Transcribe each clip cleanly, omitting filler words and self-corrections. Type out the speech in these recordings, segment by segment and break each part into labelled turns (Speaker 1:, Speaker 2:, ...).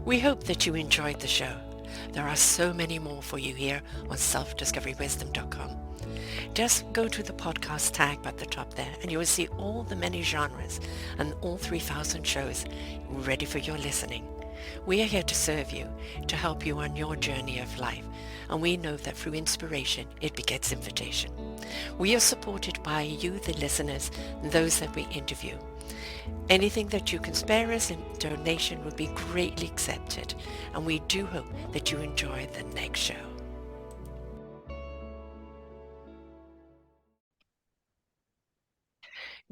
Speaker 1: We hope that you enjoyed the show. There are so many more for you here on selfdiscoverywisdom.com. Just go to the podcast tag at the top there and you will see all the many genres and all 3,000 shows ready for your listening. We are here to serve you, to help you on your journey of life, and we know that through inspiration it begets invitation. We are supported by you, the listeners, and those that we interview. Anything that you can spare us in donation would be greatly accepted, and we do hope that you enjoy the next show.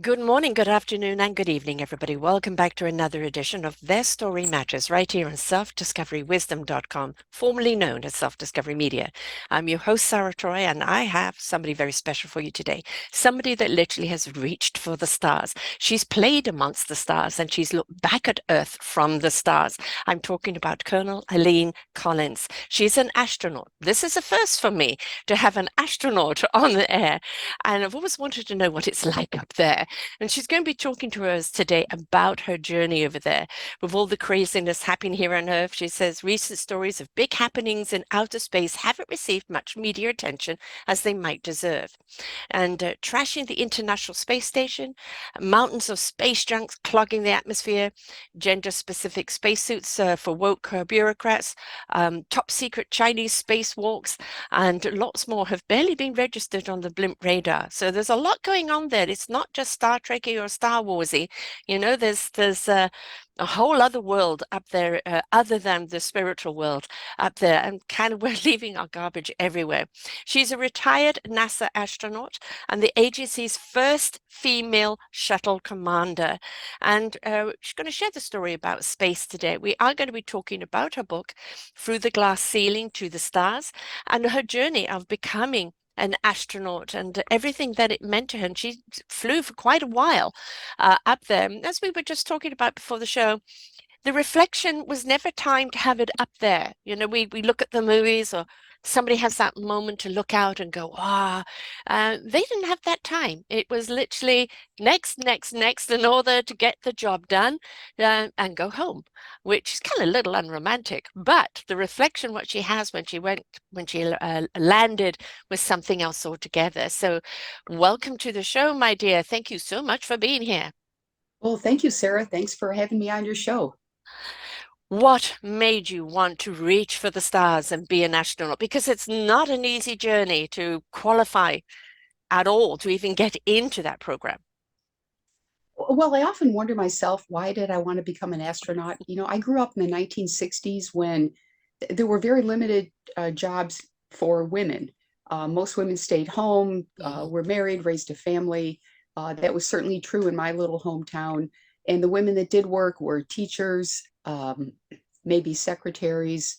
Speaker 1: Good morning, good afternoon, and good evening, everybody. Welcome back to another edition of Their Story Matters, right here on selfdiscoverywisdom.com, formerly known as Self-Discovery Media. I'm your host, Sarah Troy, and I have somebody very special for you today. Somebody that literally has reached for the stars. She's played amongst the stars, and she's looked back at Earth from the stars. I'm talking about Colonel Eileen Collins. She's an astronaut. This is a first for me to have an astronaut on the air, and I've always wanted to know what it's like up there. And she's going to be talking to us today about her journey over there with all the craziness happening here on Earth. She says recent stories of big happenings in outer space haven't received much media attention as they might deserve. And trashing the International Space Station, mountains of space junk clogging the atmosphere, gender-specific spacesuits for woke bureaucrats, top secret Chinese spacewalks, and lots more have barely been registered on the blimp radar. So there's a lot going on there. It's not just Star Trekky or Star Warsy. You know, there's a whole other world up there other than the spiritual world up there, and kind of we're leaving our garbage everywhere. She's a retired NASA astronaut and the agency's first female shuttle commander, and she's going to share the story about space today. We are going to be talking about her book, Through the Glass Ceiling to the Stars, and her journey of becoming an astronaut and everything that it meant to her. And she flew for quite a while up there. As we were just talking about before the show, the reflection was never time to have it up there. You know, we look at the movies or somebody has that moment to look out and go, they didn't have that time. It was literally next in order to get the job done and go home, which is kind of a little unromantic. But the reflection, what she has when she landed, was something else altogether. So welcome to the show, my dear. Thank you so much for being here.
Speaker 2: Well, thank you, Sarah. Thanks for having me on your show.
Speaker 1: What made you want to reach for the stars and be an astronaut? Because it's not an easy journey to qualify at all to even get into that program.
Speaker 2: Well, I often wonder myself, why did I want to become an astronaut? I grew up in the 1960s when there were very limited jobs for women. Most women stayed home, were married, raised a family. That was certainly true in my little hometown. And the women that did work were teachers, maybe secretaries,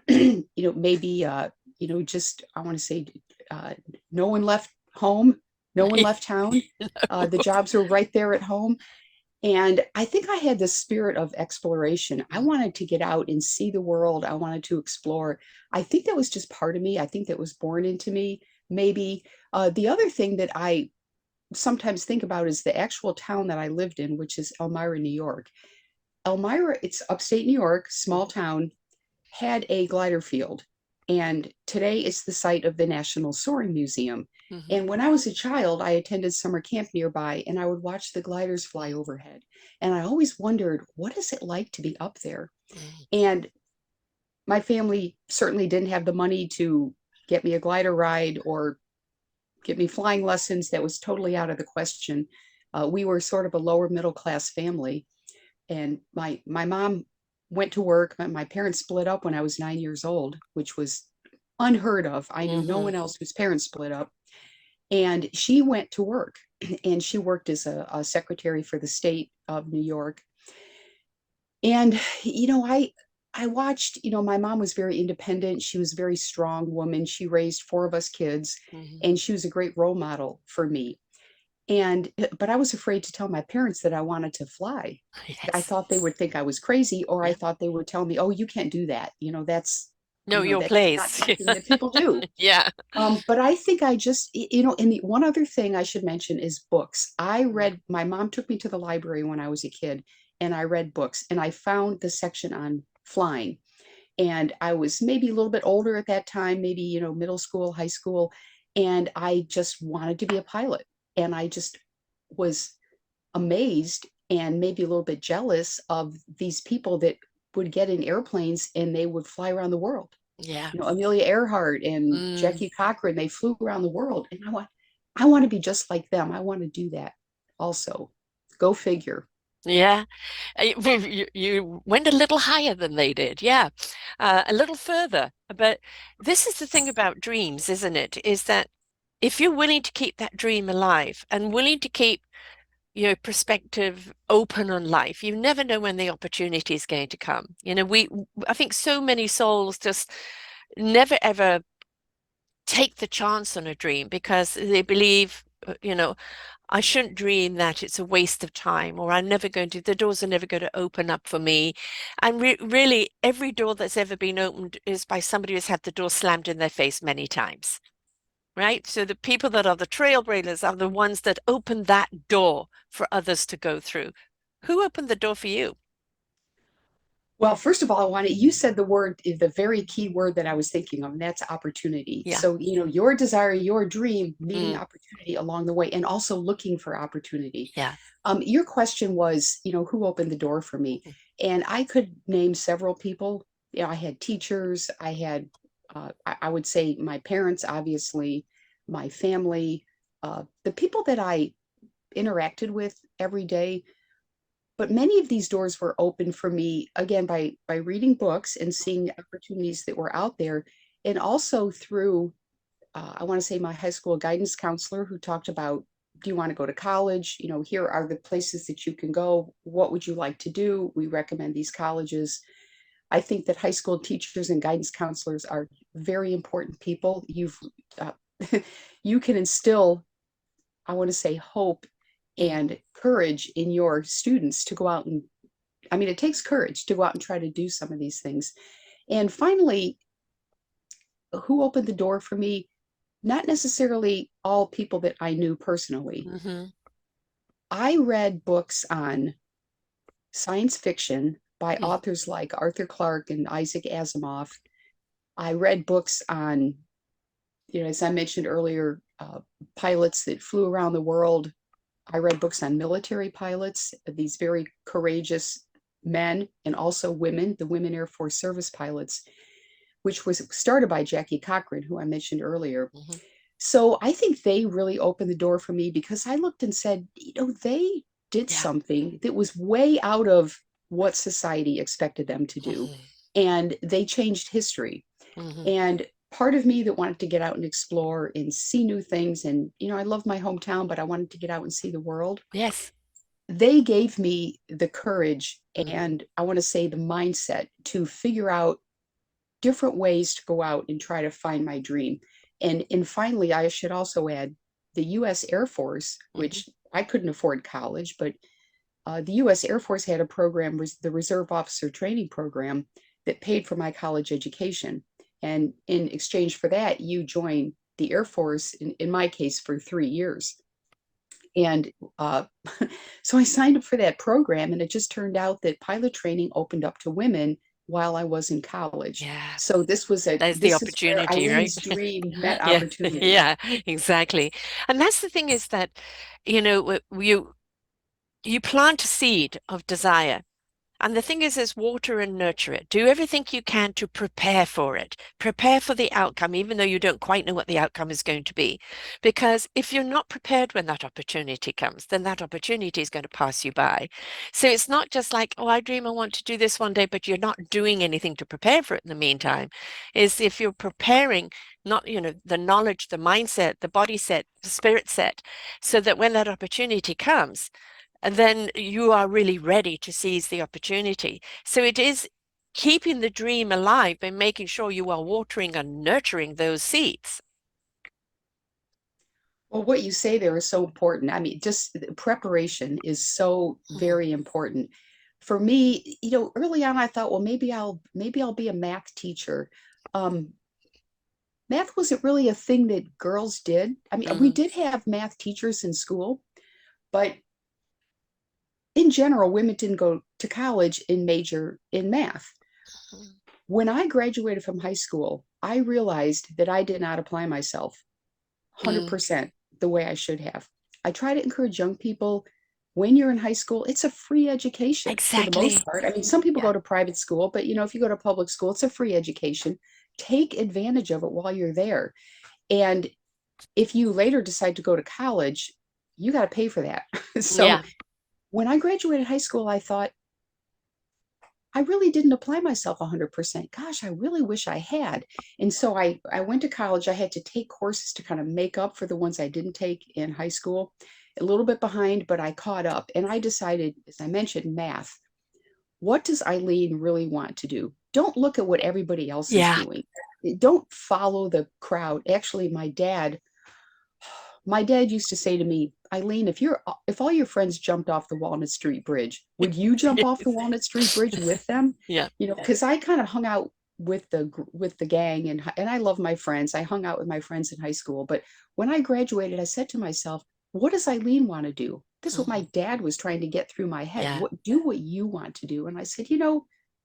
Speaker 2: maybe, just, I want to say, no one left home, no one left town. The jobs were right there at home. And I think I had this spirit of exploration. I wanted to get out and see the world. I wanted to explore. I think that was just part of me. I think that was born into me. Maybe the other thing that I sometimes think about is the actual town that I lived in, which is Elmira, New York. Elmira, it's upstate New York, small town, had a glider field. And today it's the site of the National Soaring Museum.
Speaker 1: Mm-hmm.
Speaker 2: And when I was a child, I attended summer camp nearby and I would watch the gliders fly overhead. And I always wondered, what is it like to be up there?
Speaker 1: Mm-hmm.
Speaker 2: And my family certainly didn't have the money to get me a glider ride or get me flying lessons. That was totally out of the question. We were sort of a lower middle class family. And my mom went to work. My parents split up when I was 9 years old, which was unheard of. I knew no one else whose parents split up. And she went to work and she worked as a secretary for the state of New York. And, I watched, my mom was very independent. She was a very strong woman. She raised four of us kids
Speaker 1: Mm-hmm.
Speaker 2: and she was a great role model for me. But I was afraid to tell my parents that I wanted to fly. I
Speaker 1: Yes.
Speaker 2: thought they would think I was crazy, or I
Speaker 1: Yeah.
Speaker 2: thought they would tell me, "Oh, you can't do that.
Speaker 1: Know your
Speaker 2: That's not
Speaker 1: place.
Speaker 2: something that people do."
Speaker 1: Yeah.
Speaker 2: But I think I just, and the one other thing I should mention is books. I read, my mom took me to the library when I was a kid, and I read books, and I found the section on flying. And I was maybe a little bit older at that time, maybe, middle school, high school, and I just wanted to be a pilot. And I just was amazed and maybe a little bit jealous of these people that would get in airplanes and they would fly around the world.
Speaker 1: Yeah.
Speaker 2: Amelia Earhart and
Speaker 1: Mm,
Speaker 2: Jackie Cochran, they flew around the world. And I want to be just like them. I want to do that also. Go figure.
Speaker 1: yeah. You went a little higher than they did. Yeah. A little further. But this is the thing about dreams, isn't it? Is that if you're willing to keep that dream alive and willing to keep your perspective open on life, you never know when the opportunity is going to come. I think so many souls just never ever take the chance on a dream because they believe, I shouldn't dream that it's a waste of time, or the doors are never going to open up for me. And really, every door that's ever been opened is by somebody who's had the door slammed in their face many times, right? So the people that are the trailblazers are the ones that open that door for others to go through. Who opened the door for you?
Speaker 2: Well, first of all, you said the very key word that I was thinking of, and that's opportunity.
Speaker 1: Yeah.
Speaker 2: So, your desire, your dream, meeting
Speaker 1: Mm,
Speaker 2: opportunity along the way, and also looking for opportunity.
Speaker 1: yeah.
Speaker 2: Your question was, who opened the door for me?
Speaker 1: Mhm.
Speaker 2: And I could name several people. I had teachers, I would say my parents, obviously, my family, the people that I interacted with every day. But many of these doors were open for me again by reading books and seeing opportunities that were out there, and also through I want to say my high school guidance counselor who talked about, do you want to go to college? Here are the places that you can go. What would you like to do? We recommend these colleges. I think that high school teachers and guidance counselors are very important people. Uh, you can instill, I want to say, hope
Speaker 1: Mm,
Speaker 2: and courage in your students to go out and, I mean, it takes courage to go out and try to do some of these things. And finally, who opened the door for me? Not necessarily all people that I knew personally.
Speaker 1: mhm,
Speaker 2: I read books on science fiction by
Speaker 1: mm,
Speaker 2: authors like Arthur Clarke and Isaac Asimov. I read books on, as I mentioned earlier, pilots that flew around the world. I read books on military pilots, these very courageous men and also women, the women Air Force service pilots, which was started by Jackie Cochran, who I mentioned earlier.
Speaker 1: mhm.
Speaker 2: So I think they really opened the door for me because I looked and said, they did
Speaker 1: Yeah.
Speaker 2: something that was way out of what society expected them to do.
Speaker 1: Mhm,
Speaker 2: And they changed history.
Speaker 1: mhm.
Speaker 2: And part of me that wanted to get out and explore and see new things. And, I love my hometown, but I wanted to get out and see the world.
Speaker 1: Yes.
Speaker 2: They gave me the courage
Speaker 1: Mm,
Speaker 2: and I want to say the mindset to figure out different ways to go out and try to find my dream. And finally, I should also add the U.S. Air Force,
Speaker 1: mhm.
Speaker 2: which I couldn't afford college, but the U.S. Air Force had a program, the Reserve Officer Training Program, that paid for my college education. And in exchange for that, you join the Air Force, in my case, for 3 years. And uh, so I signed up for that program, and it just turned out that pilot training opened up to women while I was in college.
Speaker 1: Yeah.
Speaker 2: So
Speaker 1: There's the
Speaker 2: this is where
Speaker 1: opportunity, right?
Speaker 2: Eileen's dream met
Speaker 1: Yeah,
Speaker 2: opportunity.
Speaker 1: yeah, exactly. And that's the thing is that, you know, you plant a seed of desire. And the thing is water and nurture it. Do everything you can to prepare for it. Prepare for the outcome, even though you don't quite know what the outcome is going to be. Because if you're not prepared when that opportunity comes, then that opportunity is going to pass you by. So it's not just like, oh, I dream I want to do this one day, but you're not doing anything to prepare for it in the meantime. Is if you're preparing, not, the knowledge, the mindset, the body set, the spirit set, so that when that opportunity comes, and then you are really ready to seize the opportunity. So it is keeping the dream alive and making sure you are watering and nurturing those seeds.
Speaker 2: Well, what you say there is so important. I mean, just preparation is so
Speaker 1: Mhm,
Speaker 2: very important. For me, early on I thought, well, maybe I'll be a math teacher. Um, Math wasn't really a thing that girls did. I mean, we
Speaker 1: mhm,
Speaker 2: did have math teachers in school, but in general, women didn't go to college and major in math. When I graduated from high school, I realized that I did not apply myself
Speaker 1: Mm,
Speaker 2: 100% the way I should have. I try to encourage young people when you're in high school, it's a free education for the most
Speaker 1: exactly.
Speaker 2: part. I mean, some people
Speaker 1: Yeah.
Speaker 2: go to private school, but if you go to public school, it's a free education. Take advantage of it while you're there. And if you later decide to go to college, you got to pay for that. So
Speaker 1: Yeah.
Speaker 2: when I graduated high school, I thought, I really didn't apply myself 100%. Gosh, I really wish I had. And so I went to college. I had to take courses to kind of make up for the ones I didn't take in high school. A little bit behind, but I caught up. And I decided, as I mentioned, math. What does Eileen really want to do? Don't look at what everybody else is
Speaker 1: Yeah.
Speaker 2: doing. Don't follow the crowd. Actually, my dad used to say to me, Eileen, if all your friends jumped off the Walnut Street Bridge, would you jump off the Walnut Street Bridge with them?
Speaker 1: Yeah.
Speaker 2: Because I kind of hung out with the gang, and I love my friends. I hung out with my friends in high school, but when I graduated, I said to myself, what does Eileen want to do? This is what my
Speaker 1: Mhm.
Speaker 2: dad was trying to get through my head.
Speaker 1: Yeah.
Speaker 2: What you want to do? And I said,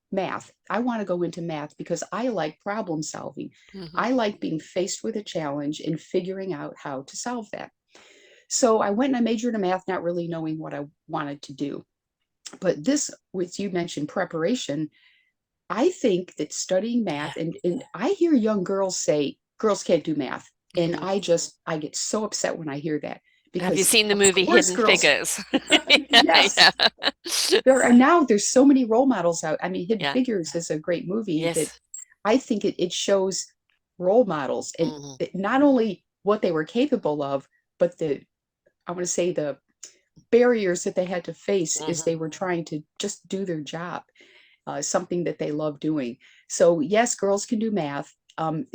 Speaker 2: math. I want to go into math because I like problem solving.
Speaker 1: Hmm.
Speaker 2: I like being faced with a challenge and figuring out how to solve that. So I went and I majored in math, not really knowing what I wanted to do. But this, which you mentioned, preparation, I think that studying
Speaker 1: Yeah.
Speaker 2: math, and I hear young girls say girls can't do math. And
Speaker 1: Hmm.
Speaker 2: I get so upset when I hear that
Speaker 1: Have you
Speaker 2: because,
Speaker 1: seen the
Speaker 2: of
Speaker 1: movie
Speaker 2: course,
Speaker 1: Hidden
Speaker 2: girls,
Speaker 1: Figures? Yeah.
Speaker 2: yes,
Speaker 1: Yeah.
Speaker 2: there's so many role models out. I mean, Hidden
Speaker 1: Yeah.
Speaker 2: Figures is a great movie that
Speaker 1: Yes.
Speaker 2: I think it shows role models and
Speaker 1: Hmm.
Speaker 2: not only what they were capable of, but I want to say the barriers that they had to face as
Speaker 1: Hmm.
Speaker 2: they were trying to just do their job, something that they love doing. So, yes, girls can do math.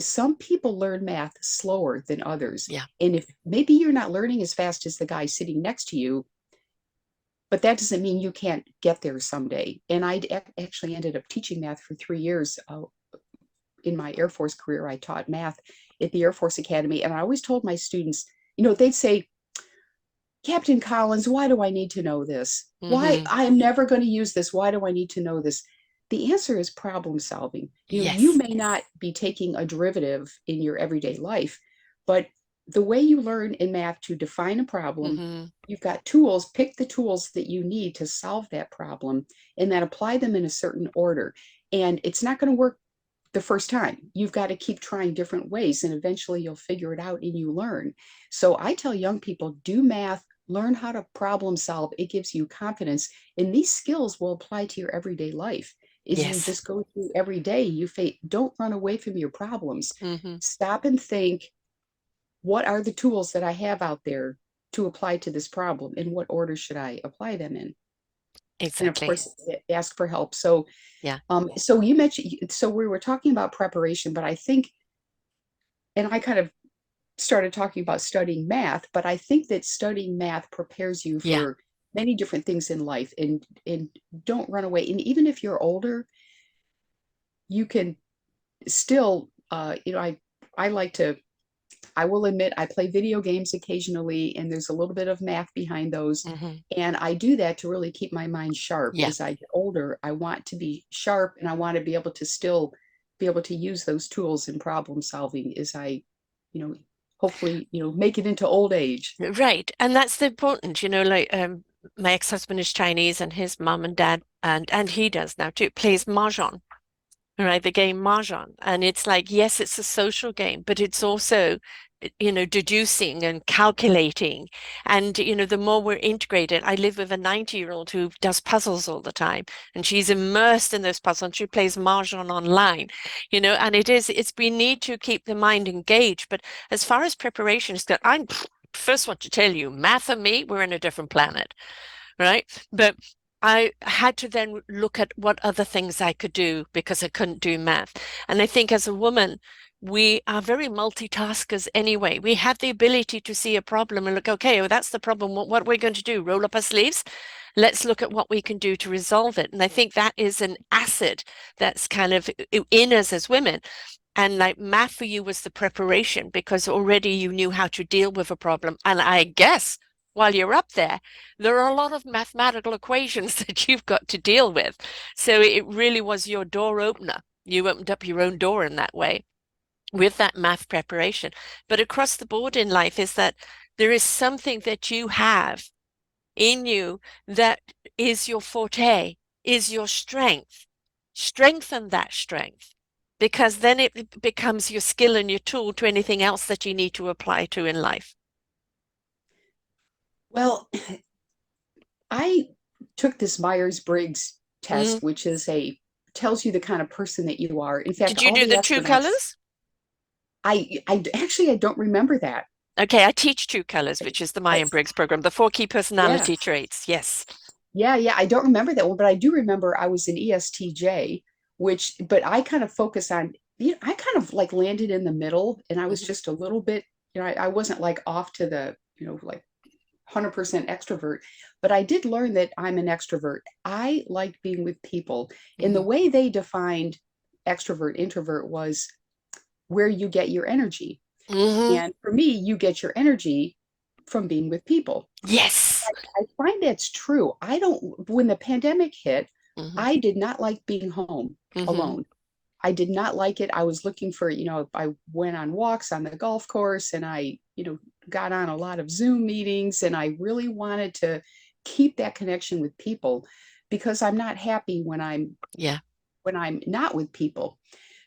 Speaker 2: Some people learn math slower than others.
Speaker 1: Yeah.
Speaker 2: And if maybe you're not learning as fast as the guy sitting next to you, but that doesn't mean you can't get there someday. And I actually ended up teaching math for 3 years. In my Air Force career, I taught math at the Air Force Academy. And I always told my students, they'd say, Captain Collins, why do I need to know this? Why?
Speaker 1: Hmm.
Speaker 2: I am never going to use this. Why do I need to know this? The answer is problem solving. You
Speaker 1: Yes.
Speaker 2: may not be taking a derivative in your everyday life, but the way you learn in math to define a problem,
Speaker 1: Hmm.
Speaker 2: you've got tools, pick the tools that you need to solve that problem, and then apply them in a certain order. And it's not going to work the first time. You've got to keep trying different ways, and eventually you'll figure it out and you learn. So I tell young people, do math, learn how to problem solve. It gives you confidence, and these skills will apply to your everyday life. As you
Speaker 1: Yes.
Speaker 2: just go through every day, don't run away from your problems.
Speaker 1: Hmm.
Speaker 2: Stop and think, what are the tools that I have out there to apply to this problem? In what order should I apply them in? And of
Speaker 1: Exactly.
Speaker 2: course, ask for help. So
Speaker 1: Yeah.
Speaker 2: so you mentioned, so we were talking about preparation, but I think, and I kind of started talking about studying math, but I think that studying math prepares you
Speaker 1: Yeah.
Speaker 2: for many different things in life, and don't run away. And even if you're older, you can still, I like to, I will admit, I play video games occasionally, and there's a little bit of math behind those.
Speaker 1: Hmm.
Speaker 2: And I do that to really keep my mind sharp.
Speaker 1: Yeah.
Speaker 2: As I get older, I want to be sharp, and I want to be able to still be able to use those tools in problem solving as I, you know, hopefully, make it into old age.
Speaker 1: Right. And that's the important, like my ex-husband is Chinese and his mom and dad and he does now too, plays mahjong. Right, the game Mahjong. And it's like, yes, it's a social game, but it's also, deducing and calculating. And, the more we're integrated, I live with a 90-year-old who does puzzles all the time, and she's immersed in those puzzles, and she plays Mahjong online, and we need to keep the mind engaged. But as far as preparation is concerned, I'm first want to tell you, math and me, we're in a different planet, right? But I had to then look at what other things I could do because I couldn't do math. And I think as a woman, we are very multitaskers anyway. We have the ability to see a problem and look, okay, well, that's the problem. What are we going to do? Roll up our sleeves? Let's look at what we can do to resolve it. And I think that is an asset that's kind of in us as women. And like math for you was the preparation because already you knew how to deal with a problem. And I guess while you're up there, there are a lot of mathematical equations that you've got to deal with. So it really was your door opener. You opened up your own door in that way with that math preparation. But across the board in life is that there is something that you have in you that is your forte, is your strength. Strengthen that strength because then it becomes your skill and your tool to anything else that you need to apply to in life.
Speaker 2: Well, I took this Myers-Briggs
Speaker 1: Mm.
Speaker 2: test, which is a tells you the kind of person that you are. In fact,
Speaker 1: Did you
Speaker 2: all
Speaker 1: do
Speaker 2: the
Speaker 1: the true
Speaker 2: astronauts,
Speaker 1: colors?
Speaker 2: I actually I don't remember that.
Speaker 1: Okay, I teach true colors, which is the
Speaker 2: I,
Speaker 1: Myers-Briggs program, the four key
Speaker 2: yeah,
Speaker 1: personality traits. Yes.
Speaker 2: yeah. I don't remember that one, but I do remember I was in ESTJ, which, but I kind of focus on, I kind of like landed in the middle, and I was
Speaker 1: Mhm.
Speaker 2: just a little bit, I wasn't like off to the, like 100% extrovert, but I did learn that I'm an extrovert. I like being with people. And the
Speaker 1: Mhm.
Speaker 2: way they defined extrovert, introvert was where you get your energy.
Speaker 1: Mhm.
Speaker 2: And for me, you get your energy from being with people.
Speaker 1: Yes.
Speaker 2: I find that's true. I don't, when the pandemic hit,
Speaker 1: Mhm.
Speaker 2: I did not like being home
Speaker 1: Mhm.
Speaker 2: alone. I did not like it. I was looking for, I went on walks on the golf course, and I, got on a lot of Zoom meetings, and I really wanted to keep that connection with people because I'm not happy
Speaker 1: Yeah.
Speaker 2: when I'm not with people.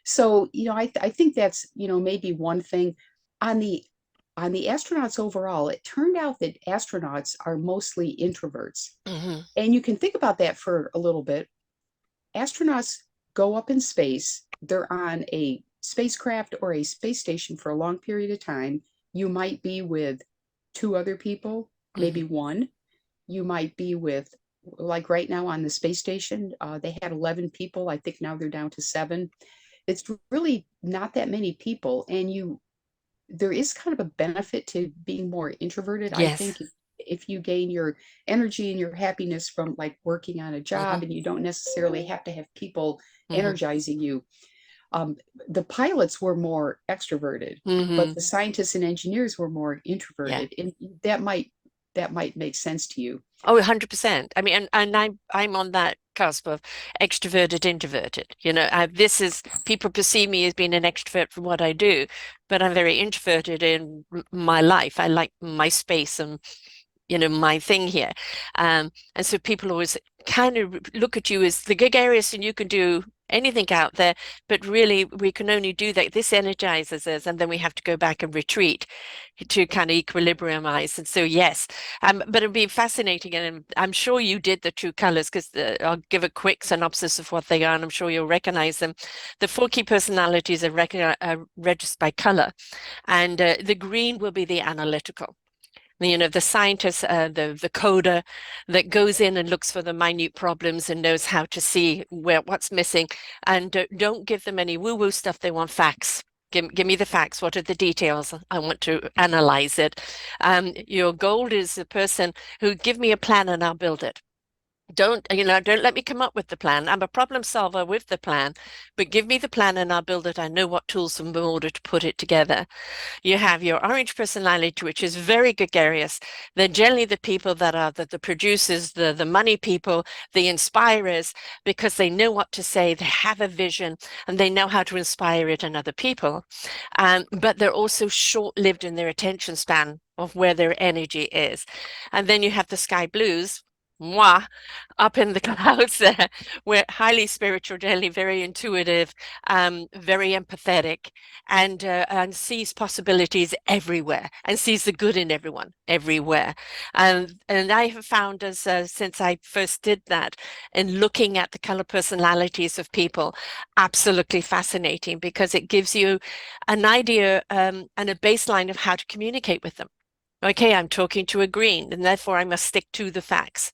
Speaker 2: So, I think that's, maybe one thing on the astronauts overall. It turned out that astronauts are mostly introverts.
Speaker 1: Mhm.
Speaker 2: And you can think about that for a little bit. Astronauts go up in space, they're on a spacecraft or a space station for a long period of time. You might be with two other people, maybe
Speaker 1: Mhm.
Speaker 2: one. You might be with, like right now on the space station, they had 11 people. I think now they're down to seven. It's really not that many people. And there is kind of a benefit to being more introverted. I
Speaker 1: Yes.
Speaker 2: think if you gain your energy and your happiness from like working on a job,
Speaker 1: Mhm.
Speaker 2: and you don't necessarily have to have people
Speaker 1: Mhm.
Speaker 2: energizing you. um, the pilots were more extroverted, but
Speaker 1: Mhm.
Speaker 2: the scientists and engineers were more
Speaker 1: Yeah.
Speaker 2: introverted, and that might make sense to you.
Speaker 1: Oh, 100%. I mean, and I'm on that cusp of extroverted, introverted. This is people perceive me as being an extrovert from what I do, but I'm very introverted in my life. I like my space and my thing here. And so people always kind of look at you as the gregarious and you can do anything out there, but really we can only do that. This energizes us, and then we have to go back and retreat to kind of equilibriumize. And so, yes, but it'd be fascinating. And I'm sure you did the true colors because I'll give a quick synopsis of what they are, and I'm sure you'll recognize them. The four key personalities are registered by color, and the green will be the analytical, the scientist, the coder that goes in and looks for the minute problems and knows how to see what's missing. And don't give them any woo-woo stuff. They want facts. Give me the facts. What are the details? I want to analyze it. Your goal is the person who give me a plan and I'll build it. Don't let me come up with the plan. I'm a problem solver with the plan, but give me the plan and I'll build it. I know what tools in order to put it together. You have your orange personality, which is very gregarious. They're generally the people that are the producers, the money people, the inspirers, because they know what to say, they have a vision, and they know how to inspire it in other people. But they're also short-lived in their attention span of where their energy is. And then you have the sky blues, moi, up in the clouds there. We're highly spiritual, generally very intuitive, very empathetic, and sees possibilities everywhere and sees the good in everyone everywhere. And I have found as since I first did that and looking at the color personalities of people, absolutely fascinating because it gives you an idea and a baseline of how to communicate with them. Okay, I'm talking to a green, and therefore I must stick to the facts.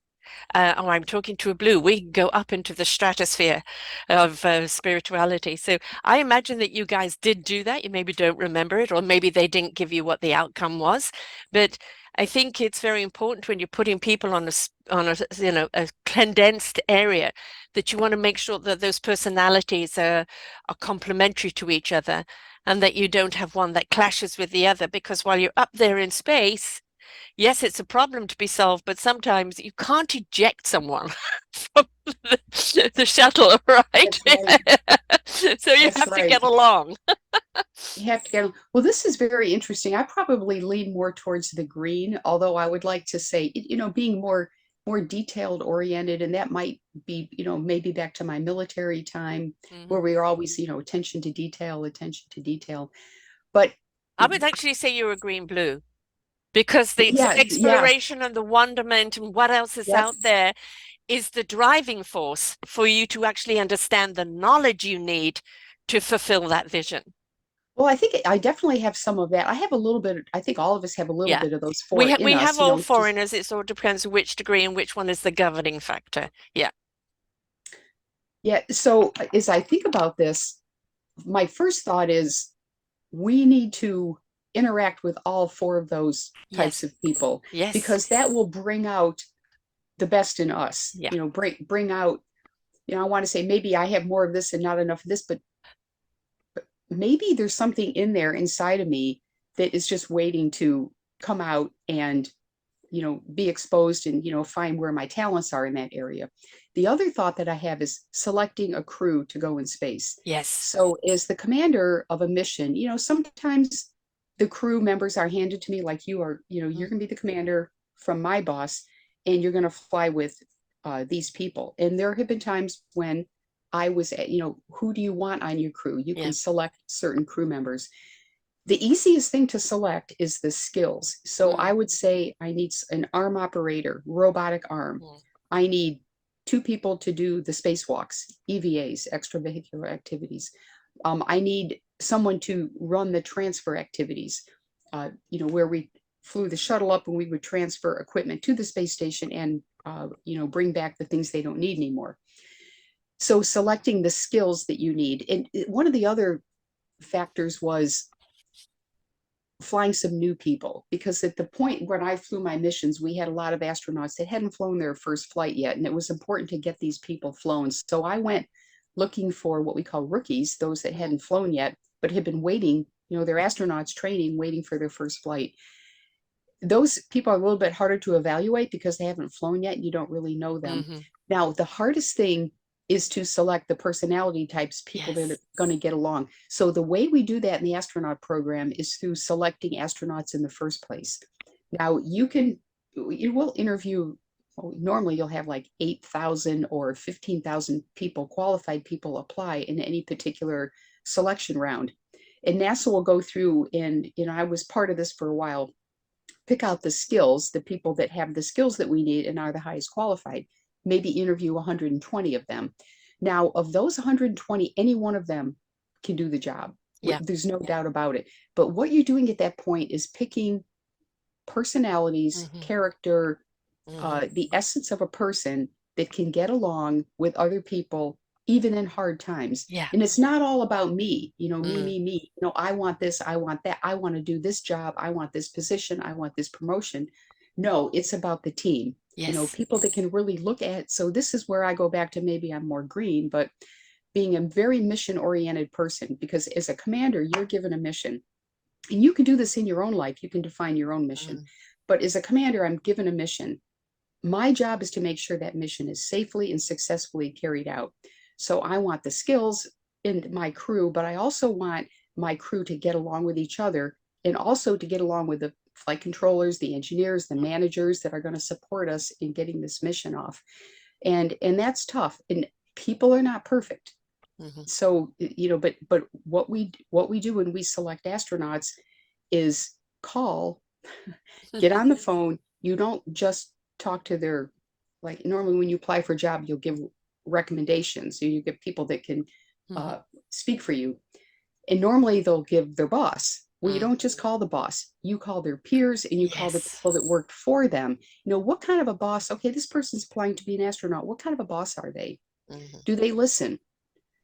Speaker 1: Or I'm talking to a blue, we can go up into the stratosphere of spirituality. So I imagine that you guys did do that. You maybe don't remember it, or maybe they didn't give you what the outcome was. But I think it's very important when you're putting people on a condensed area that you want to make sure that those personalities are complementary to each other and that you don't have one that clashes with the other. Because while you're up there in space, Yes, it's a problem to be solved, but sometimes you can't eject someone from the shuttle, right?
Speaker 2: That's right.
Speaker 1: So you
Speaker 2: That's
Speaker 1: have to
Speaker 2: right.
Speaker 1: get along.
Speaker 2: You have to get, well, this is very interesting. I probably lean more towards the green, although I would like to say, being more detailed oriented, and that might be, maybe back to my military time where
Speaker 1: Mhm.
Speaker 2: we are always, attention to detail, attention to detail. But
Speaker 1: I would actually say you're a green blue because the
Speaker 2: yeah, yeah,
Speaker 1: exploration and the wonderment and what else is out
Speaker 2: yes.
Speaker 1: there is the driving force for you to actually understand the knowledge you need to fulfill that vision.
Speaker 2: Well, I think I definitely have some of that. I have a little bit, I think all of us have a little
Speaker 1: Yeah.
Speaker 2: bit of those four in
Speaker 1: We have
Speaker 2: us,
Speaker 1: all
Speaker 2: just,
Speaker 1: foreigners. It sort of depends which degree and which one is the governing factor. Yeah.
Speaker 2: yeah. So as I think about this, my first thought is we need to interact with all four of those types
Speaker 1: Yes.
Speaker 2: of people
Speaker 1: Yes.
Speaker 2: because that will bring out the best in us.
Speaker 1: Yeah.
Speaker 2: Bring out, I want to say maybe I have more of this and not enough of this, but maybe there's something in there inside of me that is just waiting to come out and be exposed and find where my talents are in that area. The other thought that I have is selecting a crew to go in space.
Speaker 1: Yes.
Speaker 2: So as the commander of a mission, sometimes the crew members are handed to me like you are, you're
Speaker 1: Mm.
Speaker 2: going to be the commander from my boss and you're going to fly with these people. And there have been times when I was at, who do you want on your crew? You
Speaker 1: Yeah.
Speaker 2: can select certain crew members. The easiest thing to select is the skills. So I
Speaker 1: Mm.
Speaker 2: would say I need an arm operator, robotic arm.
Speaker 1: Mm.
Speaker 2: I need two people to do the spacewalks, EVAs, extravehicular activities. I need someone to run the transfer activities, where we flew the shuttle up and we would transfer equipment to the space station and, bring back the things they don't need anymore. So selecting the skills that you need. And one of the other factors was flying some new people because at the point when I flew my missions, we had a lot of astronauts that hadn't flown their first flight yet, and it was important to get these people flown. So I went looking for what we call rookies, those that
Speaker 1: Mm.
Speaker 2: hadn't flown yet, but had been waiting, they're astronauts training, waiting for their first flight. Those people are a little bit harder to evaluate because they haven't flown yet. You don't really know them.
Speaker 1: Hmm.
Speaker 2: Now, the hardest thing is to select the personality types, people that are
Speaker 1: Yes.
Speaker 2: going to get along. So the way we do that in the astronaut program is through selecting astronauts in the first place. Now, you will interview, well, normally you'll have like 8,000 or 15,000 people, qualified people apply in any particular selection round. And NASA will go through and, I was part of this for a while, pick out the skills, the people that have the skills that we need and are the highest qualified, maybe interview 120 of them. Now, of those 120, any one of them can do the job.
Speaker 1: Yeah.
Speaker 2: There's no doubt about it. But what you're doing at that point is picking personalities,
Speaker 1: Hmm.
Speaker 2: character,
Speaker 1: Hmm.
Speaker 2: the essence of a person that can get along with other people, even in hard times.
Speaker 1: Yeah.
Speaker 2: And it's not all about me,
Speaker 1: Mm.
Speaker 2: me. I want this, I want that, I want to do this job, I want this position, I want this promotion. No, it's about the team,
Speaker 1: Yes.
Speaker 2: people that can really look at. So this is where I go back to maybe I'm more green, but being a very mission oriented person, because as a commander, you're given a mission. And you can do this in your own life, you can define your own mission.
Speaker 1: Mm.
Speaker 2: But as a commander, I'm given a mission. My job is to make sure that mission is safely and successfully carried out. So I want the skills in my crew, but I also want my crew to get along with each other and also to get along with the flight controllers, the engineers, the managers that are going to support us in getting this mission off. And that's tough. And people are not perfect.
Speaker 1: Hmm.
Speaker 2: So, but what we do when we select astronauts is call, get on the phone. You don't just talk to their, like normally when you apply for a job, you'll give recommendations. So you get people that can
Speaker 1: Hmm.
Speaker 2: uh, speak for you. And normally they'll give their boss. Well, you
Speaker 1: Mm.
Speaker 2: don't just call the boss, you call their peers and you call the
Speaker 1: Yes.
Speaker 2: people that worked for them. What kind of a boss? Okay, this person's applying to be an astronaut. What kind of a boss are they?
Speaker 1: Hmm.
Speaker 2: Do they listen?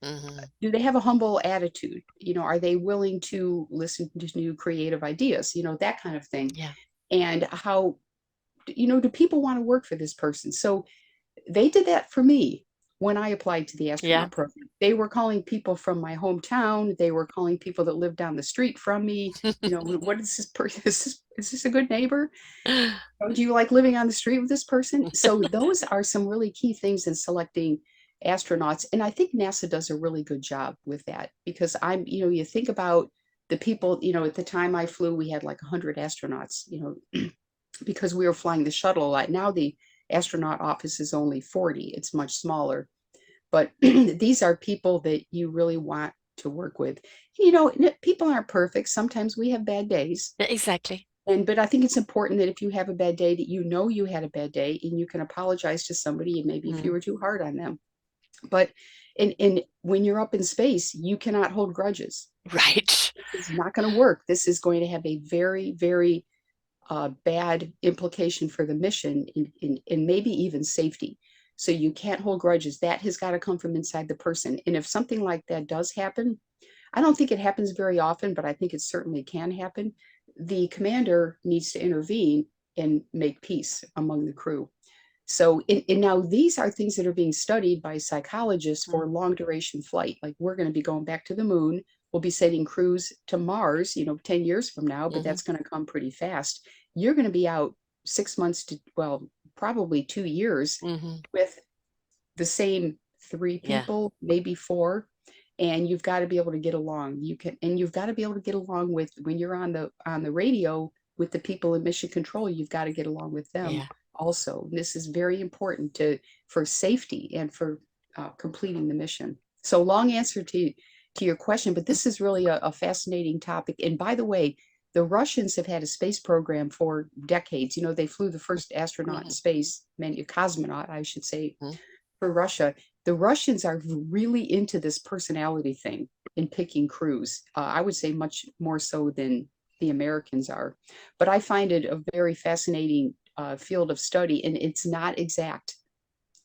Speaker 1: Hmm.
Speaker 2: Do they have a humble attitude? Are they willing to listen to new creative ideas? That kind of thing.
Speaker 1: Yeah.
Speaker 2: And how, do people want to work for this person? So they did that for me when I applied to the
Speaker 1: Yeah.
Speaker 2: astronaut program. they were calling people from my hometown. They were calling people that lived down the street from me. You know, what is this person? Is this a good neighbor? Oh, do you like living on the street with this person? So those are some really key things in selecting astronauts. And I think NASA does a really good job with that because you think about the people, at the time I flew, we had like 100 astronauts, because we were flying the shuttle a lot. Now the astronaut office is only 40. It's much smaller. But these are people that you really want to work with. People aren't perfect. Sometimes we have bad days.
Speaker 1: Exactly.
Speaker 2: But I think it's important that if you have a bad day, that you had a bad day and you can apologize to somebody, and maybe if you
Speaker 1: Mm.
Speaker 2: were too hard on them. But and when you're up in space, you cannot hold grudges.
Speaker 1: Right.
Speaker 2: This is not going to work. This is going to have a very, very bad implication for the mission and maybe even safety. So you can't hold grudges. That has got to come from inside the person. And if something like that does happen, I don't think it happens very often, but I think it certainly can happen. The commander needs to intervene and make peace among the crew. So, and now these are things that are being studied by psychologists for
Speaker 1: Mm.
Speaker 2: long duration flight. Like we're going to be going back to the moon. We'll be sending crews to Mars, 10 years from now, but
Speaker 1: Hmm.
Speaker 2: that's going to come pretty fast. You're going to be out 6 months to, well, probably 2 years
Speaker 1: Hmm.
Speaker 2: with the same three
Speaker 1: Yeah.
Speaker 2: people, maybe four, and you've got to be able to get along. You've got to be able to get along with when you're on the radio with the people in mission control. You've got to get along with them
Speaker 1: Yeah.
Speaker 2: also. This is very important for safety and for completing the mission. So long answer to your question, but this is really a fascinating topic. And by the way, the Russians have had a space program for decades. They flew the first astronaut in
Speaker 1: Hmm.
Speaker 2: space, cosmonaut, I should say,
Speaker 1: Hmm.
Speaker 2: for Russia. The Russians are really into this personality thing in picking crews. I would say much more so than the Americans are. But I find it a very fascinating field of study, and it's not exact.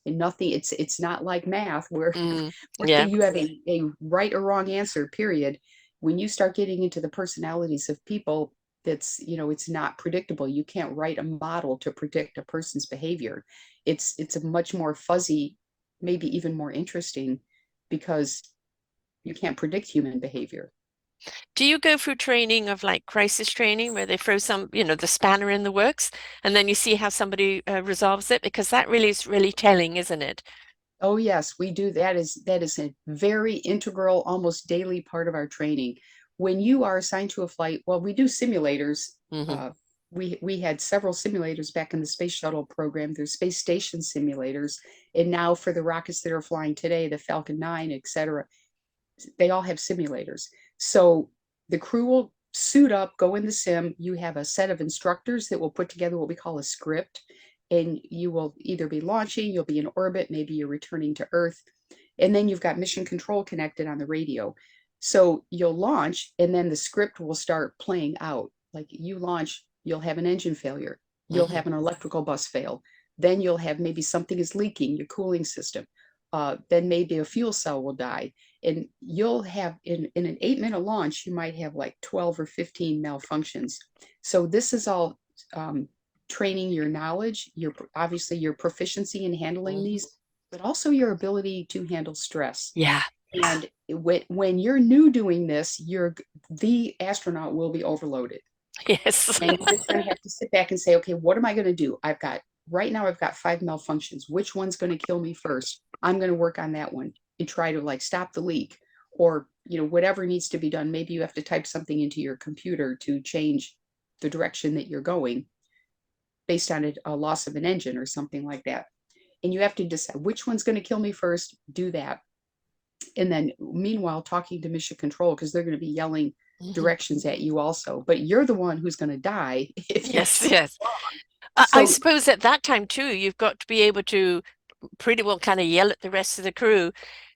Speaker 2: And nothing. It's not like math where
Speaker 1: Mm.
Speaker 2: where
Speaker 1: Yeah.
Speaker 2: you have a right or wrong answer. Period. When you start getting into the personalities of people, it's not predictable. You can't write a model to predict a person's behavior. It's a much more fuzzy, maybe even more interesting, because you can't predict human behavior.
Speaker 1: Do you go through training of like crisis training where they throw some, the spanner in the works and then you see how somebody resolves it? Because that really is really telling, isn't it?
Speaker 2: Oh yes, we do. That is a very integral, almost daily part of our training. When you are assigned to a flight, well, we do simulators.
Speaker 1: Hmm.
Speaker 2: Uh, we had several simulators back in the space shuttle program. There's space station simulators, and now for the rockets that are flying today, the Falcon 9, et cetera, they all have simulators. So the crew will suit up, go in the sim. You have a set of instructors that will put together what we call a script, and you will either be launching, you'll be in orbit, maybe you're returning to Earth, and then you've got mission control connected on the radio. So you'll launch, and then the script will start playing out. Like you launch, you'll have an engine failure, you'll
Speaker 1: Hmm.
Speaker 2: have an electrical bus fail, then you'll have maybe something is leaking, your cooling system. Then maybe a fuel cell will die, and you'll have in an 8-minute launch, you might have like 12 or 15 malfunctions. So this is all training your knowledge, your obviously your proficiency in handling
Speaker 1: Hmm.
Speaker 2: these, but also your ability to handle stress.
Speaker 1: Yeah.
Speaker 2: And when you're new doing this, the astronaut will be overloaded.
Speaker 1: Yes.
Speaker 2: And you're just going to have to sit back and say, okay, what am I going to do? Right now, I've got 5 malfunctions. Which one's going to kill me first? I'm going to work on that one and try to like stop the leak, or, whatever needs to be done. Maybe you have to type something into your computer to change the direction that you're going based on a loss of an engine or something like that. And you have to decide which one's going to kill me first, do that. And then meanwhile, talking to mission control, because they're going to be yelling
Speaker 1: Hmm.
Speaker 2: directions at you also, but you're the one who's going to die if you get
Speaker 1: Yes,
Speaker 2: something
Speaker 1: yes.
Speaker 2: wrong.
Speaker 1: I
Speaker 2: So
Speaker 1: suppose at that time too, you've got to be able to pretty well kind of yell at the rest of the crew,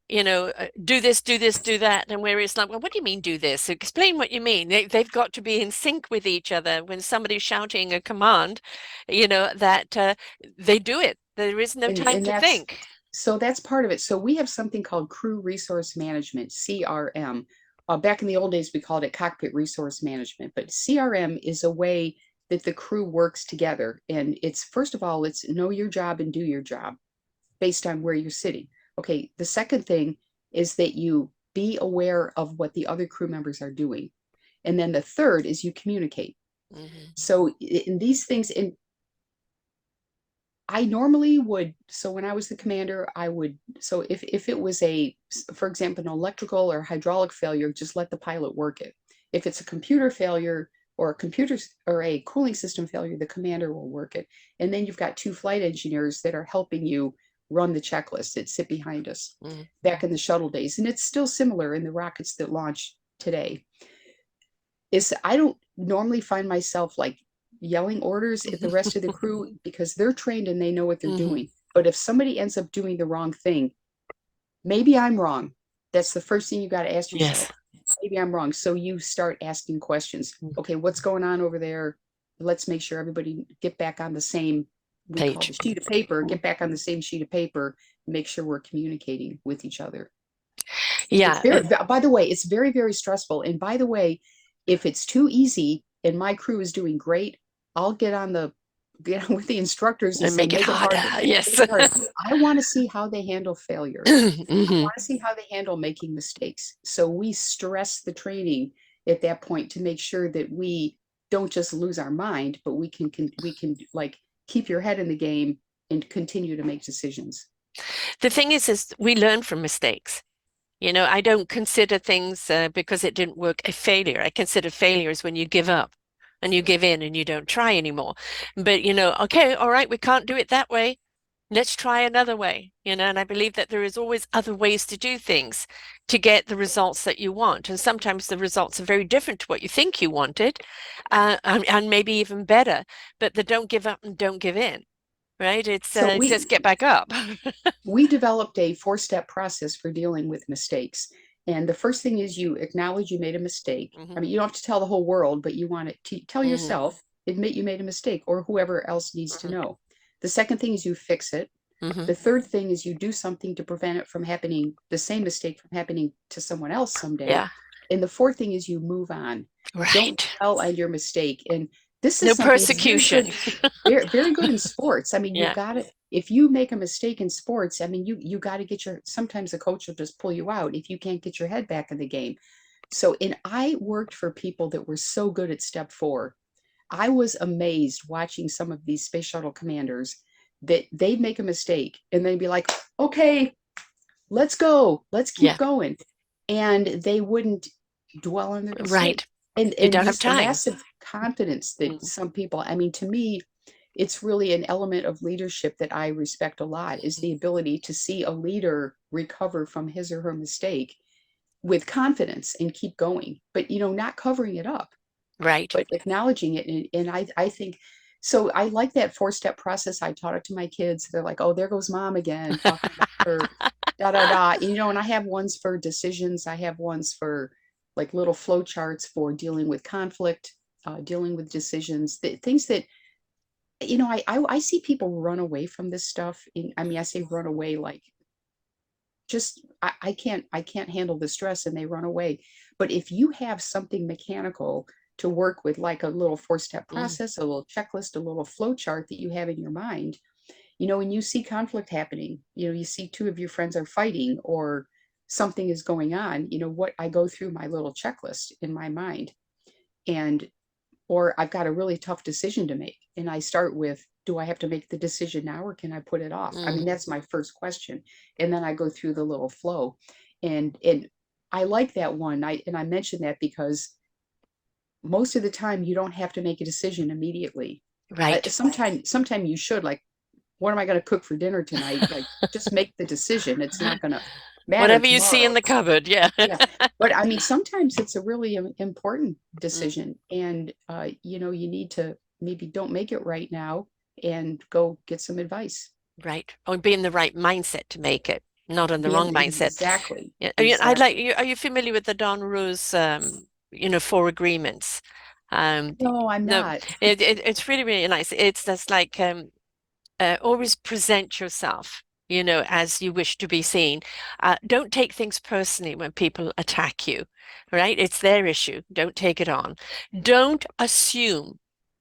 Speaker 1: do this, do this, do that. And where it's like, well, what do you mean do this? Explain what you mean. They've got to be in sync with each other. When somebody's shouting a command, that they do it. There is no time
Speaker 2: and
Speaker 1: to
Speaker 2: that's
Speaker 1: think.
Speaker 2: that's part of it. So we have something called crew resource management, CRM. Back in the old days, we called it cockpit resource management, but CRM is a way that the crew works together. And it's first of all, it's know your job and do your job based on where you're sitting. Okay, the second thing, is that you be aware of what the other crew members are doing. And then the third is you communicate.
Speaker 1: Mhm.
Speaker 2: So in these things, I normally would, so when I was the commander, I would, so if it was for example, an electrical or hydraulic failure, just let the pilot work it. If it's a computer failure or a cooling system failure, the commander will work it. And then you've got two flight engineers that are helping you run the checklist that sit behind us
Speaker 1: Mhm.
Speaker 2: back in the shuttle days. And it's still similar in the rockets that launch today. I don't normally find myself like yelling orders at the rest of the crew because they're trained and they know what they're
Speaker 1: Mhm.
Speaker 2: doing. But if somebody ends up doing the wrong thing, maybe I'm wrong. That's the first thing you got to ask
Speaker 1: Yes.
Speaker 2: yourself. Maybe I'm wrong. So you start asking questions.
Speaker 1: Mm.
Speaker 2: Okay, what's going on over there? Let's make sure everybody get back on the same, we call
Speaker 1: Page.
Speaker 2: the sheet of paper, get back on the same sheet of paper, make sure we're communicating with each other. It's
Speaker 1: Yeah.
Speaker 2: very, by the way, it's very, very stressful. And by the way, if it's too easy and my crew is doing great, I'll get on with the instructors and
Speaker 1: And
Speaker 2: say,
Speaker 1: make it
Speaker 2: make it
Speaker 1: harder.
Speaker 2: harder.
Speaker 1: Yes.
Speaker 2: Make it harder. I want to see how they handle failure. I
Speaker 1: Mhm.
Speaker 2: want to see how they handle making mistakes. So we stress the training at that point to make sure that we don't just lose our mind, but we can like keep your head in the game and continue to make decisions.
Speaker 1: The thing is we learn from mistakes. I don't consider things because it didn't work a failure. I consider failures when you give up and you give in and you don't try anymore. But, okay, all right, we can't do it that way. Let's try another way, and I believe that there is always other ways to do things to get the results that you want. And sometimes the results are very different to what you think you wanted, and maybe even better, but the don't give up and don't give in, right? It's
Speaker 2: So
Speaker 1: just get back up.
Speaker 2: we developed a four-step process for dealing with mistakes. And the first thing is you acknowledge you made a mistake.
Speaker 1: Hmm.
Speaker 2: I mean, you don't have to tell the whole world, but you want to tell
Speaker 1: Hmm.
Speaker 2: yourself, admit you made a mistake, or whoever else needs to
Speaker 1: Hmm.
Speaker 2: know. The second thing is you fix it.
Speaker 1: Hmm.
Speaker 2: The third thing is you do something to prevent it from happening, the same mistake from happening to someone else someday.
Speaker 1: Yeah,
Speaker 2: And the fourth thing is you move on. Don't
Speaker 1: right.
Speaker 2: dwell on your mistake. And this is
Speaker 1: No
Speaker 2: something that's very
Speaker 1: persecution.
Speaker 2: good, very, very good in sports. I mean, you
Speaker 1: Yeah.
Speaker 2: got to, if you make a mistake in sports, I mean, you got to sometimes the coach will just pull you out if you can't get your head back in the game. So, and I worked for people that were so good at step four. I was amazed watching some of these space shuttle commanders that they'd make a mistake and they'd be like, okay, let's go, let's keep
Speaker 1: Yeah,
Speaker 2: going. And they wouldn't dwell on their mistake.
Speaker 1: right. You
Speaker 2: And
Speaker 1: don't have
Speaker 2: just the
Speaker 1: time.
Speaker 2: massive confidence that
Speaker 1: Mhm.
Speaker 2: some people, I mean, to me, it's really an element of leadership that I respect a lot is the ability to see a leader recover from his or her mistake with confidence and keep going, but not covering it up,
Speaker 1: Right.
Speaker 2: but acknowledging it. And I think so. I like that four-step process. I taught it to my kids. They're like, oh, there goes mom again talking about her da da da. And I have ones for decisions. I have ones for like little flow charts for dealing with conflict, dealing with decisions, things that I see people run away from this stuff. I mean, I say run away like just I can't handle the stress and they run away. But if you have something mechanical to work with, like a little four-step
Speaker 1: Mhm.
Speaker 2: process, a little checklist, a little flow chart that you have in your mind, when you see conflict happening, you see two of your friends are fighting or something is going on, what I go through my little checklist in my mind. And or I've got a really tough decision to make. And I start with, do I have to make the decision now or can I put it off? I mean,
Speaker 1: Mm.
Speaker 2: that's my first question. And then I go through the little flow. And I like that one. I mentioned that because most of the time you don't have to make a decision immediately.
Speaker 1: Right.
Speaker 2: Sometime you should, like, what am I going to cook for dinner tonight? Like, just make the decision. It's not going to matter
Speaker 1: Whatever you see in
Speaker 2: tomorrow.
Speaker 1: the cupboard. Yeah.
Speaker 2: Yeah, but I mean, sometimes it's a really important
Speaker 1: Mm.
Speaker 2: decision, and you need to maybe don't make it right now and go get some advice.
Speaker 1: Right. Or be in the right mindset to make it, not in the wrong mindset.
Speaker 2: Exactly,
Speaker 1: Yeah. I'd like
Speaker 2: exactly.
Speaker 1: you. Are you familiar with the Don Rose, four agreements? Um,
Speaker 2: No, I'm
Speaker 1: no,
Speaker 2: not.
Speaker 1: it's really, really nice. It's just like always present yourself, as you wish to be seen. Don't take things personally when people attack you, right? It's their issue. Don't take it on. Don't assume.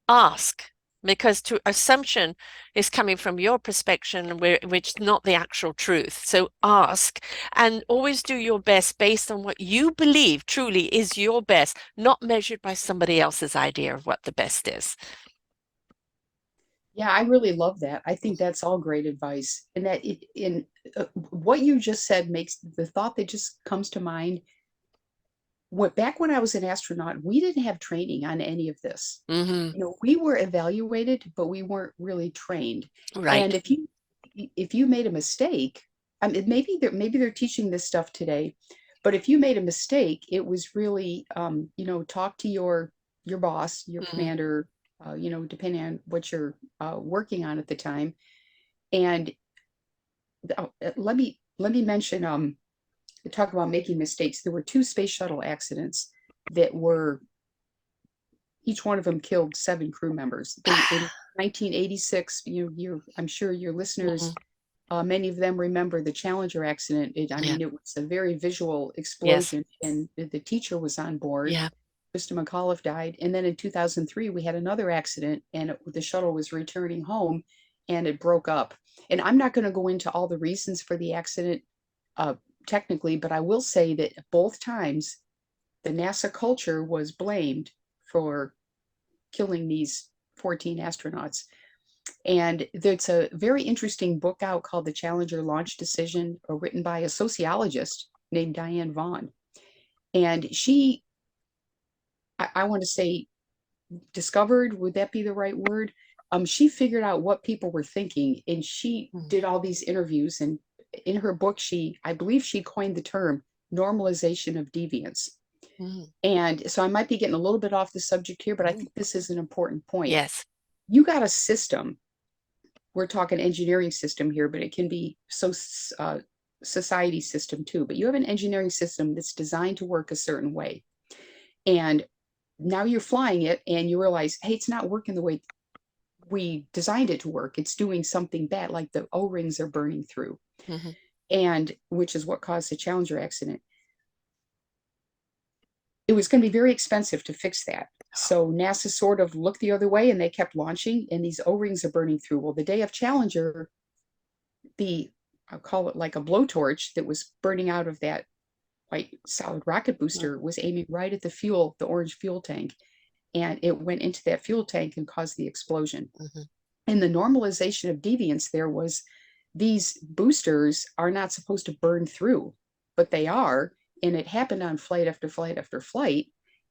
Speaker 1: Ask. because to assumption is coming from your perspective, which is not the actual truth. So ask and always do your best based on what you believe truly is your best, not measured by somebody else's idea of what the best is.
Speaker 2: Yeah, I really love that. I think that's all great advice. And that it in what you just said makes the thought that just comes to mind. What back when I was an astronaut, we didn't have training on any of this.
Speaker 1: Hmm.
Speaker 2: We were evaluated, but we weren't really trained. And
Speaker 1: Right.
Speaker 2: if you made a mistake, I mean, maybe they're teaching this stuff today, but if you made a mistake, it was really talk to your boss, your
Speaker 1: Hmm.
Speaker 2: commander, depending on what you're working on at the time. And let me mention talk about making mistakes. There were two space shuttle accidents that were each one of them killed 7 crew members. They in 1986. I'm sure your listeners,
Speaker 1: Hmm.
Speaker 2: many of them remember the Challenger accident. I
Speaker 1: Yeah.
Speaker 2: mean, it was a very visual
Speaker 1: Yes.
Speaker 2: explosion, and the teacher was on board.
Speaker 1: Yeah.
Speaker 2: Mr. McAuliffe died, and then in 2003 we had another accident, and the shuttle was returning home, and it broke up. And I'm not going to go into all the reasons for the accident uh, technically, but I will say that both times the NASA culture was blamed for killing these 14 astronauts. And there's a very interesting book out called The Challenger Launch Decision, written by a sociologist named Diane Vaughn. And she, I want to say, discovered, would that be the right word? She figured out what people were thinking, and she
Speaker 1: Hmm.
Speaker 2: did all these interviews. And in her book, I believe she coined the term normalization of deviance.
Speaker 1: Hmm.
Speaker 2: And so I might be getting a little bit off the subject here, but I think this is an important point.
Speaker 1: Yes.
Speaker 2: You got a system. We're talking engineering system here, but it can be society system too. But you have an engineering system that's designed to work a certain way. And now you're flying it and you realize, hey, it's not working the way we designed it to work. It's doing something bad, like the O-rings are burning through,
Speaker 1: Hmm.
Speaker 2: and which is what caused the Challenger accident. It was going to be very expensive to fix that. So NASA sort of looked the other way and they kept launching, and these O-rings are burning through. Well, the day of Challenger, the I'll call it like a blowtorch that was burning out of that white solid rocket booster was aiming right at the orange fuel tank, and it went into that fuel tank and caused the explosion.
Speaker 1: Hmm.
Speaker 2: And the normalization of deviance there was these boosters are not supposed to burn through, but they are. And it happened on flight after flight after flight.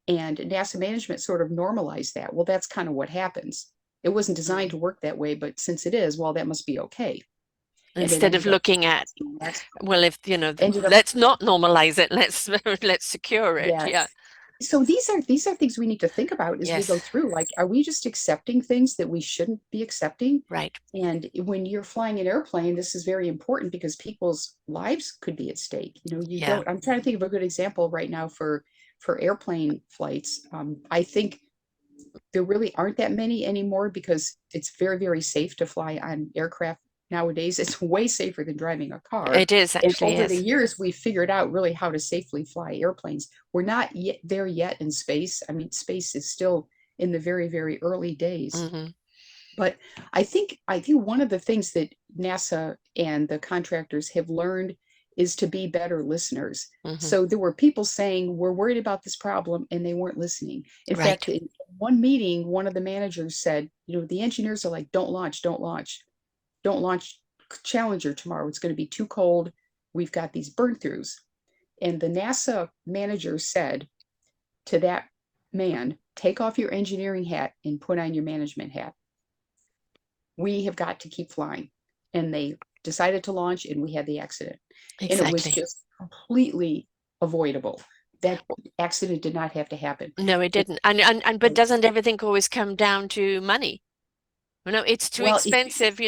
Speaker 2: And NASA management sort of normalized that. Well, that's kind of what happens. It wasn't designed to work that way, but since it is, well, that must be okay. And it
Speaker 1: Instead of
Speaker 2: ended up
Speaker 1: looking at, well, if
Speaker 2: ended up
Speaker 1: let's not normalize it, let's let's secure it. Yeah.
Speaker 2: Yes. So these are things we need to think about as we go
Speaker 1: Yes.
Speaker 2: through. Like, are we just accepting things that we shouldn't be accepting?
Speaker 1: Right.
Speaker 2: And when you're flying an airplane, this is very important because people's lives could be at stake. You
Speaker 1: Yeah.
Speaker 2: don't. I'm trying to think of a good example right now for airplane flights. I think there really aren't that many anymore because it's very, very safe to fly on aircraft nowadays. It's way safer than driving a car.
Speaker 1: It is
Speaker 2: And
Speaker 1: actually
Speaker 2: over the
Speaker 1: is.
Speaker 2: years, we figured out really how to safely fly airplanes. We're not yet there yet in space. I mean, space is still in the very, very early days.
Speaker 1: Hmm.
Speaker 2: But I think one of the things that NASA and the contractors have learned is to be better listeners.
Speaker 1: Hmm.
Speaker 2: So there were people saying, we're worried about this problem, and they weren't listening. In
Speaker 1: Right.
Speaker 2: fact, in one meeting, one of the managers said, the engineers are like, don't launch, don't launch, don't launch Challenger tomorrow. It's going to be too cold. We've got these burn throughs. And the NASA manager said to that man, take off your engineering hat and put on your management hat. We have got to keep flying. And they decided to launch, and we had the accident. And it was
Speaker 1: Exactly.
Speaker 2: just completely avoidable. That accident did not have to happen.
Speaker 1: No, it
Speaker 2: And,
Speaker 1: didn't. And but doesn't everything always come down to money? It's too
Speaker 2: well,
Speaker 1: expensive.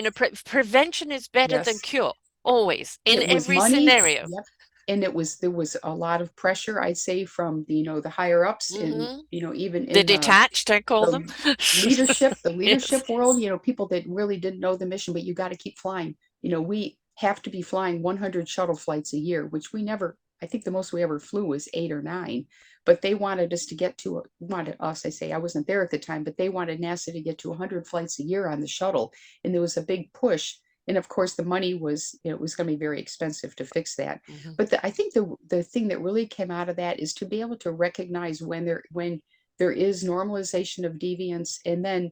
Speaker 1: Prevention is better than
Speaker 2: yes,
Speaker 1: cure, always, in
Speaker 2: it was
Speaker 1: every
Speaker 2: money.
Speaker 1: scenario.
Speaker 2: Yep. And there was a lot of pressure, I'd say, from the higher ups, and
Speaker 1: Hmm.
Speaker 2: even
Speaker 1: The
Speaker 2: in
Speaker 1: detached, I call them.
Speaker 2: the the
Speaker 1: Yes.
Speaker 2: leadership world, people that really didn't know the mission, but you got to keep flying. We have to be flying 100 shuttle flights a year, which we never I think the most we ever flew was 8 or 9, but they wanted us to get to, wanted us, I say, I wasn't there at the time, but they wanted NASA to get to 100 flights a year on the shuttle. And there was a big push. And of course, the money was, it was going to be very expensive to fix that.
Speaker 1: Mhm.
Speaker 2: But I think the thing that really came out of that is to be able to recognize when there is normalization of deviance, and then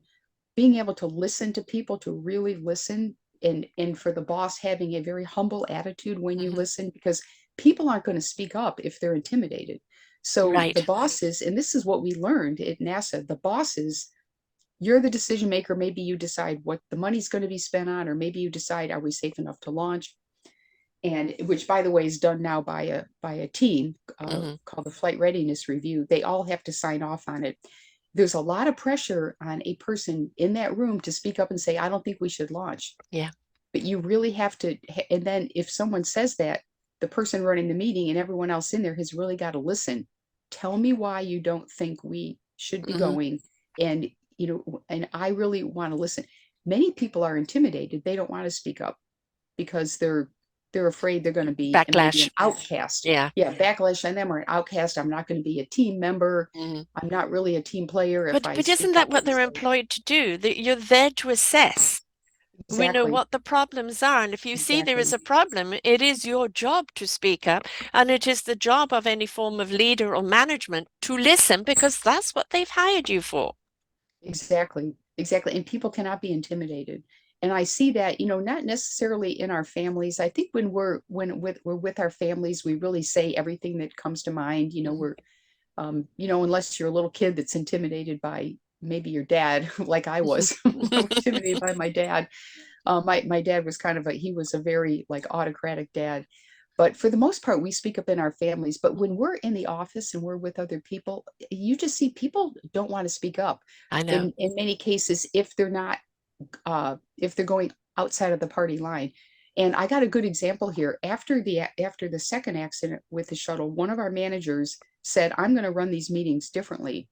Speaker 2: being able to listen to people, to really listen, and for the boss having a very humble attitude when you
Speaker 1: Mhm.
Speaker 2: listen, because people aren't going to speak up if they're intimidated. So the
Speaker 1: Right.
Speaker 2: bosses, and this is what we learned at NASA, the bosses, you're the decision maker. Maybe you decide what the money's going to be spent on, or maybe you decide, are we safe enough to launch? And which, by the way, is done now by a team
Speaker 1: Mhm.
Speaker 2: called the Flight Readiness Review. They all have to sign off on it. There's a lot of pressure on a person in that room to speak up and say, I don't think we should launch.
Speaker 1: Yeah.
Speaker 2: But you really have to. And then if someone says that, the person running the meeting and everyone else in there has really got to listen. Tell me why you don't think we should be
Speaker 1: Mhm.
Speaker 2: going. And, and I really want to listen. Many people are intimidated. They don't want to speak up because they're afraid they're going to be maybe
Speaker 1: Backlash.
Speaker 2: an outcast.
Speaker 1: Yeah.
Speaker 2: Yeah, backlash on them, or an outcast. I'm not going to be a team member.
Speaker 1: Mhm.
Speaker 2: I'm not really a team player if I
Speaker 1: But
Speaker 2: speak
Speaker 1: isn't that
Speaker 2: up
Speaker 1: what
Speaker 2: and
Speaker 1: they're
Speaker 2: say
Speaker 1: employed to do? That you're there to assess. We know
Speaker 2: exactly,
Speaker 1: what the problems are, and if you see there is
Speaker 2: exactly,
Speaker 1: a problem, it is your job to speak up, and it is the job of any form of leader or management to listen because that's what they've hired you for.
Speaker 2: exactly. And people cannot be intimidated. And I see that, not necessarily in our families. I think we're with our families, we really say everything that comes to mind.
Speaker 1: Mhm.
Speaker 2: Unless you're a little kid that's intimidated by maybe your dad, like I was intimidated by my dad. My dad was he was a very like autocratic dad. But for the most part, we speak up in our families. But when we're in the office and we're with other people, you just see people don't want to speak up.
Speaker 1: I know.
Speaker 2: In many cases, if they're not, if they're going outside of the party line. And I got a good example here. After the second accident with the shuttle, one of our managers said, "I'm going to run these meetings differently.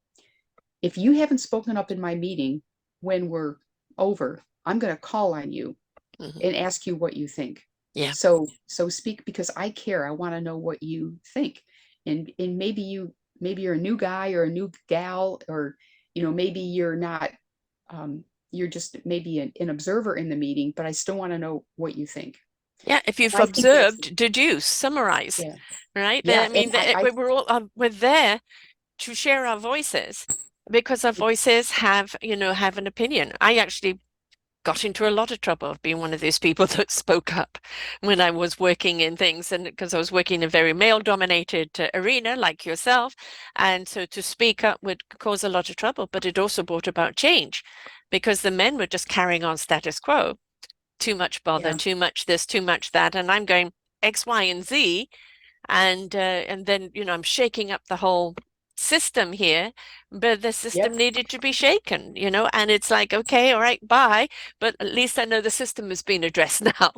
Speaker 2: If you haven't spoken up in my meeting when we're over, I'm going to call on you
Speaker 1: Mhm.
Speaker 2: and ask you what you think.
Speaker 1: Yeah.
Speaker 2: So speak because I care. I want to know what you think. And maybe you're a new guy or a new gal, or maybe you're not, you're just maybe an observer in the meeting, but I still want to know what you think."
Speaker 1: Yeah, if you've
Speaker 2: And I think that's,
Speaker 1: observed, deduce, summarize,
Speaker 2: yeah,
Speaker 1: right?
Speaker 2: yeah.
Speaker 1: I
Speaker 2: And
Speaker 1: mean, we're all we're there to share our voices because our voices have an opinion. I actually got into a lot of trouble of being one of those people that spoke up when I was working in things, and because I was working in a very male-dominated arena like yourself, and so to speak up would cause a lot of trouble, but it also brought about change because the men were just carrying on status quo, too much bother,
Speaker 2: yeah,
Speaker 1: too much this, too much that, and I'm going X, Y, and Z, and then I'm shaking up the whole system here, but the system
Speaker 2: yep.
Speaker 1: needed to be shaken, and it's like, okay, all right, bye, but at least I know the system has been addressed now.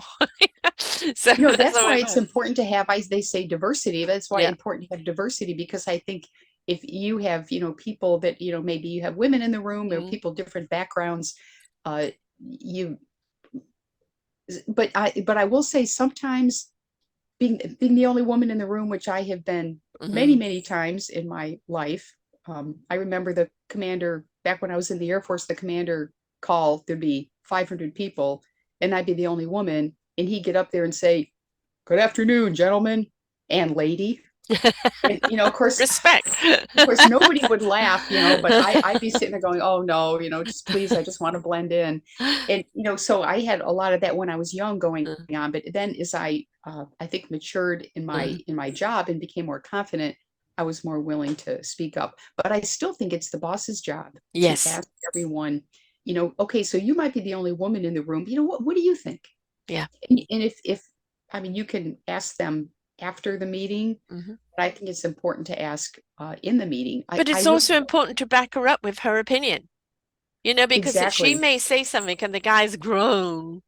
Speaker 1: So that's
Speaker 2: That's
Speaker 1: how
Speaker 2: why
Speaker 1: it
Speaker 2: it's
Speaker 1: was.
Speaker 2: important to have, they say diversity. That's why
Speaker 1: Yeah.
Speaker 2: it's important to have diversity, because I think if you have, people that, maybe you have women in the room or
Speaker 1: Mm,
Speaker 2: people different backgrounds, uh, you, but I will say sometimes being the only woman in the room, which I have been many,
Speaker 1: mhm.
Speaker 2: many times in my life. I remember the commander back when I was in the Air Force, the commander call, there'd be 500 people and I'd be the only woman. And he'd get up there and say, "Good afternoon, gentlemen and lady." And,
Speaker 1: Respect.
Speaker 2: of course, nobody would laugh, but I'd be sitting there going, "Oh no, just please, I just want to blend in." And, so I had a lot of that when I was young going on. But then as I think matured in my job and became more confident, I was more willing to speak up. But I still think it's the boss's job to
Speaker 1: Yes.
Speaker 2: ask everyone, okay, so you might be the only woman in the room. What do you think?
Speaker 1: Yeah.
Speaker 2: And if I mean, you can ask them after the meeting,
Speaker 1: Mhm.
Speaker 2: but I think it's important to ask in the meeting.
Speaker 1: But
Speaker 2: I
Speaker 1: it's
Speaker 2: really
Speaker 1: also important to back her up with her opinion, because she
Speaker 2: exactly.
Speaker 1: may say something and the guy's groan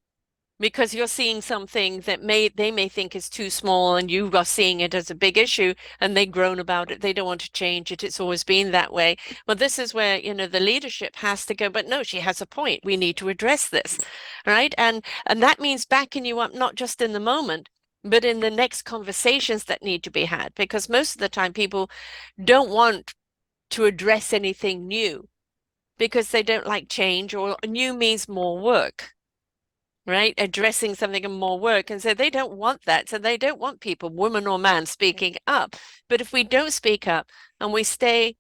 Speaker 1: because you're seeing something that they may think is too small and you are seeing it as a big issue and they groan about it. They don't want to change it. It's always been that way. Well, this is where, the leadership has to go, but no, she has a point. We need to address this, right? And that means backing you up, not just in the moment, but in the next conversations that need to be had, because most of the time people don't want to address anything new because they don't like change, or new means more work, right? Addressing something and more work. And so they don't want that. So they don't want people, woman or man, speaking up. But if we don't speak up and we stay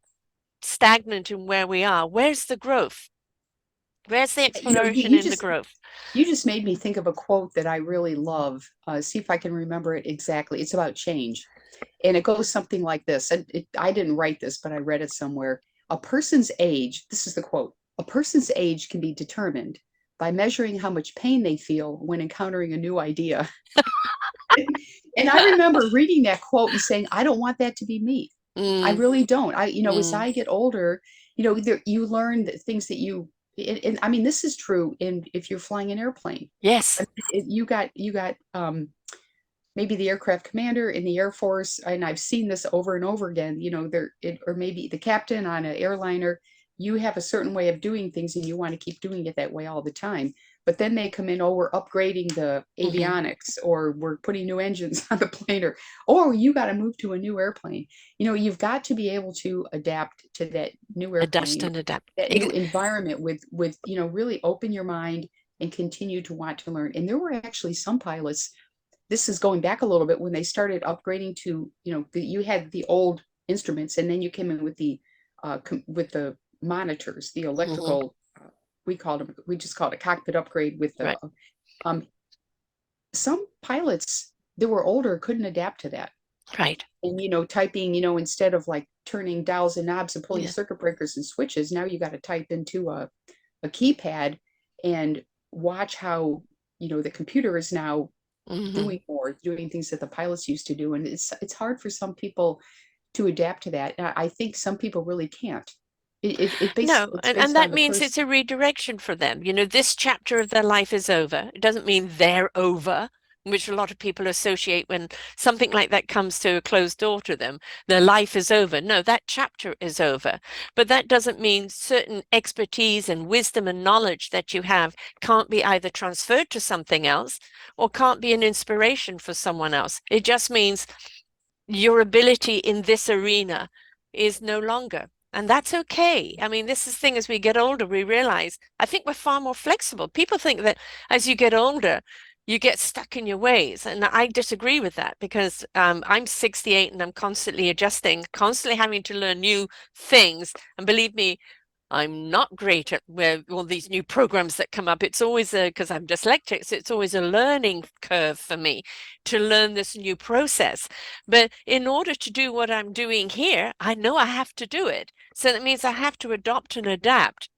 Speaker 1: stagnant in where we are, where's the growth? Where's the
Speaker 2: You know,
Speaker 1: exploration in the growth?
Speaker 2: you just made me think of a quote that I really love. See if I can remember it exactly. It's about change. And it goes something like this. And I didn't write this, but I read it somewhere. A person's age, this is the quote, a person's age can be determined by measuring how much pain they feel when encountering a new idea. And I remember reading that quote and saying, I don't want that to be me. I
Speaker 1: Mm,
Speaker 2: really don't. As
Speaker 1: mm.
Speaker 2: I get older, you learn that things that and I mean, this is true in if you're flying an airplane.
Speaker 1: Yes.
Speaker 2: You got maybe the aircraft commander in the Air Force, and I've seen this over and over again, or maybe the captain on an airliner, you have a certain way of doing things and you want to keep doing it that way all the time. But then they come in, oh, we're upgrading the
Speaker 1: Mm-hmm.
Speaker 2: avionics, or we're putting new engines on the plane, or you got to move to a new airplane. You've got to be able to adapt to that new
Speaker 1: Adjust
Speaker 2: airplane,
Speaker 1: and adapt.
Speaker 2: that new environment with really open your mind and continue to want to learn. And there were actually some pilots, this is going back a little bit, when they started upgrading to, you had the old instruments, and then you came in with the monitors, the
Speaker 1: Mm-hmm.
Speaker 2: electrical, we just called it a cockpit upgrade with the,
Speaker 1: Right.
Speaker 2: um, some pilots that were older couldn't adapt to that.
Speaker 1: Right.
Speaker 2: And, typing, instead of like turning dials and knobs and pulling
Speaker 1: Yeah.
Speaker 2: circuit breakers and switches, now you got to type into a keypad and watch how, the computer is now
Speaker 1: Mm-hmm.
Speaker 2: doing things that the pilots used to do, and it's hard for some people to adapt to that. And I think some people really can't.
Speaker 1: No,
Speaker 2: It's
Speaker 1: and
Speaker 2: based on
Speaker 1: that
Speaker 2: the
Speaker 1: means
Speaker 2: person.
Speaker 1: it's a redirection for them. This chapter of their life is over. It doesn't mean they're over, which a lot of people associate when something like that comes to a closed door to them. Their life is over. No, that chapter is over. But that doesn't mean certain expertise and wisdom and knowledge that you have can't be either transferred to something else or can't be an inspiration for someone else. It just means your ability in this arena is no longer. And that's okay. I mean, this is the thing, as we get older, we realize I think we're far more flexible. People think that as you get older, you get stuck in your ways. And I disagree with that because I'm 68 and I'm constantly adjusting, constantly having to learn new things. And believe me, I'm not great at where all these new programs that come up. It's always because I'm dyslexic, so it's always a learning curve for me to learn this new process. But in order to do what I'm doing here, I know I have to do it. So that means I have to adopt and adapt,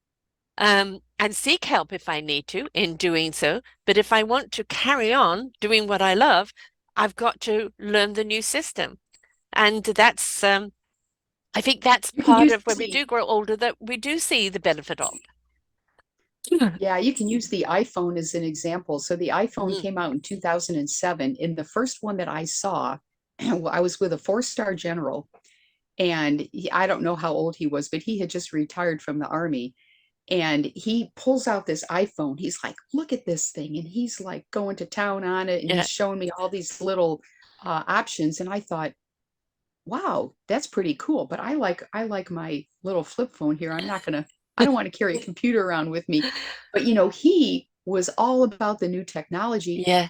Speaker 1: and seek help if I need to in doing so. But if I want to carry on doing what I love, I've got to learn the new system. And that's I think that's
Speaker 2: You can
Speaker 1: part
Speaker 2: use
Speaker 1: of when we
Speaker 2: the
Speaker 1: do grow older that we do see the benefit of.
Speaker 2: Yeah, you can use the iPhone as an example. So the iPhone
Speaker 1: Mhm.
Speaker 2: came out in 2007. In the first one that I saw, well, I was with a four-star general, and I don't know how old he was, but he had just retired from the army. And he pulls out this iPhone. He's like, look at this thing. And he's like going to town on it. And
Speaker 1: Yeah.
Speaker 2: he's showing me all these little options. And I thought, wow, that's pretty cool. But I like my little flip phone here. I don't want to carry a computer around with me. But he was all about the new technology.
Speaker 1: Yeah.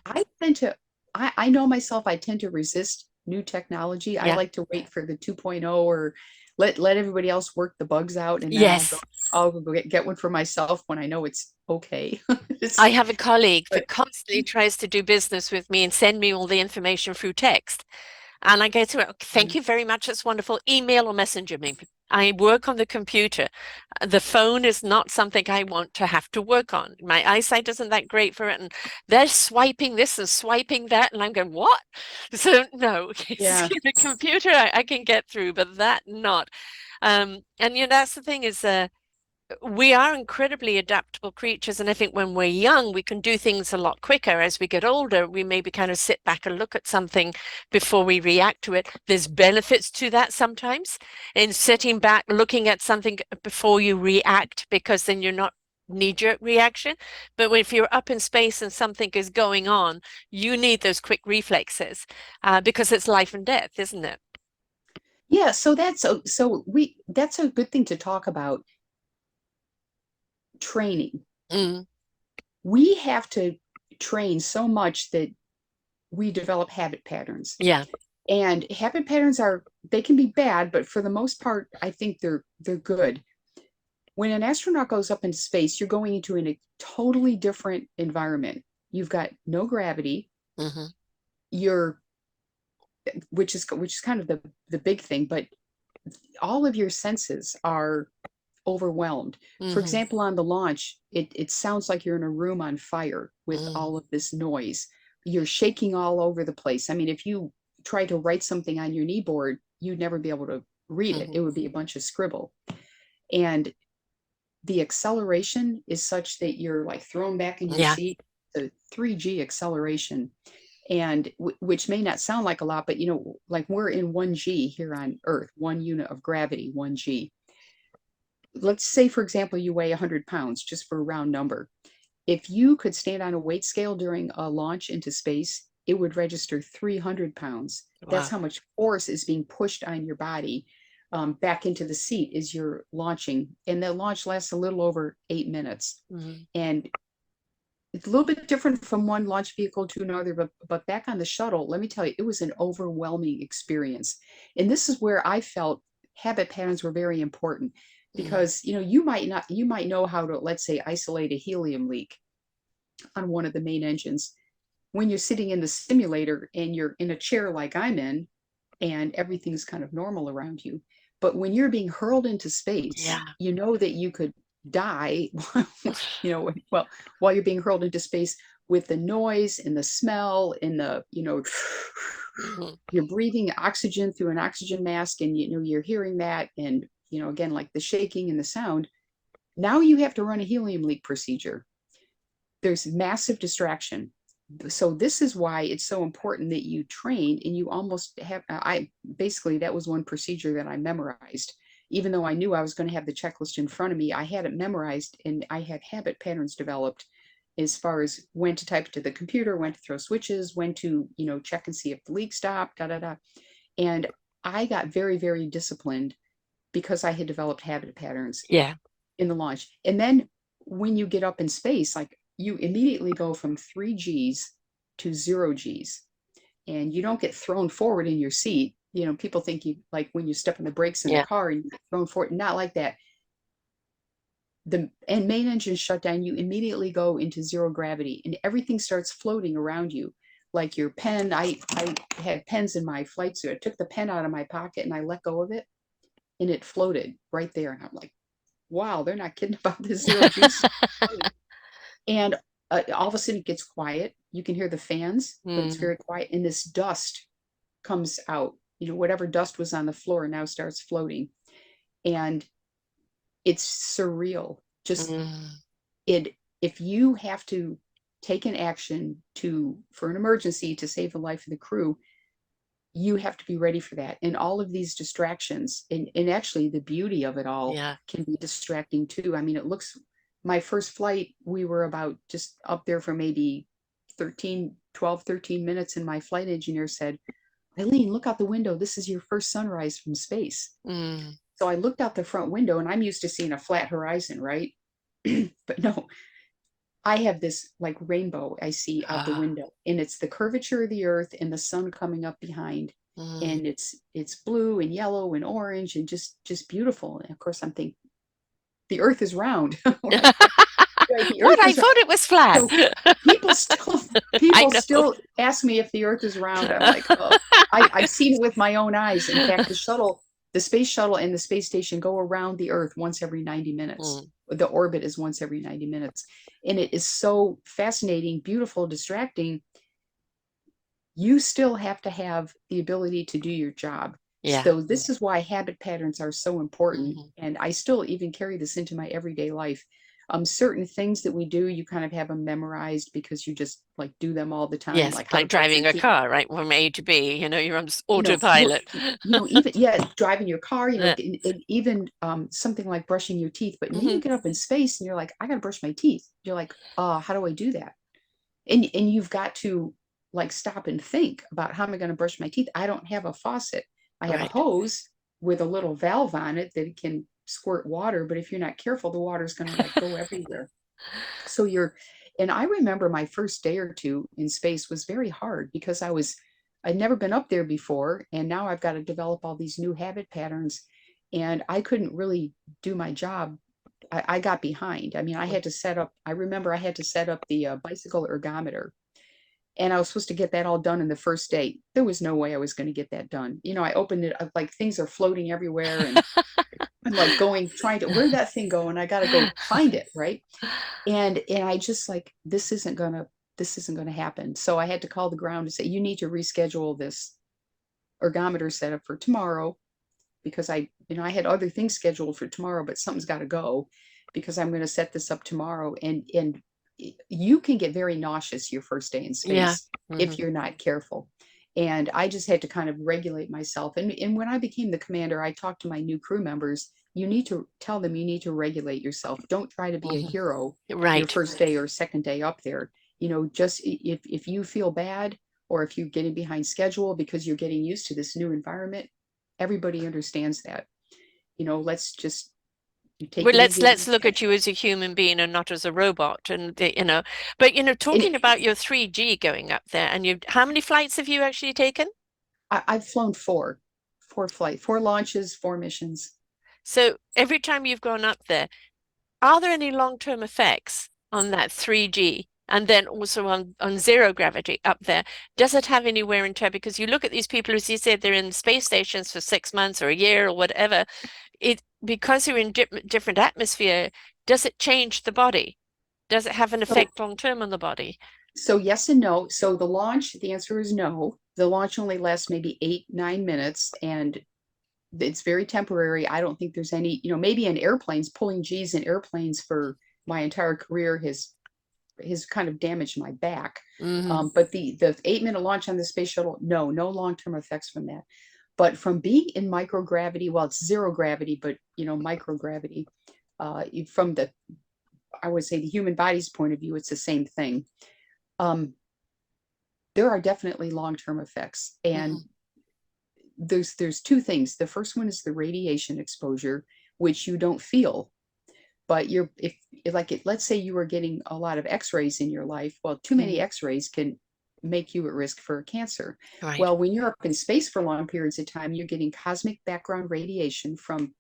Speaker 2: I know myself, I tend to resist new technology. I
Speaker 1: Yeah.
Speaker 2: like to wait for the 2.0, or let everybody else work the bugs out, and then
Speaker 1: Yes.
Speaker 2: I'll go get one for myself when I know it's okay.
Speaker 1: I
Speaker 2: It's
Speaker 1: have a colleague
Speaker 2: but
Speaker 1: that constantly tries to do business with me and send me all the information through text. And I go through it. Thank you very much. It's wonderful. Email or messenger me. I work on the computer. The phone is not something I want to have to work on. My eyesight isn't that great for it. And they're swiping this and swiping that. And I'm going, what? So no, it's
Speaker 2: yeah.
Speaker 1: the computer I can get through, but that not. And that's the thing is we are incredibly adaptable creatures. And I think when we're young, we can do things a lot quicker. As we get older, we maybe kind of sit back and look at something before we react to it. There's benefits to that sometimes in sitting back, looking at something before you react, because then you're not knee-jerk reaction. But if you're up in space and something is going on, you need those quick reflexes because it's life and death, isn't it?
Speaker 2: Yeah, so that's a good thing to talk about, training.
Speaker 1: Mm,
Speaker 2: We have to train so much that we develop habit patterns.
Speaker 1: yeah.
Speaker 2: And habit patterns they can be bad, but for the most part, I think they're good. When an astronaut goes up into space, you're going into a totally different environment. You've got no gravity.
Speaker 1: Hmm.
Speaker 2: You're which is kind of the big thing, but all of your senses are overwhelmed. For
Speaker 1: Hmm.
Speaker 2: example, on the launch, it sounds like you're in a room on fire with
Speaker 1: Mm,
Speaker 2: all of this noise. You're shaking all over the place. I mean, if you try to write something on your kneeboard, you'd never be able to read it. It
Speaker 1: hmm.
Speaker 2: would be a bunch of scribble. And the acceleration is such that you're like thrown back in your
Speaker 1: Yeah.
Speaker 2: seat. The 3G acceleration, and which may not sound like a lot, but like we're in 1G here on Earth, 1 unit of gravity, 1G. Let's say, for example, you weigh 100 pounds, just for a round number. If you could stand on a weight scale during a launch into space, it would register 300 pounds. That's
Speaker 1: Wow.
Speaker 2: how much force is being pushed on your body back into the seat as you're launching. And the launch lasts a little over 8 minutes.
Speaker 1: Hmm.
Speaker 2: And it's a little bit different from one launch vehicle to another, but back on the shuttle, let me tell you, it was an overwhelming experience. And this is where I felt habit patterns were very important,
Speaker 1: Mm,
Speaker 2: because you might know how to, let's say, isolate a helium leak on one of the main engines when you're sitting in the simulator and you're in a chair like I'm in, and everything's kind of normal around you. But when you're being hurled into space,
Speaker 1: yeah.
Speaker 2: you know that you could die, well, while you're being hurled into space, with the noise and the smell and
Speaker 1: Hmm.
Speaker 2: you're breathing oxygen through an oxygen mask, and you're hearing that, and again, like the shaking and the sound. Now you have to run a helium leak procedure. There's massive distraction. So this is why it's so important that you train, and you almost have, I basically, that was one procedure that I memorized. Even though I knew I was going to have the checklist in front of me, I had it memorized, and I had habit patterns developed as far as when to type it to the computer, when to throw switches, when to check and see if the leak stopped, da da da. And I got very, very disciplined because I had developed habit patterns
Speaker 1: Yeah.
Speaker 2: in the launch. And then when you get up in space, like, you immediately go from 3Gs to 0Gs, and you don't get thrown forward in your seat. People think you, like when you step on the brakes in the
Speaker 1: Yeah.
Speaker 2: car and you get thrown forward. Not like that. The and main engine shut down, you immediately go into zero gravity, and everything starts floating around you. Like your pen, I had pens in my flight suit. I took the pen out of my pocket and I let go of it, and it floated right there. And I'm like, wow, they're not kidding about this zero G stuff. And all of a sudden it gets quiet. You can hear the fans, but it's
Speaker 1: Mm,
Speaker 2: very quiet. And this dust comes out. Whatever dust was on the floor now starts floating. And it's surreal. Just
Speaker 1: mm,
Speaker 2: it if you have to take an action for an emergency to save the life of the crew, you have to be ready for that. And all of these distractions, and actually the beauty of it all
Speaker 1: yeah.
Speaker 2: can be distracting too. I mean, my first flight, we were about just up there for maybe 13 minutes, and my flight engineer said, Eileen, look out the window. This is your first sunrise from space.
Speaker 1: Mm,
Speaker 2: So I looked out the front window, and I'm used to seeing a flat horizon, right? But no, I have this like rainbow I see out the
Speaker 1: ah,
Speaker 2: window, and it's the curvature of the earth and the sun coming up behind.
Speaker 1: mm.
Speaker 2: And it's blue and yellow and orange and just beautiful. And of course I'm thinking the earth is round. Right? Right. The
Speaker 1: What?
Speaker 2: earth
Speaker 1: I
Speaker 2: is round.
Speaker 1: thought it was flat.
Speaker 2: So people still
Speaker 1: I
Speaker 2: people
Speaker 1: know.
Speaker 2: still ask me if the earth is round. I'm like, oh, I've seen it with my own eyes. In fact, the space shuttle and the space station go around the earth once every 90 minutes.
Speaker 1: Mm,
Speaker 2: The orbit is once every 90 minutes. And it is so fascinating, beautiful, distracting. You still have to have the ability to do your job.
Speaker 1: yeah.
Speaker 2: So this is why habit patterns are so important.
Speaker 1: Hmm.
Speaker 2: And I still even carry this into my everyday life. Certain things that we do, you kind of have them memorized because you just like do them all the time,
Speaker 1: Yes,
Speaker 2: like how to
Speaker 1: like
Speaker 2: brush your
Speaker 1: driving a
Speaker 2: teeth.
Speaker 1: car, right? From A to B, you're on
Speaker 2: You know, well,
Speaker 1: autopilot.
Speaker 2: even yeah, driving your car,
Speaker 1: Yeah.
Speaker 2: and even something like brushing your teeth. But then you
Speaker 1: Hmm.
Speaker 2: get up in space and you're like, I gotta brush my teeth. You're like, how do I do that? And you've got to like stop and think about, how am I going to brush my teeth? I don't have a faucet. I have a
Speaker 1: Right.
Speaker 2: hose with a little valve on it that can squirt water, but if you're not careful, the water's going to like go everywhere. So and I remember my first day or two in space was very hard because I'd never been up there before, and now I've got to develop all these new habit patterns, and I couldn't really do my job. I got behind. I mean, I remember I had to set up the bicycle ergometer, and I was supposed to get that all done in the first day. There was no way I was going to get that done. I opened it up, like things are floating everywhere, and I'm like trying to, where'd that thing go? And I got to go find it. Right. And I just like, this isn't going to happen. So I had to call the ground and say, you need to reschedule this ergometer setup for tomorrow, because I had other things scheduled for tomorrow, but something's got to go because I'm going to set this up tomorrow. And you can get very nauseous your first day in
Speaker 1: Yeah.
Speaker 2: space
Speaker 1: Hmm.
Speaker 2: if you're not careful. And I just had to kind of regulate myself. And when I became the commander, I talked to my new crew members. You need to tell them, you need to regulate yourself. Don't try to be a
Speaker 1: Hmm.
Speaker 2: hero your
Speaker 1: Right.
Speaker 2: first day or second day up there. Just if you feel bad, or if you're getting behind schedule because you're getting used to this new environment, everybody understands that. Let's just, you take
Speaker 1: Well,
Speaker 2: it
Speaker 1: let's
Speaker 2: easy on
Speaker 1: let's look
Speaker 2: yourself.
Speaker 1: at you as a human being and not as a robot. But
Speaker 2: And
Speaker 1: talking about your 3G going up there, and how many flights have you actually taken?
Speaker 2: I've flown four launches, four missions.
Speaker 1: So every time you've gone up there, are there any long-term effects on that 3G? And then also on zero gravity up there, does it have any wear and tear? Because you look at these people, as you said, they're in space stations for 6 months or a year or whatever. Because you're in different atmosphere, does it change the body? Does it have an
Speaker 2: So,
Speaker 1: effect long term on the body?
Speaker 2: so yes and no. So the answer is no. The launch only lasts maybe 8, 9 minutes, and it's very temporary. I don't think there's any, maybe in airplanes, pulling G's in airplanes for my entire career has kind of damaged my back.
Speaker 1: Hmm.
Speaker 2: But the 8-minute launch on the space shuttle, no long-term effects from that. But from being in microgravity, well, it's zero gravity, but microgravity, from I would say the human body's point of view, it's the same thing. Um, there are definitely long-term effects, and
Speaker 1: Hmm.
Speaker 2: there's two things. The first one is the radiation exposure, which you don't feel, but if like let's say you were getting a lot of x-rays in your life. Well, too many
Speaker 1: Hmm.
Speaker 2: x-rays can make you at risk for cancer.
Speaker 1: Right.
Speaker 2: Well, when you're up in space for long periods of time, you're getting cosmic background radiation from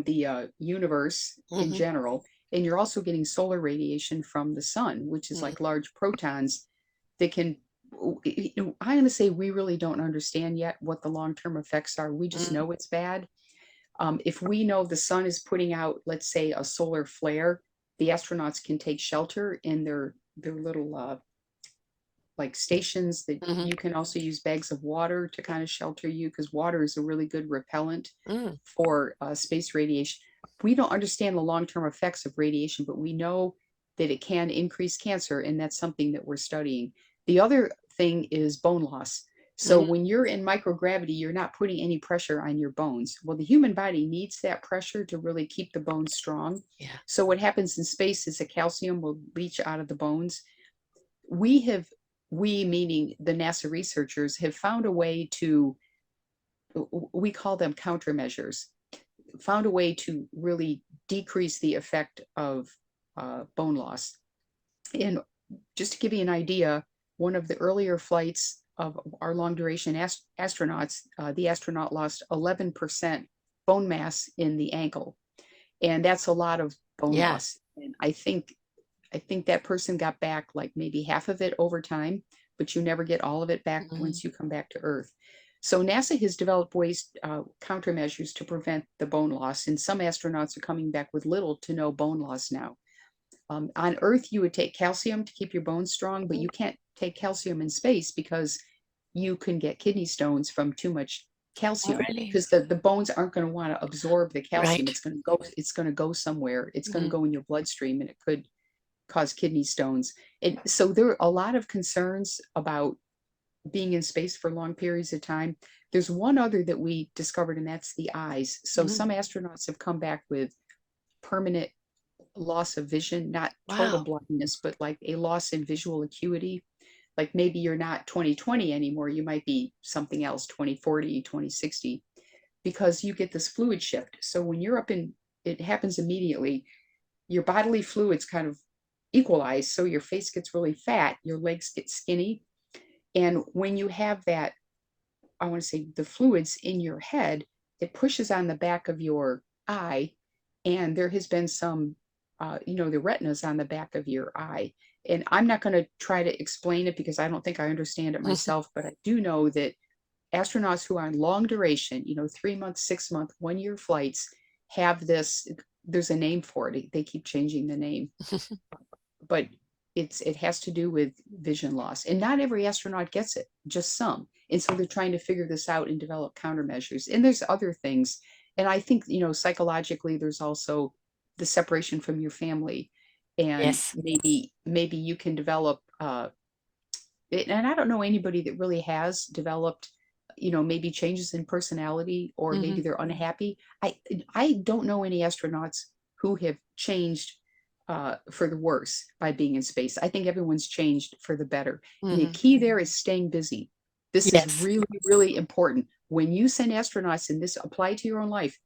Speaker 2: the universe in
Speaker 1: Hmm.
Speaker 2: general, and you're also getting solar radiation from the sun, which is
Speaker 1: Hmm.
Speaker 2: like large protons that can, I'm going to say, we really don't understand yet what the long-term effects are. We just
Speaker 1: Hmm.
Speaker 2: know it's bad. If we know the sun is putting out, let's say, a solar flare, the astronauts can take shelter in their little like stations. That
Speaker 1: Hmm.
Speaker 2: you can also use bags of water to kind of shelter you, because water is a really good repellent
Speaker 1: Mm.
Speaker 2: for space radiation. We don't understand the long-term effects of radiation, but we know that it can increase cancer, and that's something that we're studying. The other thing is bone loss. So
Speaker 1: Hmm.
Speaker 2: when you're in microgravity, you're not putting any pressure on your bones. Well, the human body needs that pressure to really keep the bones strong.
Speaker 1: Yeah.
Speaker 2: So what happens in space is the calcium will leach out of the bones. We have, we meaning the NASA researchers, have found a way to, we call them countermeasures, found a way to really decrease the effect of bone loss. And just to give you an idea, one of the earlier flights of our long duration astronauts, the astronaut lost 11% bone mass in the ankle. And that's a lot of bone
Speaker 1: Yeah.
Speaker 2: loss. And I think that person got back like maybe half of it over time, but you never get all of it back
Speaker 1: Hmm.
Speaker 2: once you come back to Earth. So NASA has developed ways, countermeasures to prevent the bone loss, and some astronauts are coming back with little to no bone loss now. On Earth, you would take calcium to keep your bones strong, but you can't take calcium in space because you can get kidney stones from too much
Speaker 1: Oh,
Speaker 2: calcium,
Speaker 1: really?
Speaker 2: because the bones aren't going to want to absorb the calcium.
Speaker 1: Right.
Speaker 2: It's going to go somewhere. It's going to
Speaker 1: Mhm.
Speaker 2: go in your bloodstream, and it could cause kidney stones. And so there are a lot of concerns about being in space for long periods of time. There's one other that we discovered, and that's the eyes. So
Speaker 1: Mhm.
Speaker 2: some astronauts have come back with permanent loss of vision, not total
Speaker 1: Wow.
Speaker 2: blindness, but like a loss in visual acuity. Like maybe you're not 20/20 anymore, you might be something else, 20/40, 20/60, because you get this fluid shift. So when you're up in, it happens immediately, your bodily fluids kind of equalize. So your face gets really fat, your legs get skinny. And when you have that, I want to say the fluids in your head, it pushes on the back of your eye. And there has been some, the retina's on the back of your eye. And I'm not going to try to explain it because I don't think I understand it myself, but I do know that astronauts who are on long duration, 3 month, 6 month, 1 year flights have this. There's a name for it. They keep changing the name, but it has to do with vision loss. And not every astronaut gets it, just some. And so they're trying to figure this out and develop countermeasures. And there's other things. And I think, psychologically, there's also the separation from your family. And
Speaker 1: Yes.
Speaker 2: maybe you can develop and I don't know anybody that really has developed, maybe changes in personality, or maybe
Speaker 1: Mhm.
Speaker 2: they're unhappy. I don't know any astronauts who have changed for the worse by being in space. I think everyone's changed for the better. And the
Speaker 1: Mhm.
Speaker 2: key there is staying busy. This is
Speaker 1: Yes.
Speaker 2: really, really important. When you send astronauts, and this apply to your own life,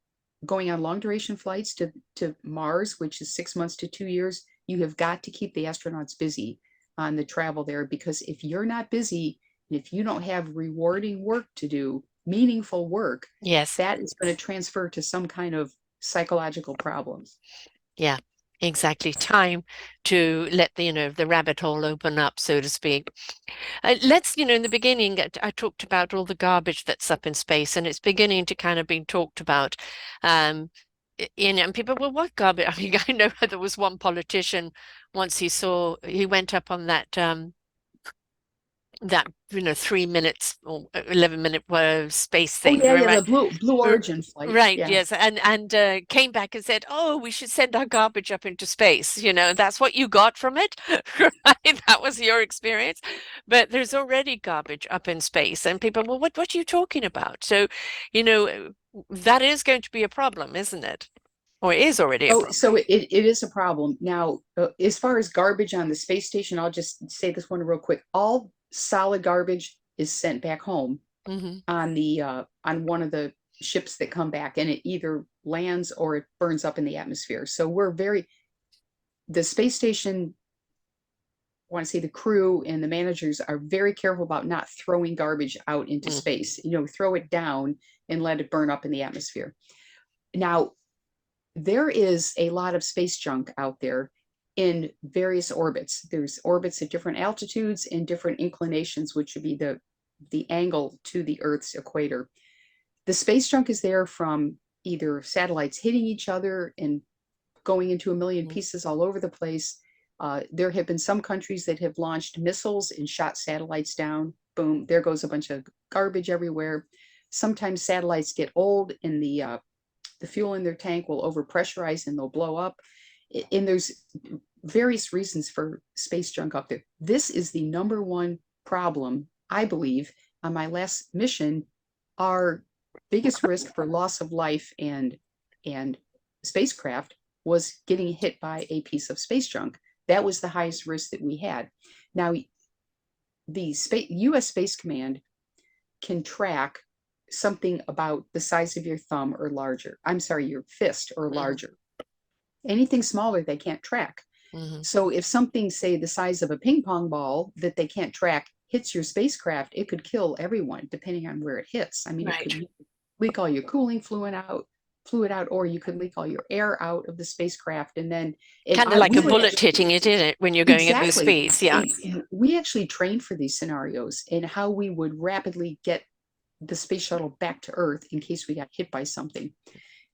Speaker 2: going on long duration flights to Mars, which is 6 months to 2 years, you have got to keep the astronauts busy on the travel there, because if you're not busy, and if you don't have rewarding work to do, meaningful work,
Speaker 1: Yes.
Speaker 2: that is going to transfer to some kind of psychological problems.
Speaker 1: Yeah. Exactly. Time to let the rabbit hole open up, so to speak. In the beginning, I talked about all the garbage that's up in space, and it's beginning to kind of be talked about. Um, and people, well, what garbage? I mean, I know there was one politician once he went up on that 3 minutes or 11-minute space
Speaker 2: Oh
Speaker 1: thing,
Speaker 2: yeah, yeah,
Speaker 1: right?
Speaker 2: the Blue Origin flight.
Speaker 1: Right,
Speaker 2: Yeah.
Speaker 1: yes, and came back and said, "Oh, we should send our garbage up into space." That's what you got from it, right? That was your experience. But there's already garbage up in space, and people, well, what are you talking about? So, that is going to be a problem, isn't it? Or it is already a
Speaker 2: Oh,
Speaker 1: problem.
Speaker 2: so it is a problem. Now, as far as garbage on the space station, I'll just say this one real quick. All solid garbage is sent back home
Speaker 1: Hmm.
Speaker 2: on one of the ships that come back, and it either lands or it burns up in the atmosphere. So the space station, I want to say the crew and the managers are very careful about not throwing garbage out into
Speaker 1: Mm.
Speaker 2: space. Throw it down and let it burn up in the atmosphere. Now, there is a lot of space junk out there in various orbits. There's orbits at different altitudes and different inclinations, which would be the angle to the Earth's equator. The space junk is there from either satellites hitting each other and going into a million
Speaker 1: Mm.
Speaker 2: pieces all over the place. There have been some countries that have launched missiles and shot satellites down. Boom, there goes a bunch of garbage everywhere. Sometimes satellites get old, and the fuel in their tank will overpressurize and they'll blow up. And there's various reasons for space junk up there. This is the number one problem, I believe, on my last mission. Our biggest risk for loss of life and spacecraft was getting hit by a piece of space junk. That was the highest risk that we had. Now, the U.S. Space Command can track something about the size of your thumb or larger. I'm sorry, your fist or
Speaker 1: Hmm.
Speaker 2: larger. Anything smaller, they can't track.
Speaker 1: Hmm.
Speaker 2: So if something, say, the size of a ping pong ball that they can't track hits your spacecraft, it could kill everyone depending on where it hits. I mean, it
Speaker 1: Right.
Speaker 2: could leak all your cooling fluid out, or you could leak all your air out of the spacecraft. And then, and
Speaker 1: Kind of
Speaker 2: I
Speaker 1: like
Speaker 2: we
Speaker 1: a
Speaker 2: would
Speaker 1: bullet
Speaker 2: actually,
Speaker 1: hitting it, in it, when you're going at those
Speaker 2: exactly,
Speaker 1: speeds. Yeah.
Speaker 2: and we actually trained for these scenarios and how we would rapidly get the space shuttle back to Earth in case we got hit by something.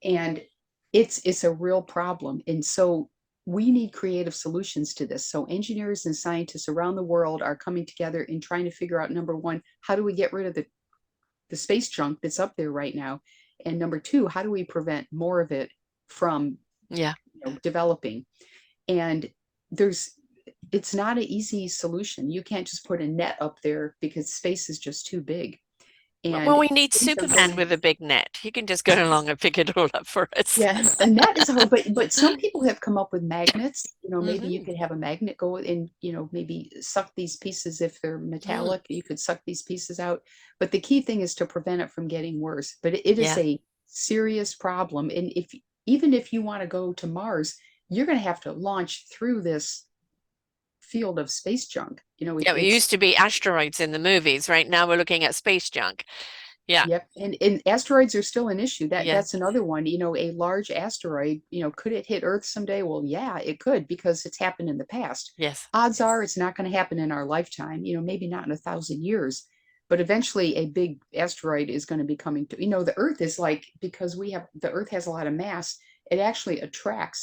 Speaker 2: And it's a real problem. And so we need creative solutions to this. So engineers and scientists around the world are coming together and trying to figure out, number one, how do we get rid of the the space junk that's up there right now? And number two, how do we prevent more of it from
Speaker 1: Yeah.
Speaker 2: developing? And there's it's not an easy solution. You can't just put a net up there because space is just too big.
Speaker 1: Well,
Speaker 2: And
Speaker 1: we need
Speaker 2: things are
Speaker 1: Superman
Speaker 2: going.
Speaker 1: with a big net. He can just go along and pick it all up for us.
Speaker 2: Yeah, a net is hard, but some people have come up with magnets. Maybe you
Speaker 1: Hmm.
Speaker 2: could have a magnet go and maybe suck these pieces if they're
Speaker 1: Mm.
Speaker 2: metallic. You could suck these pieces out. But the key thing is to prevent it from getting worse. But it is
Speaker 1: Yeah.
Speaker 2: a serious problem, and if even if you want to go to Mars, you're going to have to launch through this field of space junk.
Speaker 1: Yeah, it
Speaker 2: It's
Speaker 1: used to be asteroids in the movies. Right now we're looking at space junk. Yeah.
Speaker 2: Yep. And asteroids are still an issue.
Speaker 1: Yeah.
Speaker 2: That's another one. A large asteroid, could it hit Earth someday? Well, yeah, it could because it's happened in the past.
Speaker 1: Yes.
Speaker 2: Odds are it's not going to happen in our lifetime, maybe not in 1,000 years, but eventually a big asteroid is going to be coming to, the Earth is like, because the Earth has a lot of mass, it actually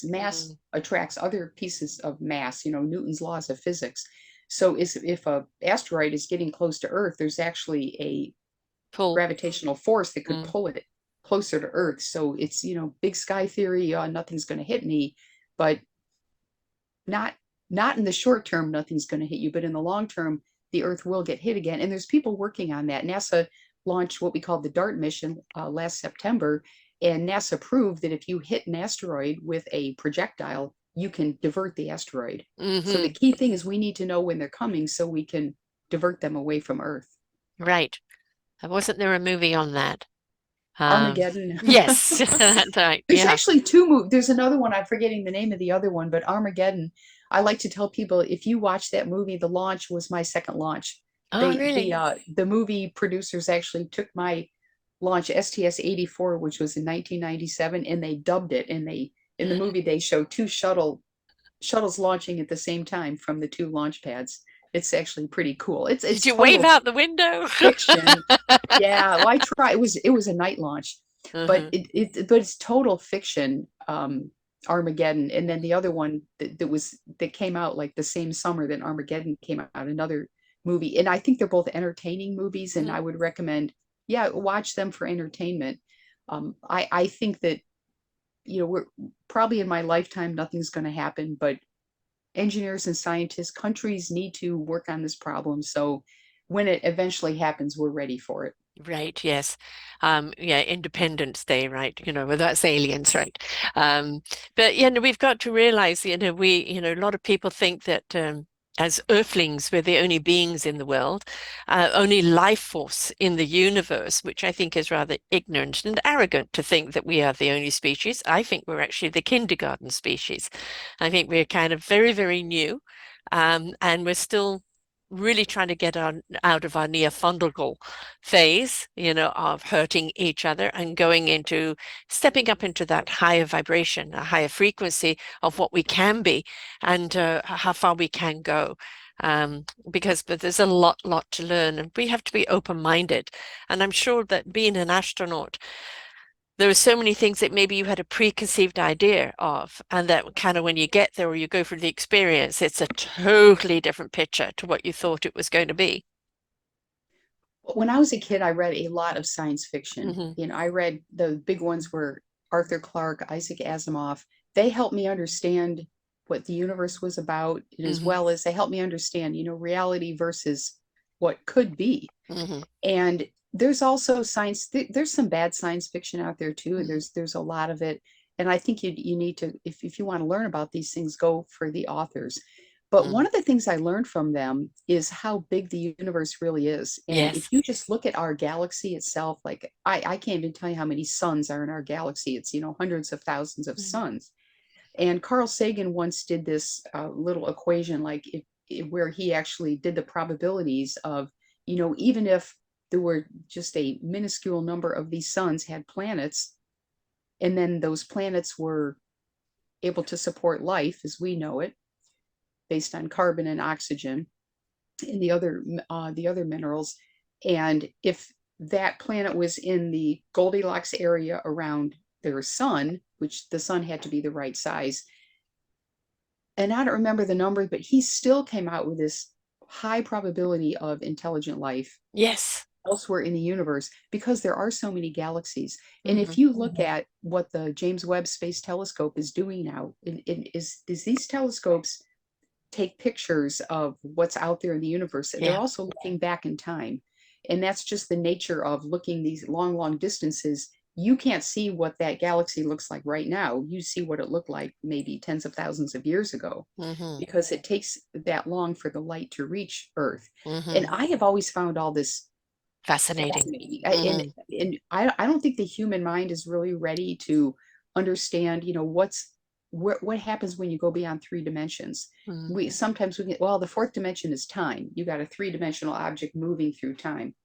Speaker 2: mass
Speaker 1: Mm.
Speaker 2: attracts other pieces of mass, Newton's laws of physics. So if a asteroid is getting close to Earth, there's actually a
Speaker 1: Pull.
Speaker 2: gravitational force that could
Speaker 1: Mm.
Speaker 2: pull it closer to Earth. So it's, big sky theory, nothing's going to hit me, but not not in the short term, nothing's going to hit you, but in the long term, the Earth will get hit again. And there's people working on that. NASA launched what we call the DART mission last September, and NASA proved that if you hit an asteroid with a projectile, you can divert the asteroid. So the
Speaker 1: Hmm.
Speaker 2: key thing is we need to know when they're coming so we can divert them away from Earth.
Speaker 1: Right. Wasn't there a movie on that? Um,
Speaker 2: Armageddon.
Speaker 1: yes. That's right.
Speaker 2: There's
Speaker 1: Yeah.
Speaker 2: actually two movies. There's another one. I'm forgetting the name of the other one, but Armageddon. I like to tell people if you watch that movie, the launch was my second launch.
Speaker 1: Oh,
Speaker 2: They
Speaker 1: really?
Speaker 2: the movie producers actually took my launch STS-84, which was in 1997, and they dubbed it. And they in the movie they show two shuttles launching at the same time from the two launch pads. It's actually pretty cool. It's
Speaker 1: Did
Speaker 2: it's
Speaker 1: you wave
Speaker 2: total
Speaker 1: out the window?
Speaker 2: fiction. Yeah, well, I try. It was a night launch, but
Speaker 1: Hmm.
Speaker 2: it's total fiction. Armageddon, and then the other one that came out like the same summer that Armageddon came out, another movie, and I think they're both entertaining movies, and
Speaker 1: Hmm.
Speaker 2: I would recommend, yeah, watch them for entertainment. I think that we're probably in my lifetime nothing's going to happen, but engineers and scientists, countries need to work on this problem. So when it eventually happens, we're ready for it.
Speaker 1: Right, yes. Yeah, Independence Day, right? Well, that's aliens, right? But we've got to realize, a lot of people think that as Earthlings, we're the only beings in the world, only life force in the universe, which I think is rather ignorant and arrogant to think that we are the only species. I think we're actually the kindergarten species. I think we're kind of very, very new, and we're still really trying to get out of our neofungal phase, of hurting each other and going into stepping up into that higher vibration, a higher frequency of what we can be and how far we can go. But there's a lot to learn, and we have to be open-minded. And I'm sure that being an astronaut, there are so many things that maybe you had a preconceived idea of, and that kind of when you get there or you go through the experience, it's a totally different picture to what you thought it was going to be.
Speaker 2: When I was a kid, I read a lot of science fiction.
Speaker 1: Hmm.
Speaker 2: I read the big ones were Arthur Clarke, Isaac Asimov. They helped me understand what the universe was about, and as
Speaker 1: Hmm.
Speaker 2: well as they helped me understand, reality versus what could be.
Speaker 1: Hmm.
Speaker 2: And there's also there's some bad science fiction out there too.
Speaker 1: Hmm.
Speaker 2: There's a lot of it. And I think you need to, if you want to learn about these things, go for the authors. But one
Speaker 1: Hmm.
Speaker 2: of the things I learned from them is how big the universe really is. And if
Speaker 1: Yes.
Speaker 2: you just look at our galaxy itself, like I can't even tell you how many suns are in our galaxy. It's, hundreds of thousands of
Speaker 1: Hmm.
Speaker 2: suns. And Carl Sagan once did this little equation, like where he actually did the probabilities of, even if there were just a minuscule number of these suns had planets, and then those planets were able to support life as we know it, based on carbon and oxygen and the other minerals. And if that planet was in the Goldilocks area around their sun, which the sun had to be the right size, and I don't remember the number, but he still came out with this high probability of intelligent life.
Speaker 1: Yes.
Speaker 2: elsewhere in the universe because there are so many galaxies. And
Speaker 1: Mhm.
Speaker 2: if you look at what the James Webb Space Telescope is doing now, is these telescopes take pictures of what's out there in the universe. They're
Speaker 1: Yeah.
Speaker 2: also looking back in time. And that's just the nature of looking these long, long distances. You can't see what that galaxy looks like right now. You see what it looked like maybe tens of thousands of years ago
Speaker 1: Mhm.
Speaker 2: because it takes that long for the light to reach Earth. And
Speaker 1: Mhm.
Speaker 2: I have always found all this
Speaker 1: Fascinating.
Speaker 2: fascinating.
Speaker 1: Mhm.
Speaker 2: I don't think the human mind is really ready to understand, what happens when you go beyond three dimensions.
Speaker 1: Mhm.
Speaker 2: We sometimes we get, well, the fourth dimension is time. You got a three-dimensional object moving through time.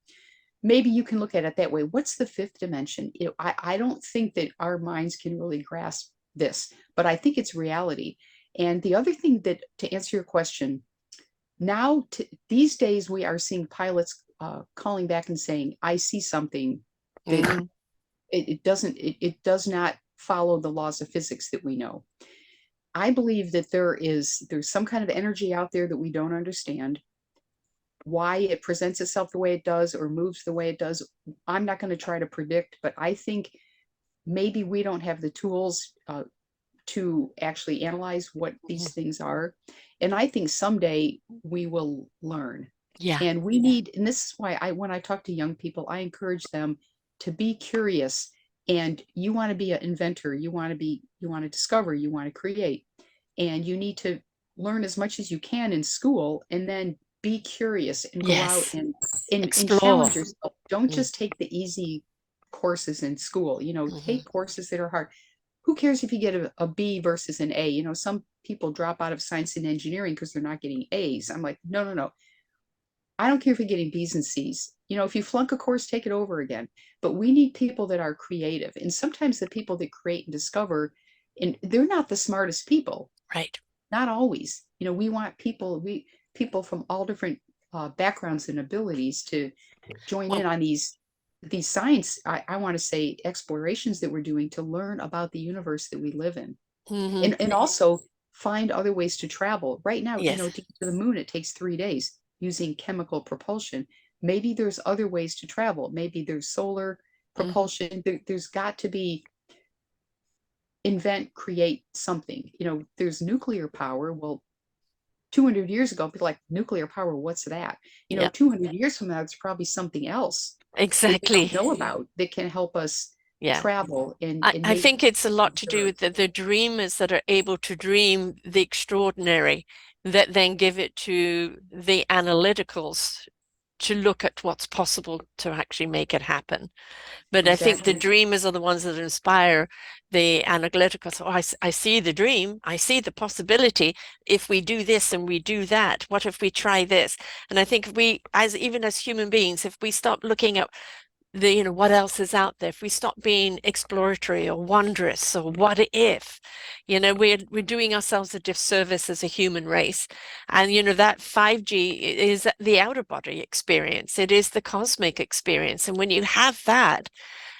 Speaker 2: Maybe you can look at it that way. What's the fifth dimension? I don't think that our minds can really grasp this, but I think it's reality. And the other thing that, to answer your question, now these days we are seeing pilots calling back and saying, I see something that
Speaker 1: Mhm.
Speaker 2: it does not follow the laws of physics that we know. I believe that there's some kind of energy out there that we don't understand. Why it presents itself the way it does or moves the way it does, I'm not going to try to predict, but I think maybe we don't have the tools to actually analyze what
Speaker 1: Mhm.
Speaker 2: these things are. And I think someday we will learn.
Speaker 1: Yeah.
Speaker 2: And we need, and this is why when I talk to young people, I encourage them to be curious. And you want to be an inventor, you want to discover, you want to create, and you need to learn as much as you can in school and then be curious and go out
Speaker 1: Yes.
Speaker 2: and
Speaker 1: Explore.
Speaker 2: challenge yourself. Don't
Speaker 1: Mm.
Speaker 2: just take the easy courses in school,
Speaker 1: Mhm.
Speaker 2: take courses that are hard. Who cares if you get a B versus an A? Some people drop out of science and engineering because they're not getting A's. I'm like, no, no, no. I don't care if you're getting B's and C's. If you flunk a course, take it over again. But we need people that are creative. And sometimes the people that create and discover, and they're not the smartest people,
Speaker 1: Right.
Speaker 2: not always. We want people from all different backgrounds and abilities to join in
Speaker 1: Well,
Speaker 2: on these science, I want to say, explorations that we're doing to learn about the universe that we live in.
Speaker 1: mhm.
Speaker 2: And also find other ways to travel. Right now,
Speaker 1: Yes.
Speaker 2: to get to the moon, it takes 3 days using chemical propulsion. Maybe there's other ways to travel. Maybe there's solar
Speaker 1: Mhm.
Speaker 2: propulsion. There's got to be invent, create something. There's nuclear power. Well, 200 years ago, people like nuclear power, what's that?
Speaker 1: Yeah.
Speaker 2: 200 years from now, it's probably something else that we don't
Speaker 1: Exactly.
Speaker 2: know about that can help us
Speaker 1: Yeah.
Speaker 2: travel and
Speaker 1: I
Speaker 2: maybe
Speaker 1: think it's a lot to do
Speaker 2: Earth.
Speaker 1: with the dreamers that are able to dream the extraordinary, that then give it to the analyticals to look at what's possible to actually make it happen. But I think the
Speaker 2: Exactly.
Speaker 1: dreamers are the ones that inspire the analyticals. Oh, I see the dream. I see the possibility. If we do this and we do that, what if we try this? And I think if we, even as human beings, if we stop looking at what else is out there, if we stop being exploratory or wondrous or what if, we're doing ourselves a disservice as a human race. And that 5G is the outer body experience, it is the cosmic experience. And when you have that,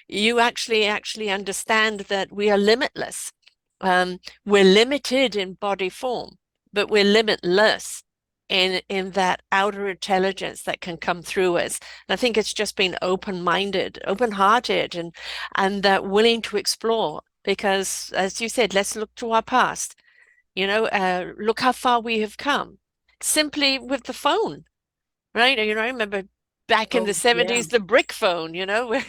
Speaker 1: you actually understand that we are limitless. We're limited in body form, but we're limitless in that outer intelligence that can come through us. And I think it's just being open-minded, open-hearted, and that willing to explore. Because, as you said, let's look to our past. Look how far we have come, simply with the phone. Right. I remember back in the
Speaker 2: Oh, yeah.
Speaker 1: 70s, the brick phone, where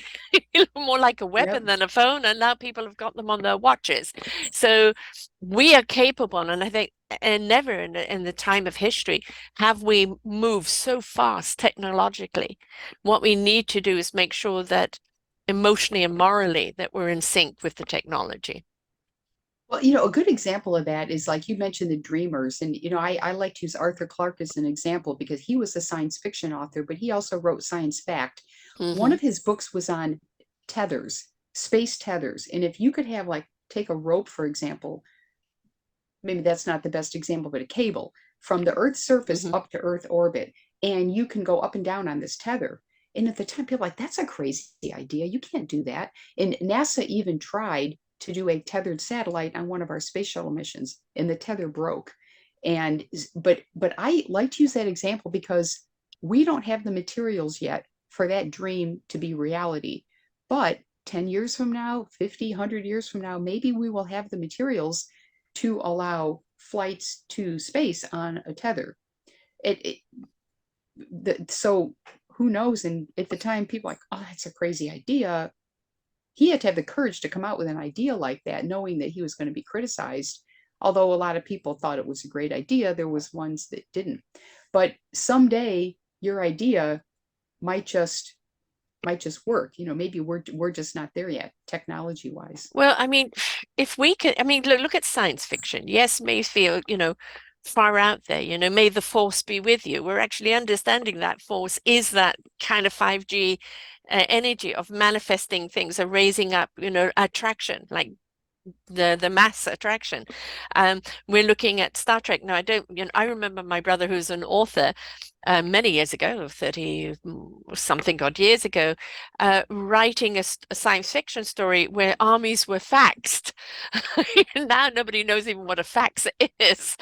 Speaker 1: more like a weapon
Speaker 2: Yep.
Speaker 1: than a phone. And now people have got them on their watches. So we are capable. And I think, and never in the time of history have we moved so fast technologically. What we need to do is make sure that emotionally and morally that we're in sync with the technology.
Speaker 2: Well, a good example of that is like you mentioned the dreamers. And, I like to use Arthur Clarke as an example because he was a science fiction author, but he also wrote science fact. One
Speaker 1: Hmm.
Speaker 2: of his books was on tethers, space tethers. And if you could have, like, take a rope, for example, maybe that's not the best example, but a cable from the Earth's surface
Speaker 1: Hmm.
Speaker 2: up to Earth orbit, and you can go up and down on this tether. And at the time, people were like, that's a crazy idea. You can't do that. And NASA even tried to do a tethered satellite on one of our space shuttle missions, and the tether broke. And but I like to use that example because we don't have the materials yet for that dream to be reality. But 10 years from now, 50, 100 years from now, maybe we will have the materials to allow flights to space on a tether. It so who knows? And at the time, people like, oh, that's a crazy idea. He had to have the courage to come out with an idea like that, knowing that he was going to be criticized. Although a lot of people thought it was a great idea, there was ones that didn't. But someday your idea might just work. Maybe we're just not there yet, technology wise.
Speaker 1: Well, I mean, if we could, I mean, look at science fiction. Yes, may feel, far out there, may the force be with you. We're actually understanding that force is that kind of 5G energy of manifesting things, or raising up, attraction, like the mass attraction. We're looking at Star Trek now. I remember my brother, who's an author, many years ago, 30 something odd years ago, writing a science fiction story where armies were faxed. Now nobody knows even what a fax is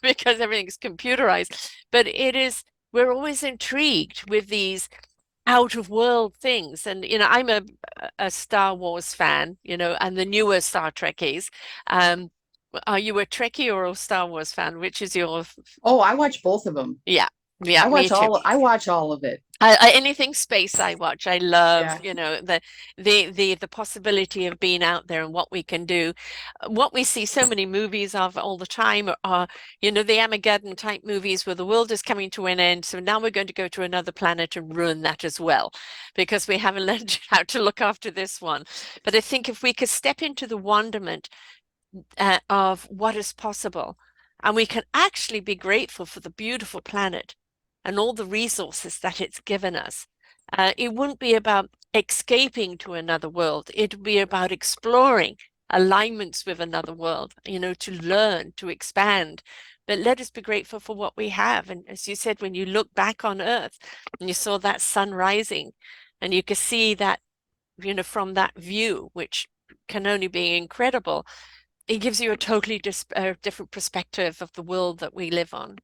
Speaker 1: because everything's computerized. But we're always intrigued with these out of world things. And I'm a Star Wars fan, and the newer Star Trekkies. Um, are you a Trekkie or a Star Wars fan? Which is your
Speaker 2: Oh, I watch both of them.
Speaker 1: Yeah, yeah, me too.
Speaker 2: I watch all of it.
Speaker 1: Anything space I watch. I love,
Speaker 2: Yeah.
Speaker 1: the possibility of being out there and what we can do. What we see so many movies of all the time are, the Armageddon type movies where the world is coming to an end. So now we're going to go to another planet and ruin that as well, because we haven't learned how to look after this one. But I think if we could step into the wonderment of what is possible, and we can actually be grateful for the beautiful planet and all the resources that it's given us. It wouldn't be about escaping to another world. It would be about exploring alignments with another world, to learn, to expand. But let us be grateful for what we have. And as you said, when you look back on Earth and you saw that sun rising, and you could see that, from that view, which can only be incredible, it gives you a totally different perspective of the world that we live on.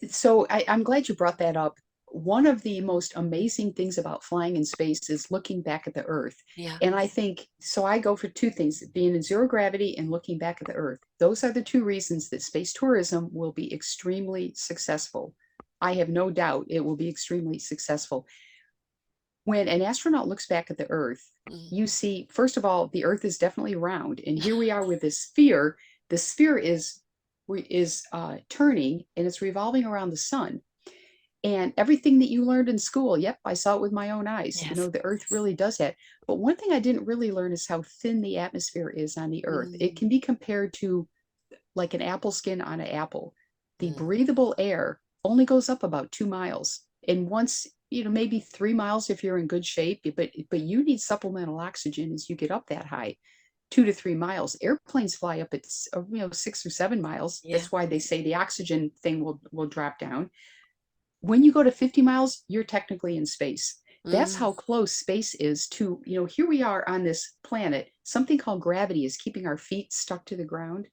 Speaker 2: So I'm glad you brought that up. One of the most amazing things about flying in space is looking back at the Earth.
Speaker 1: Yeah.
Speaker 2: And I think, so I go for two things, being in zero gravity and looking back at the Earth. Those are the two reasons that space tourism will be extremely successful. I have no doubt it will be extremely successful. When an astronaut looks back at the Earth, you see, first of all, the Earth is definitely round. And here we are with this sphere. The sphere is turning and it's revolving around the sun. And everything that you learned in school, yep, I saw it with my own eyes.
Speaker 1: Yes.
Speaker 2: The Earth really does that. But one thing I didn't really learn is how thin the atmosphere is on the Earth. It can be compared to like an apple skin on an apple. The breathable air only goes up about 2 miles. And once, maybe 3 miles if you're in good shape, but you need supplemental oxygen as you get up that high. 2 to 3 miles. Airplanes fly up at 6 or 7 miles.
Speaker 1: Yeah.
Speaker 2: That's why they say the oxygen thing will drop down. When you go to 50 miles, you're technically in space. That's how close space is to, here we are on this planet. Something called gravity is keeping our feet stuck to the ground.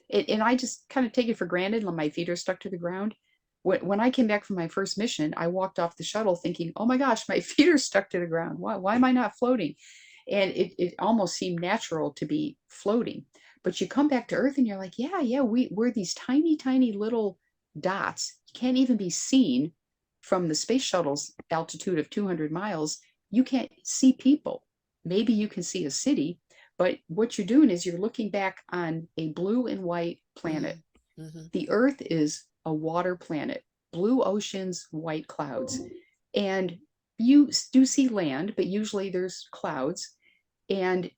Speaker 2: And I just kind of take it for granted when my feet are stuck to the ground. When I came back from my first mission, I walked off the shuttle thinking, oh my gosh, my feet are stuck to the ground. Why am I not floating? And it almost seemed natural to be floating. But you come back to Earth and you're like, yeah, we're these tiny, tiny little dots. You can't even be seen from the space shuttle's altitude of 200 miles. You can't see people. Maybe you can see a city, but what you're doing is you're looking back on a blue and white planet. The Earth is a water planet, blue oceans, white clouds. And you do see land, but usually there's clouds. And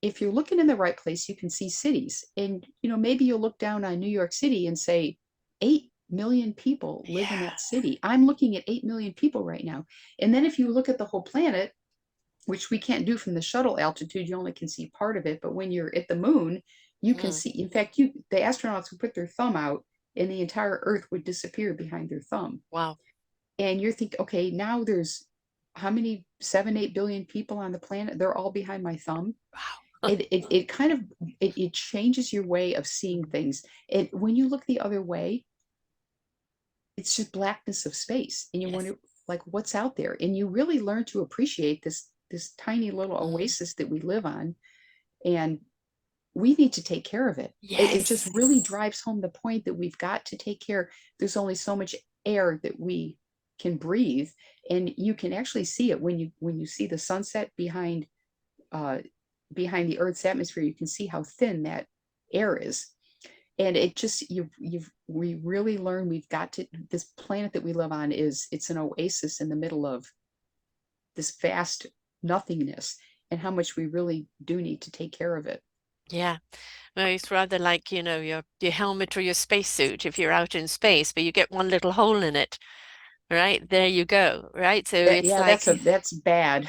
Speaker 2: if you're looking in the right place, you can see cities. And, maybe you'll look down on New York City and say, 8 million people live in that city. I'm looking at 8 million people right now. And then if you look at the whole planet, which we can't do from the shuttle altitude, you only can see part of it. But when you're at the moon, you can see, in fact, the astronauts would put their thumb out and the entire Earth would disappear behind their thumb.
Speaker 1: Wow.
Speaker 2: And you're thinking, okay, now there's how many, 7, 8 billion people on the planet? They're all behind my thumb.
Speaker 1: Wow.
Speaker 2: It kind of, it changes your way of seeing things. And when you look the other way, it's just blackness of space. And you
Speaker 1: Yes.
Speaker 2: wonder, like what's out there, and you really learn to appreciate this tiny little
Speaker 1: Mm.
Speaker 2: oasis that we live on, and we need to take care of it. It just
Speaker 1: Yes.
Speaker 2: really drives home the point that we've got to take care. There's only so much air that we can breathe, and you can actually see it when you see the sunset uh, behind the Earth's atmosphere. You can see how thin that air is, and it just we really learn we've got to, this planet that we live on is, it's an oasis in the middle of this vast nothingness, and how much we really do need to take care of it.
Speaker 1: Yeah. Well, it's rather like, your helmet or your spacesuit if you're out in space, but you get one little hole in it, right? There you go, right? So
Speaker 2: That,
Speaker 1: it's
Speaker 2: yeah,
Speaker 1: like
Speaker 2: that's bad.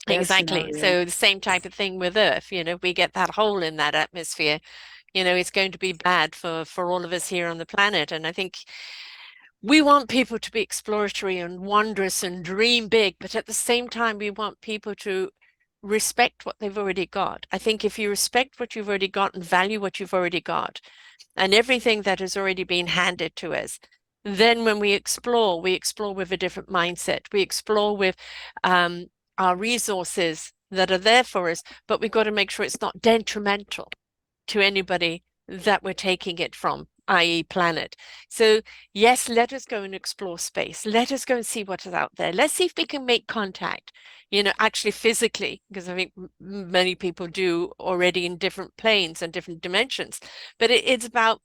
Speaker 2: Bad
Speaker 1: exactly.
Speaker 2: scenario.
Speaker 1: So the same type of thing with Earth, we get that hole in that atmosphere, it's going to be bad for all of us here on the planet. And I think we want people to be exploratory and wondrous and dream big, but at the same time, we want people to respect what they've already got. I think if you respect what you've already got and value what you've already got, and everything that has already been handed to us, then when we explore with a different mindset. We explore with um, our resources that are there for us, but we've got to make sure it's not detrimental to anybody that we're taking it from, i.e., planet. So, yes, let us go and explore space. Let us go and see what is out there. Let's see if we can make contact, actually physically, because I think many people do already in different planes and different dimensions. But it's about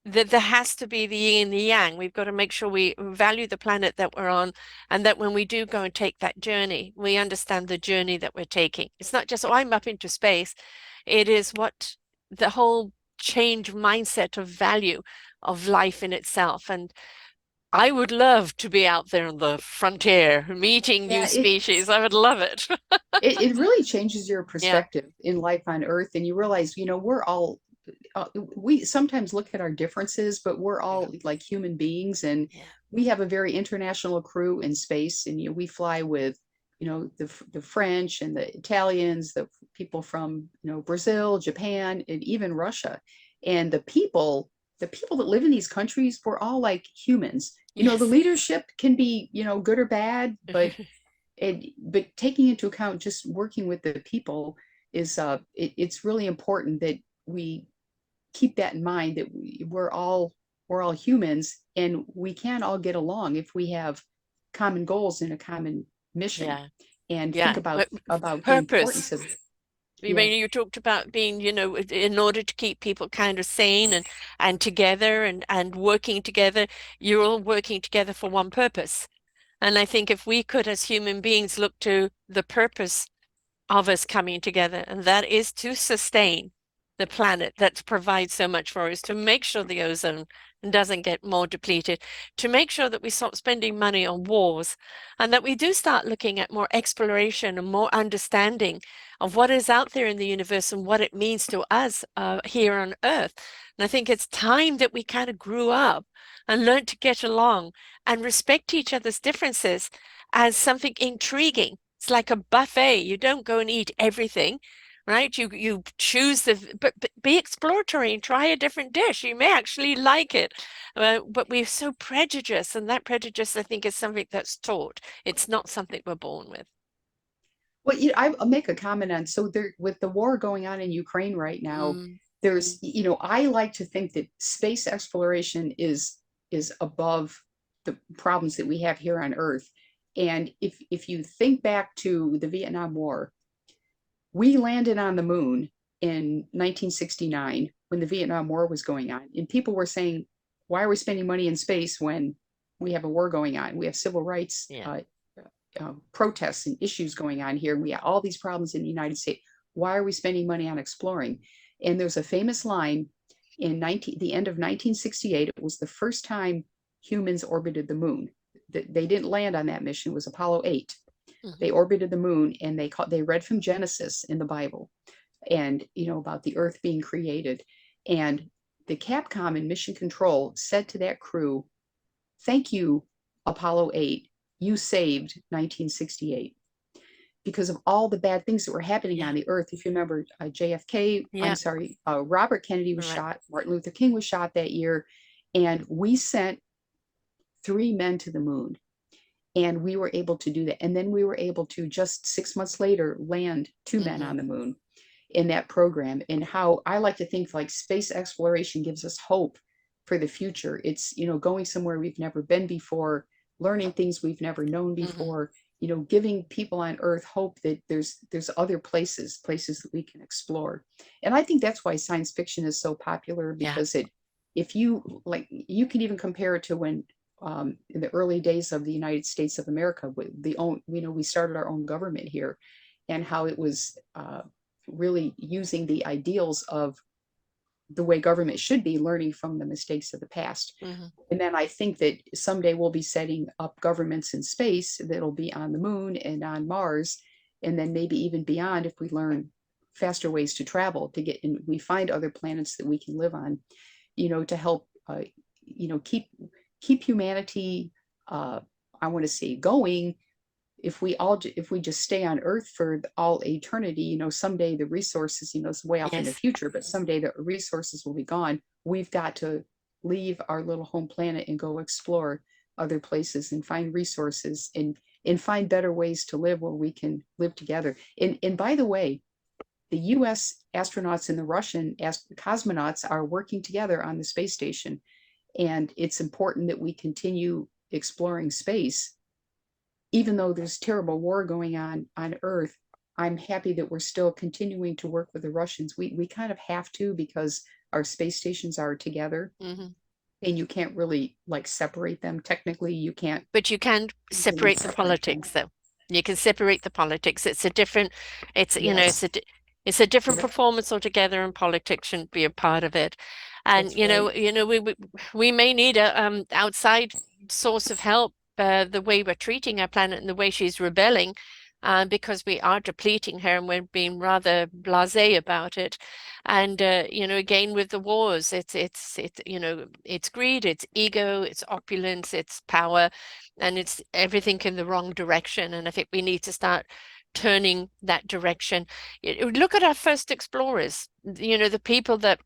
Speaker 1: that there has to be the yin and the yang. We've got to make sure we value the planet that we're on, and that when we do go and take that journey, we understand the journey that we're taking. It's not just, oh, I'm up into space. It is what the whole change mindset of value of life in itself. And I would love to be out there on the frontier, meeting new
Speaker 2: Yeah,
Speaker 1: species. I would love it.
Speaker 2: it really changes your
Speaker 1: Yeah.
Speaker 2: perspective in life on Earth, and you realize, we're all, we sometimes look at our differences, but we're
Speaker 1: Yeah.
Speaker 2: all like human beings, and
Speaker 1: Yeah.
Speaker 2: we have a very international crew in space, and we fly with, the French and the Italians, the people from, Brazil, Japan, and even Russia, and the people that live in these countries, we're all like humans. The
Speaker 1: Yes.
Speaker 2: leadership can be, good or bad, but taking into account just working with the people is, it's really important that we keep that in mind, that we're all humans, and we can all get along if we have common goals and a common mission,
Speaker 1: Yeah.
Speaker 2: and think
Speaker 1: Yeah.
Speaker 2: about the importance
Speaker 1: Purpose.
Speaker 2: of.
Speaker 1: I
Speaker 2: Yeah.
Speaker 1: mean, you talked about being, in order to keep people kind of sane and together and working together, you're all working together for one purpose. And I think if we could, as human beings, look to the purpose of us coming together, and that is to sustain the planet that provides so much for us, to make sure the ozone doesn't get more depleted, to make sure that we stop spending money on wars, and that we do start looking at more exploration and more understanding of what is out there in the universe and what it means to us here on Earth. And I think it's time that we kind of grew up and learned to get along and respect each other's differences as something intriguing. It's like a buffet. You don't go and eat everything, right? You choose but be exploratory and try a different dish. You may actually like it, but we're so prejudiced, and that prejudice, I think, is something that's taught. It's not something we're born with.
Speaker 2: Well, I'll make a comment on, so there, with the war going on in Ukraine right now,
Speaker 1: Mm,
Speaker 2: there's, I like to think that space exploration is above the problems that we have here on Earth. And if you think back to the Vietnam War, we landed on the moon in 1969 when the Vietnam War was going on, and people were saying, "Why are we spending money in space when we have a war going on? We have civil rights
Speaker 1: yeah,
Speaker 2: protests and issues going on here. We have all these problems in the United States. Why are we spending money on exploring?" And there's a famous line in the end of 1968. It was the first time humans orbited the moon. They didn't land on that mission. It was Apollo 8. They
Speaker 1: mhm,
Speaker 2: orbited the moon, and they read from Genesis in the Bible, and about the Earth being created. And the Capcom and Mission Control said to that crew, "Thank you, Apollo 8. You saved 1968." Because of all the bad things that were happening
Speaker 1: yeah,
Speaker 2: on the Earth. If you remember, JFK, I'm
Speaker 1: yeah,
Speaker 2: sorry, Robert Kennedy was
Speaker 1: right,
Speaker 2: shot, Martin Luther King was shot that year, and we sent 3 men to the moon. And we were able to do that. And then we were able to just 6 months later land two men
Speaker 1: Mm-hmm.
Speaker 2: on the moon in that program. And how I like to think like space exploration gives us hope for the future. It's, going somewhere we've never been before, learning things we've never known
Speaker 1: Mm-hmm.
Speaker 2: before, giving people on Earth hope that there's other places that we can explore. And I think that's why science fiction is so popular,
Speaker 1: Yeah.
Speaker 2: because if you like, you can even compare it to when in the early days of the United States of America, we started our own government here, and how it was really using the ideals of the way government should be, learning from the mistakes of the past.
Speaker 1: Mm-hmm.
Speaker 2: And then I think that someday we'll be setting up governments in space that'll be on the moon and on Mars, and then maybe even beyond if we learn faster ways to travel to get and we find other planets that we can live on, to help keep humanity, I want to say, going. If we just stay on Earth for all eternity, someday the resources, it's way off in the
Speaker 1: Yes.
Speaker 2: future, but someday the resources will be gone. We've got to leave our little home planet and go explore other places and find resources and find better ways to live where we can live together. And by the way, the US astronauts and the Russian cosmonauts are working together on the space station. And it's important that we continue exploring space. Even though there's terrible war going on Earth, I'm happy that we're still continuing to work with the Russians. We kind of have to, because our space stations are together,
Speaker 1: Mm-hmm.
Speaker 2: and you can't really like separate them. Technically, you can't
Speaker 1: But you can
Speaker 2: easily
Speaker 1: separate the
Speaker 2: separate them.
Speaker 1: politics, though. You can separate the politics. It's a different, it's,
Speaker 2: Yes,
Speaker 1: it's a different
Speaker 2: yep,
Speaker 1: performance altogether, and politics shouldn't be a part of it. And,
Speaker 2: that's right.
Speaker 1: we may need a outside source of help, the way we're treating our planet and the way she's rebelling, because we are depleting her and we're being rather blasé about it. And again with the wars, it's greed, it's ego, it's opulence, it's power, and it's everything in the wrong direction. And I think we need to start turning that direction. Look at our first explorers, the people that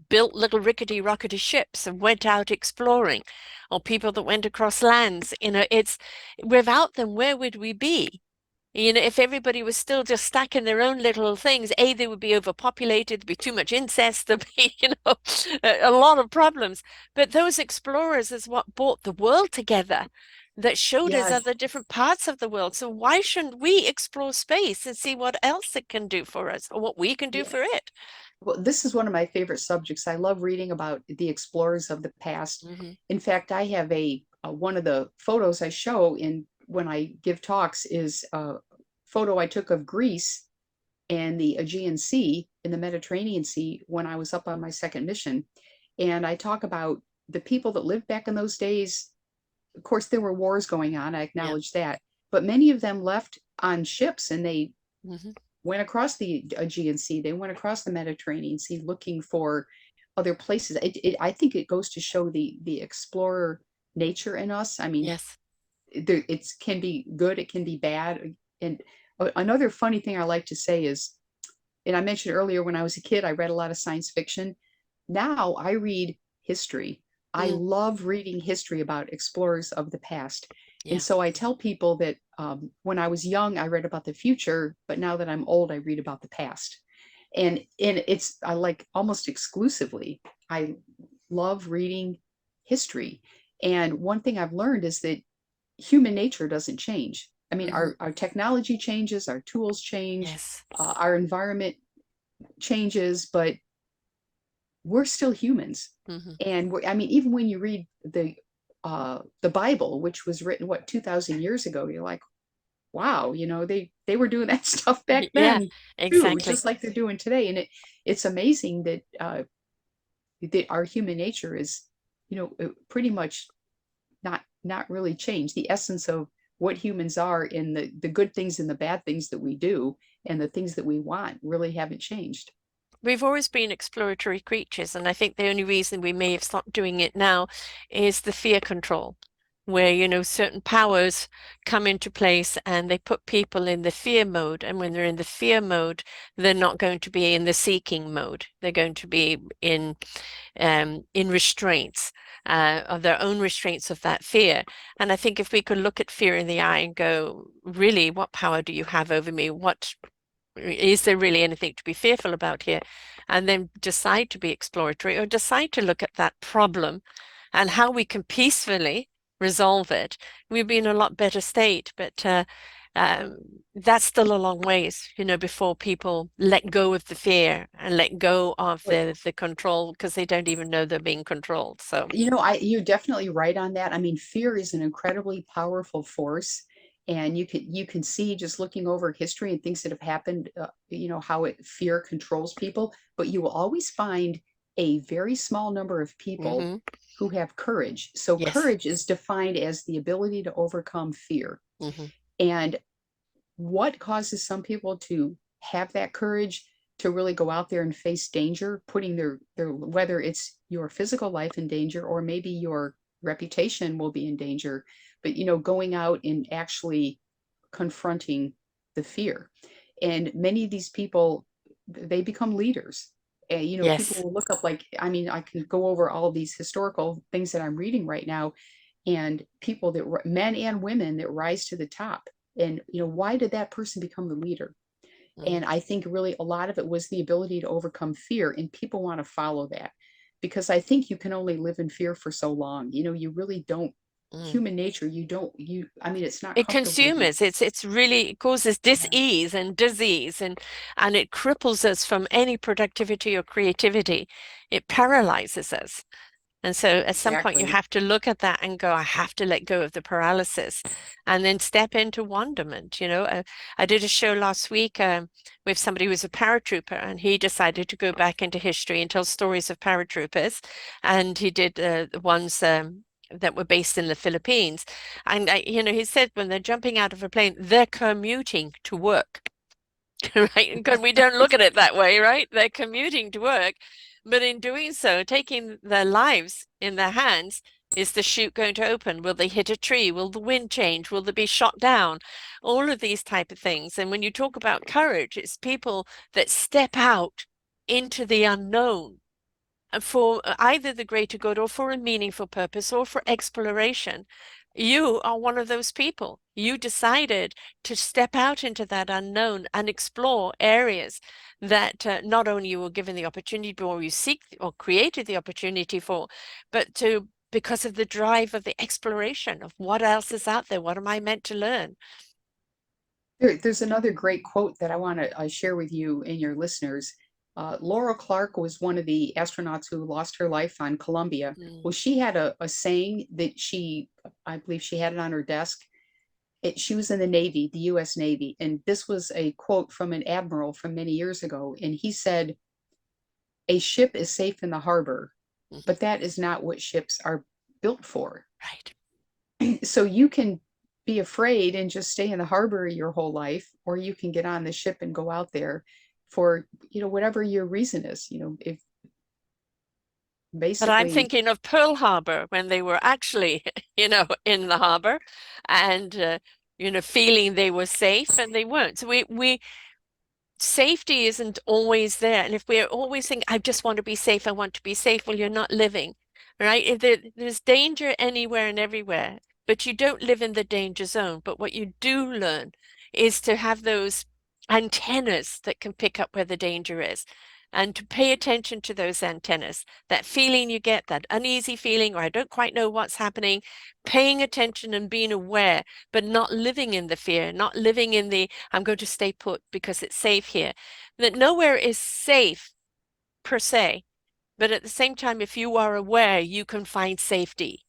Speaker 1: built little rickety rockety ships and went out exploring, or people that went across lands. It's without them, where would we be? If everybody was still just stuck in their own little things, A, they would be overpopulated, there'd be too much incest, there'd be, a lot of problems. But those explorers is what brought the world together, that showed us
Speaker 2: Yes,
Speaker 1: other different parts of the world. So why shouldn't we explore space and see what else it can do for us, or what we can do
Speaker 2: yeah.
Speaker 1: for it?
Speaker 2: Well, this is one of my favorite subjects. I love reading about the explorers of the past.
Speaker 1: Hmm.
Speaker 2: In fact, I have one of the photos I show in when I give talks is a photo I took of Greece and the Aegean Sea in the Mediterranean Sea when I was up on my second mission. And I talk about the people that lived back in those days. Of course, there were wars going on, I
Speaker 1: Yeah.
Speaker 2: acknowledge that, but many of them left on ships, and they
Speaker 1: Hmm.
Speaker 2: went across the Aegean Sea, they went across the Mediterranean Sea looking for other places. I think it goes to show the explorer nature in us. I mean,
Speaker 1: Yes.
Speaker 2: it can be good, it can be bad. And another funny thing I like to say is, and I mentioned earlier, when I was a kid, I read a lot of science fiction. Now I read history. I
Speaker 1: Mm.
Speaker 2: love reading history about explorers of the past. And
Speaker 1: Yeah.
Speaker 2: so I tell people that when I was young, I read about the future, but now that I'm old, I read about the past. And I like almost exclusively, I love reading history. And one thing I've learned is that human nature doesn't change. I mean,
Speaker 1: Hmm.
Speaker 2: our technology changes, our tools change,
Speaker 1: Yes.
Speaker 2: our environment changes, but we're still humans.
Speaker 1: Hmm.
Speaker 2: And I mean, even when you read the Bible, which was written what 2,000 years ago, you're like, wow, they were doing that stuff back
Speaker 1: Yeah,
Speaker 2: then too,
Speaker 1: exactly.
Speaker 2: just like they're doing today. And it's amazing that our human nature is, pretty much not really changed. The essence of what humans are, in the good things and the bad things that we do and the things that we want, really haven't changed.
Speaker 1: We've always been exploratory creatures, and I think the only reason we may have stopped doing it now is the fear control. where, certain powers come into place and they put people in the fear mode. And when they're in the fear mode, they're not going to be in the seeking mode. They're going to be in restraints, of their own restraints of that fear. And I think if we could look at fear in the eye and go, really, what power do you have over me? What is there really anything to be fearful about here? And then decide to be exploratory or decide to look at that problem and how we can peacefully resolve it, we'd be in a lot better state. But um, that's still a long ways, before people let go of the fear and let go of
Speaker 2: But
Speaker 1: the control because they don't even know they're being controlled. So,
Speaker 2: you're definitely right on that. I mean, fear is an incredibly powerful force, and you can see just looking over history and things that have happened, how fear controls people. But you will always find a very small number of people
Speaker 1: mhm,
Speaker 2: who have courage. So
Speaker 1: yes.
Speaker 2: courage is defined as the ability to overcome fear.
Speaker 1: Hmm.
Speaker 2: And what causes some people to have that courage to really go out there and face danger, putting their whether it's your physical life in danger or maybe your reputation will be in danger, but going out and actually confronting the fear. And many of these people, they become leaders. And people
Speaker 1: Yes.
Speaker 2: will look up, like, I mean, I can go over all these historical things that I'm reading right now, and people that men and women that rise to the top. And why did that person become the leader?
Speaker 1: Mm,
Speaker 2: And I think really a lot of it was the ability to overcome fear, and people want to follow that, because I think you can only live in fear for so long. You really don't.
Speaker 1: mm.
Speaker 2: Human nature, I mean, it's not
Speaker 1: It
Speaker 2: comfortable.
Speaker 1: consumes. It's really, it causes
Speaker 2: Yeah,
Speaker 1: dis-ease and disease, and it cripples us from any productivity or creativity. It paralyzes us. And so at some point you
Speaker 2: exactly.
Speaker 1: have to look at that and go, I have to let go of the paralysis and then step into wonderment. I did a show last week with somebody who was a paratrooper, and he decided to go back into history and tell stories of paratroopers. And he did the ones that were based in the Philippines. And, he said when they're jumping out of a plane, they're commuting to work. Right? And we don't look at it that way, right? They're commuting to work, but in doing so, taking their lives in their hands, is the chute going to open? Will they hit a tree? Will the wind change? Will they be shot down? All of these type of things. And when you talk about courage, it's people that step out into the unknown for either the greater good or for a meaningful purpose or for exploration. You are one of those people. You decided to step out into that unknown and explore areas that not only you were given the opportunity or you seek or created the opportunity for, but because of the drive of the exploration of what else is out there. What am I meant to learn?
Speaker 2: There's another great quote that I want to share with you and your listeners. Laura Clark was one of the astronauts who lost her life on Columbia.
Speaker 1: Mm,
Speaker 2: Well, she had a saying that I believe she had it on her desk. She was in the Navy, the US Navy, and this was a quote from an admiral from many years ago. And he said, "A ship is safe in the harbor,
Speaker 1: mhm.
Speaker 2: but that is not what ships are built for."
Speaker 1: Right.
Speaker 2: So you can be afraid and just stay in the harbor your whole life, or you can get on the ship and go out there for, whatever your reason is, if
Speaker 1: But I'm
Speaker 2: basically.
Speaker 1: thinking of Pearl Harbor when they were actually, in the harbor and, feeling they were safe and they weren't. So safety isn't always there. And if we're always saying, I just want to be safe, I want to be safe, well, you're not living, right? If there's danger anywhere and everywhere, but you don't live in the danger zone. But what you do learn is to have those antennas that can pick up where the danger is. And to pay attention to those antennas, that feeling you get, that uneasy feeling, or I don't quite know what's happening, paying attention and being aware, but not living in the fear, not living in the I'm going to stay put because it's safe here. That nowhere is safe per se, but at the same time, if you are aware, you can find safety.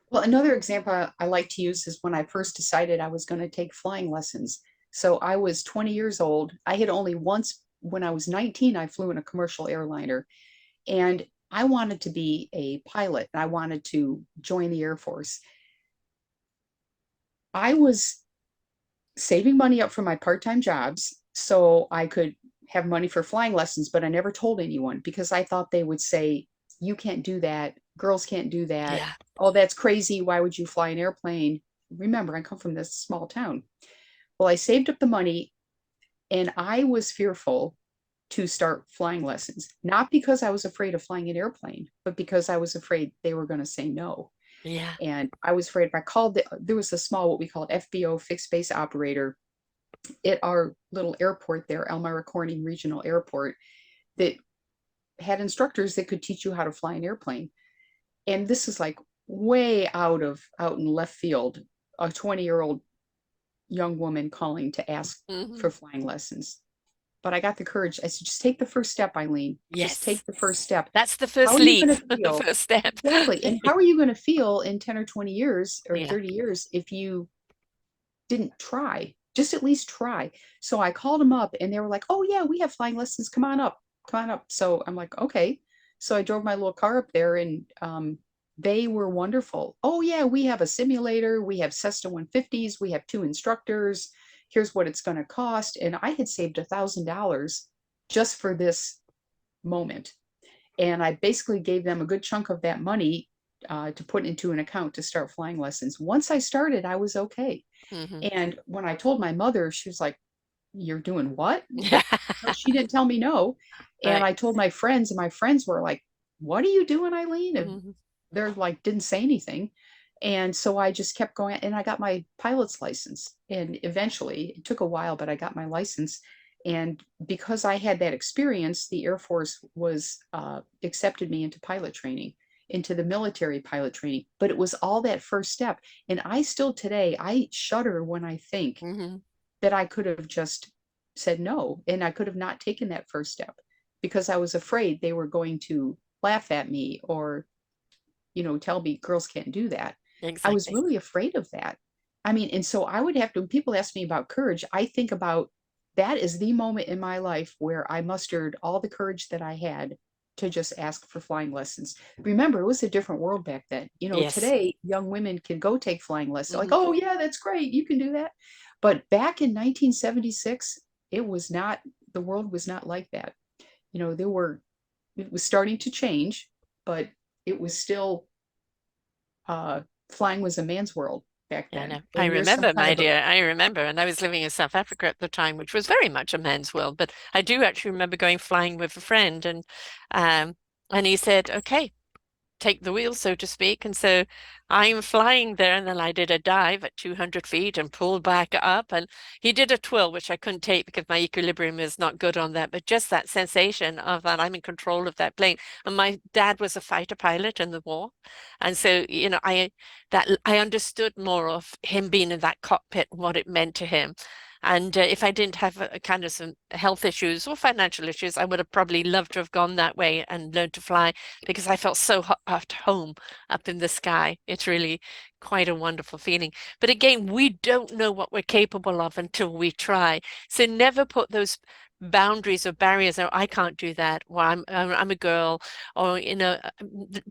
Speaker 2: Well, another example I like to use is when I first decided I was going to take flying lessons. So I was 20 years old. I had only once, when I was 19, I flew in a commercial airliner, and I wanted to be a pilot. I wanted to join the Air Force. I was saving money up for my part-time jobs so I could have money for flying lessons, but I never told anyone because I thought they would say, you can't do that. Girls can't do that.
Speaker 1: Yeah.
Speaker 2: Oh, that's crazy. Why would you fly an airplane? Remember, I come from this small town. Well, I saved up the money and I was fearful to start flying lessons, not because I was afraid of flying an airplane, but because I was afraid they were going to say no.
Speaker 1: Yeah.
Speaker 2: And I was afraid if I called, there was a small, what we called FBO, fixed base operator, at our little airport there, Elmira Corning Regional Airport, that had instructors that could teach you how to fly an airplane. And this is like way out in left field, a 20-year-old young woman calling to ask
Speaker 1: Hmm.
Speaker 2: for flying lessons. But I got the courage. I said, just take the first step, Eileen. Just
Speaker 1: Yes.
Speaker 2: take the first step.
Speaker 1: That's the
Speaker 2: How
Speaker 1: first
Speaker 2: are you
Speaker 1: leap,
Speaker 2: going to
Speaker 1: the
Speaker 2: feel?
Speaker 1: first step.
Speaker 2: Exactly. And how are you going to feel in 10 or 20 years or
Speaker 1: Yeah.
Speaker 2: 30 years if you didn't try? Just at least try. So I called them up and they were like, oh, yeah, we have flying lessons. Come on up. Come on up. So I'm like, okay. So I drove my little car up there and they were wonderful. Oh, yeah, we have a simulator. We have Cessna 150s. We have 2 instructors. Here's what it's going to cost. And I had saved $1,000 just for this moment. And I basically gave them a good chunk of that money to put into an account to start flying lessons. Once I started, I was okay.
Speaker 1: Hmm.
Speaker 2: And when I told my mother, she was like, you're doing what? But she didn't tell me no. And
Speaker 1: Right.
Speaker 2: I told my friends, and my friends were like, what are you doing, Eileen? And
Speaker 1: Hmm.
Speaker 2: they're like, didn't say anything. And so I just kept going and I got my pilot's license. And eventually, it took a while, but I got my license. And because I had that experience, the Air Force was accepted me into pilot training, into the military pilot training. But it was all that first step. And I still today, I shudder when I think
Speaker 1: Hmm.
Speaker 2: that I could have just said no. And I could have not taken that first step because I was afraid they were going to laugh at me or, tell me girls can't do that. I was
Speaker 1: Exactly.
Speaker 2: really afraid of that. I mean, and so I would have to, when people ask me about courage, I think about that is the moment in my life where I mustered all the courage that I had to just ask for flying lessons. Remember, it was a different world back then.
Speaker 1: Yes.
Speaker 2: Today young women can go take flying lessons. Like,
Speaker 1: Hmm.
Speaker 2: oh yeah, that's great. You can do that. But back in 1976, it was not, the world was not like that. There were, it was starting to change, but it was still uh, flying was a man's world back
Speaker 1: Yeah,
Speaker 2: then.
Speaker 1: no, I
Speaker 2: And there's some
Speaker 1: remember,
Speaker 2: kind
Speaker 1: my
Speaker 2: of a,
Speaker 1: dear. I remember, and I was living in South Africa at the time, which was very much a man's world. But I do actually remember going flying with a friend, um, and he said, "Okay, take the wheel, so to speak." And so I'm flying there, and then I did a dive at 200 feet and pulled back up. And he did a twirl, which I couldn't take because my equilibrium is not good on that. But just that sensation of that I'm in control of that plane. And my dad was a fighter pilot in the war, and so I understood more of him being in that cockpit, what it meant to him. And if I didn't have a kind of some health issues or financial issues, I would have probably loved to have gone that way and learned to fly because I felt so at home up in the sky. It's really quite a wonderful feeling. But again, we don't know what we're capable of until we try. So never put those boundaries or barriers. Oh, I can't do that. Well, I'm a girl, or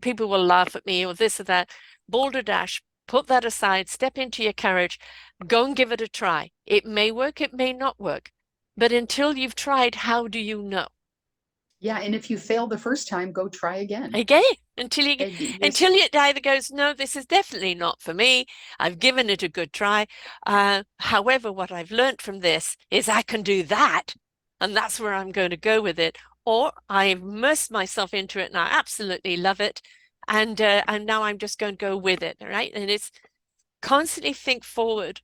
Speaker 1: people will laugh at me, or this or that. Boulder Dash. Put that aside. Step into your courage. Go and give it a try. It may work. It may not work. But until you've tried, how do you know?
Speaker 2: yeah. And if you fail the first time, go try again.
Speaker 1: Okay, until you
Speaker 2: And
Speaker 1: until
Speaker 2: just,
Speaker 1: it either goes, no, this is definitely not for me. I've given it a good try. However, what I've learned from this is I can do that, and that's where I'm going to go with it. Or I've immersed myself into it and I absolutely love it, and now I'm just going to go with it, right? And it's constantly think forward,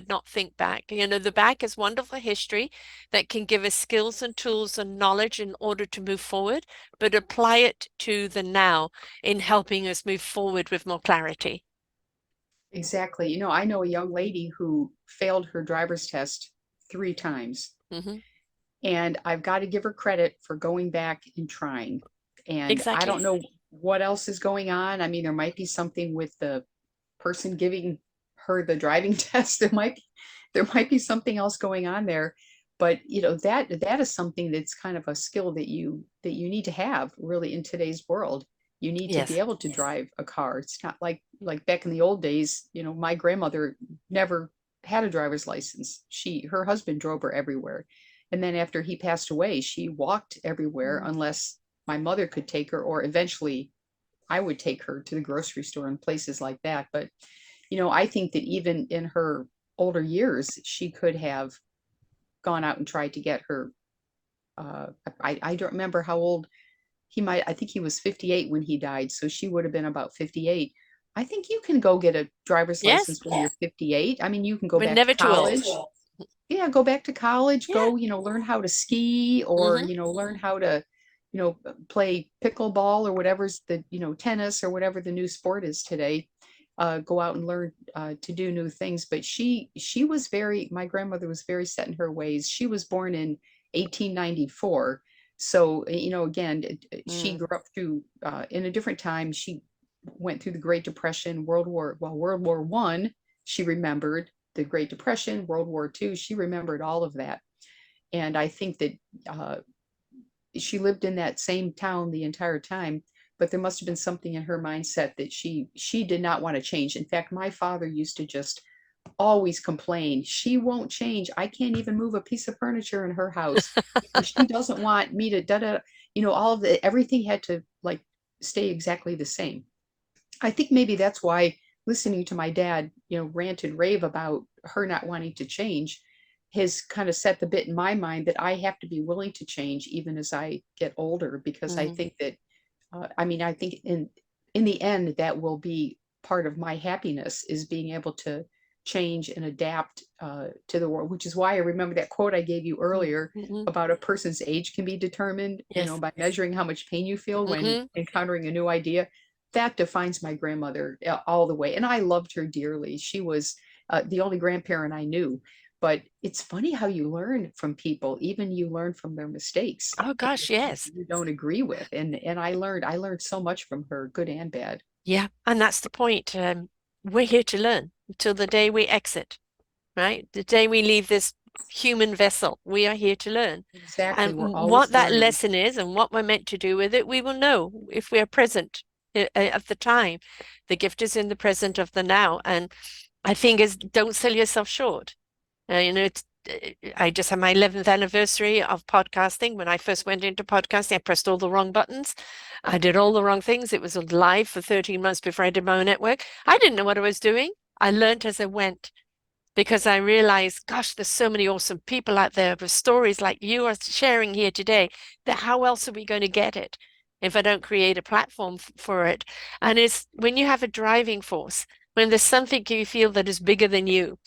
Speaker 1: not think back. The back is wonderful history that can give us skills and tools and knowledge in order to move forward, but apply it to the now in helping us move forward with more clarity.
Speaker 2: exactly. I know a young lady who failed her driver's test 3 times.
Speaker 1: Hmm.
Speaker 2: And I've got to give her credit for going back and trying. And I
Speaker 1: Exactly.
Speaker 2: don't know what else is going on. I mean, there might be something with the person giving her the driving test. There might be something else going on there. But that is something that's kind of a skill that you need to have really in today's world. You need to be
Speaker 1: Yes.
Speaker 2: able to drive a car. It's not like back in the old days, my grandmother never had a driver's license. Her husband drove her everywhere. And then after he passed away, she walked everywhere
Speaker 1: Mm.
Speaker 2: unless my mother could take her or eventually I would take her to the grocery store and places like that. But, I think that even in her older years, she could have gone out and tried to get her. I don't remember how old I think he was 58 when he died. So she would have been about 58. I think you can go get a driver's
Speaker 1: Yes,
Speaker 2: license when you're 58. I mean, you can go
Speaker 1: we're
Speaker 2: back to
Speaker 1: never too old.
Speaker 2: college. Yeah, go back to college,
Speaker 1: Yeah.
Speaker 2: go, learn how to ski or,
Speaker 1: Hmm.
Speaker 2: learn how to, play pickleball or whatever's the, tennis or whatever the new sport is today. Go out and learn to do new things. But she was my grandmother was very set in her ways. She was born in 1894. So, again, she
Speaker 1: Mm.
Speaker 2: grew up through in a different time. She went through the Great Depression, World War I, she remembered the Great Depression, World War II. She remembered all of that. And I think that uh, she lived in that same town the entire time, but there must have been something in her mindset that she did not want to change. In fact, my father used to just always complain, she won't change. I can't even move a piece of furniture in her house. She doesn't want me to da da, all of the everything had to like stay exactly the same. I think maybe that's why listening to my dad, rant and rave about her not wanting to change has kind of set the bit in my mind that I have to be willing to change even as I get older, because I
Speaker 1: Mm.
Speaker 2: think that, I mean, I think in the end, that will be part of my happiness, is being able to change and adapt to the world, which is why I remember that quote I gave you earlier
Speaker 1: Mm-hmm.
Speaker 2: about a person's age can be determined,
Speaker 1: Yes.
Speaker 2: by measuring how much pain you feel when
Speaker 1: Hmm.
Speaker 2: encountering a new idea. That defines my grandmother all the way. And I loved her dearly. She was the only grandparent I knew. But it's funny how you learn from people, even you learn from their mistakes
Speaker 1: Oh
Speaker 2: and the
Speaker 1: gosh,
Speaker 2: things
Speaker 1: yes.
Speaker 2: that you don't agree with. And I learned so much from her, good and bad.
Speaker 1: Yeah, and that's the point. We're here to learn until the day we exit, right? The day we leave this human vessel, we are here to learn.
Speaker 2: Exactly.
Speaker 1: And
Speaker 2: We're
Speaker 1: what
Speaker 2: always
Speaker 1: that
Speaker 2: learning.
Speaker 1: lesson is and what we're meant to do with it, we will know if we are present at the time. The gift is in the present of the now. And I think is don't sell yourself short. I just had my 11th anniversary of podcasting. When I first went into podcasting, I pressed all the wrong buttons. I did all the wrong things. It was live for 13 months before I did my own network. I didn't know what I was doing. I learned as I went because I realized, gosh, there's so many awesome people out there with stories like you are sharing here today, that how else are we going to get it if I don't create a platform for it? And it's when you have a driving force, when there's something you feel that is bigger than you,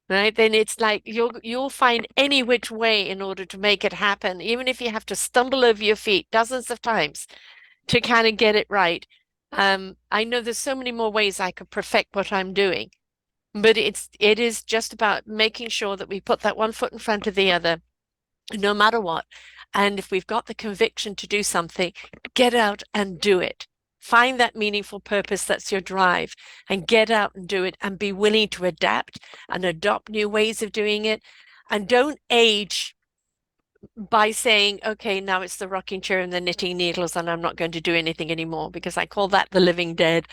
Speaker 1: right? Then it's like you'll find any which way in order to make it happen, even if you have to stumble over your feet dozens of times to kind of get it right. I know there's so many more ways I could perfect what I'm doing, but it is just about making sure that we put that one foot in front of the other, no matter what. And if we've got the conviction to do something, get out and do it. Find that meaningful purpose that's your drive and get out and do it and be willing to adapt and adopt new ways of doing it. And don't age by saying, okay, now it's the rocking chair and the knitting needles, and I'm not going to do anything anymore, because I call that the living dead.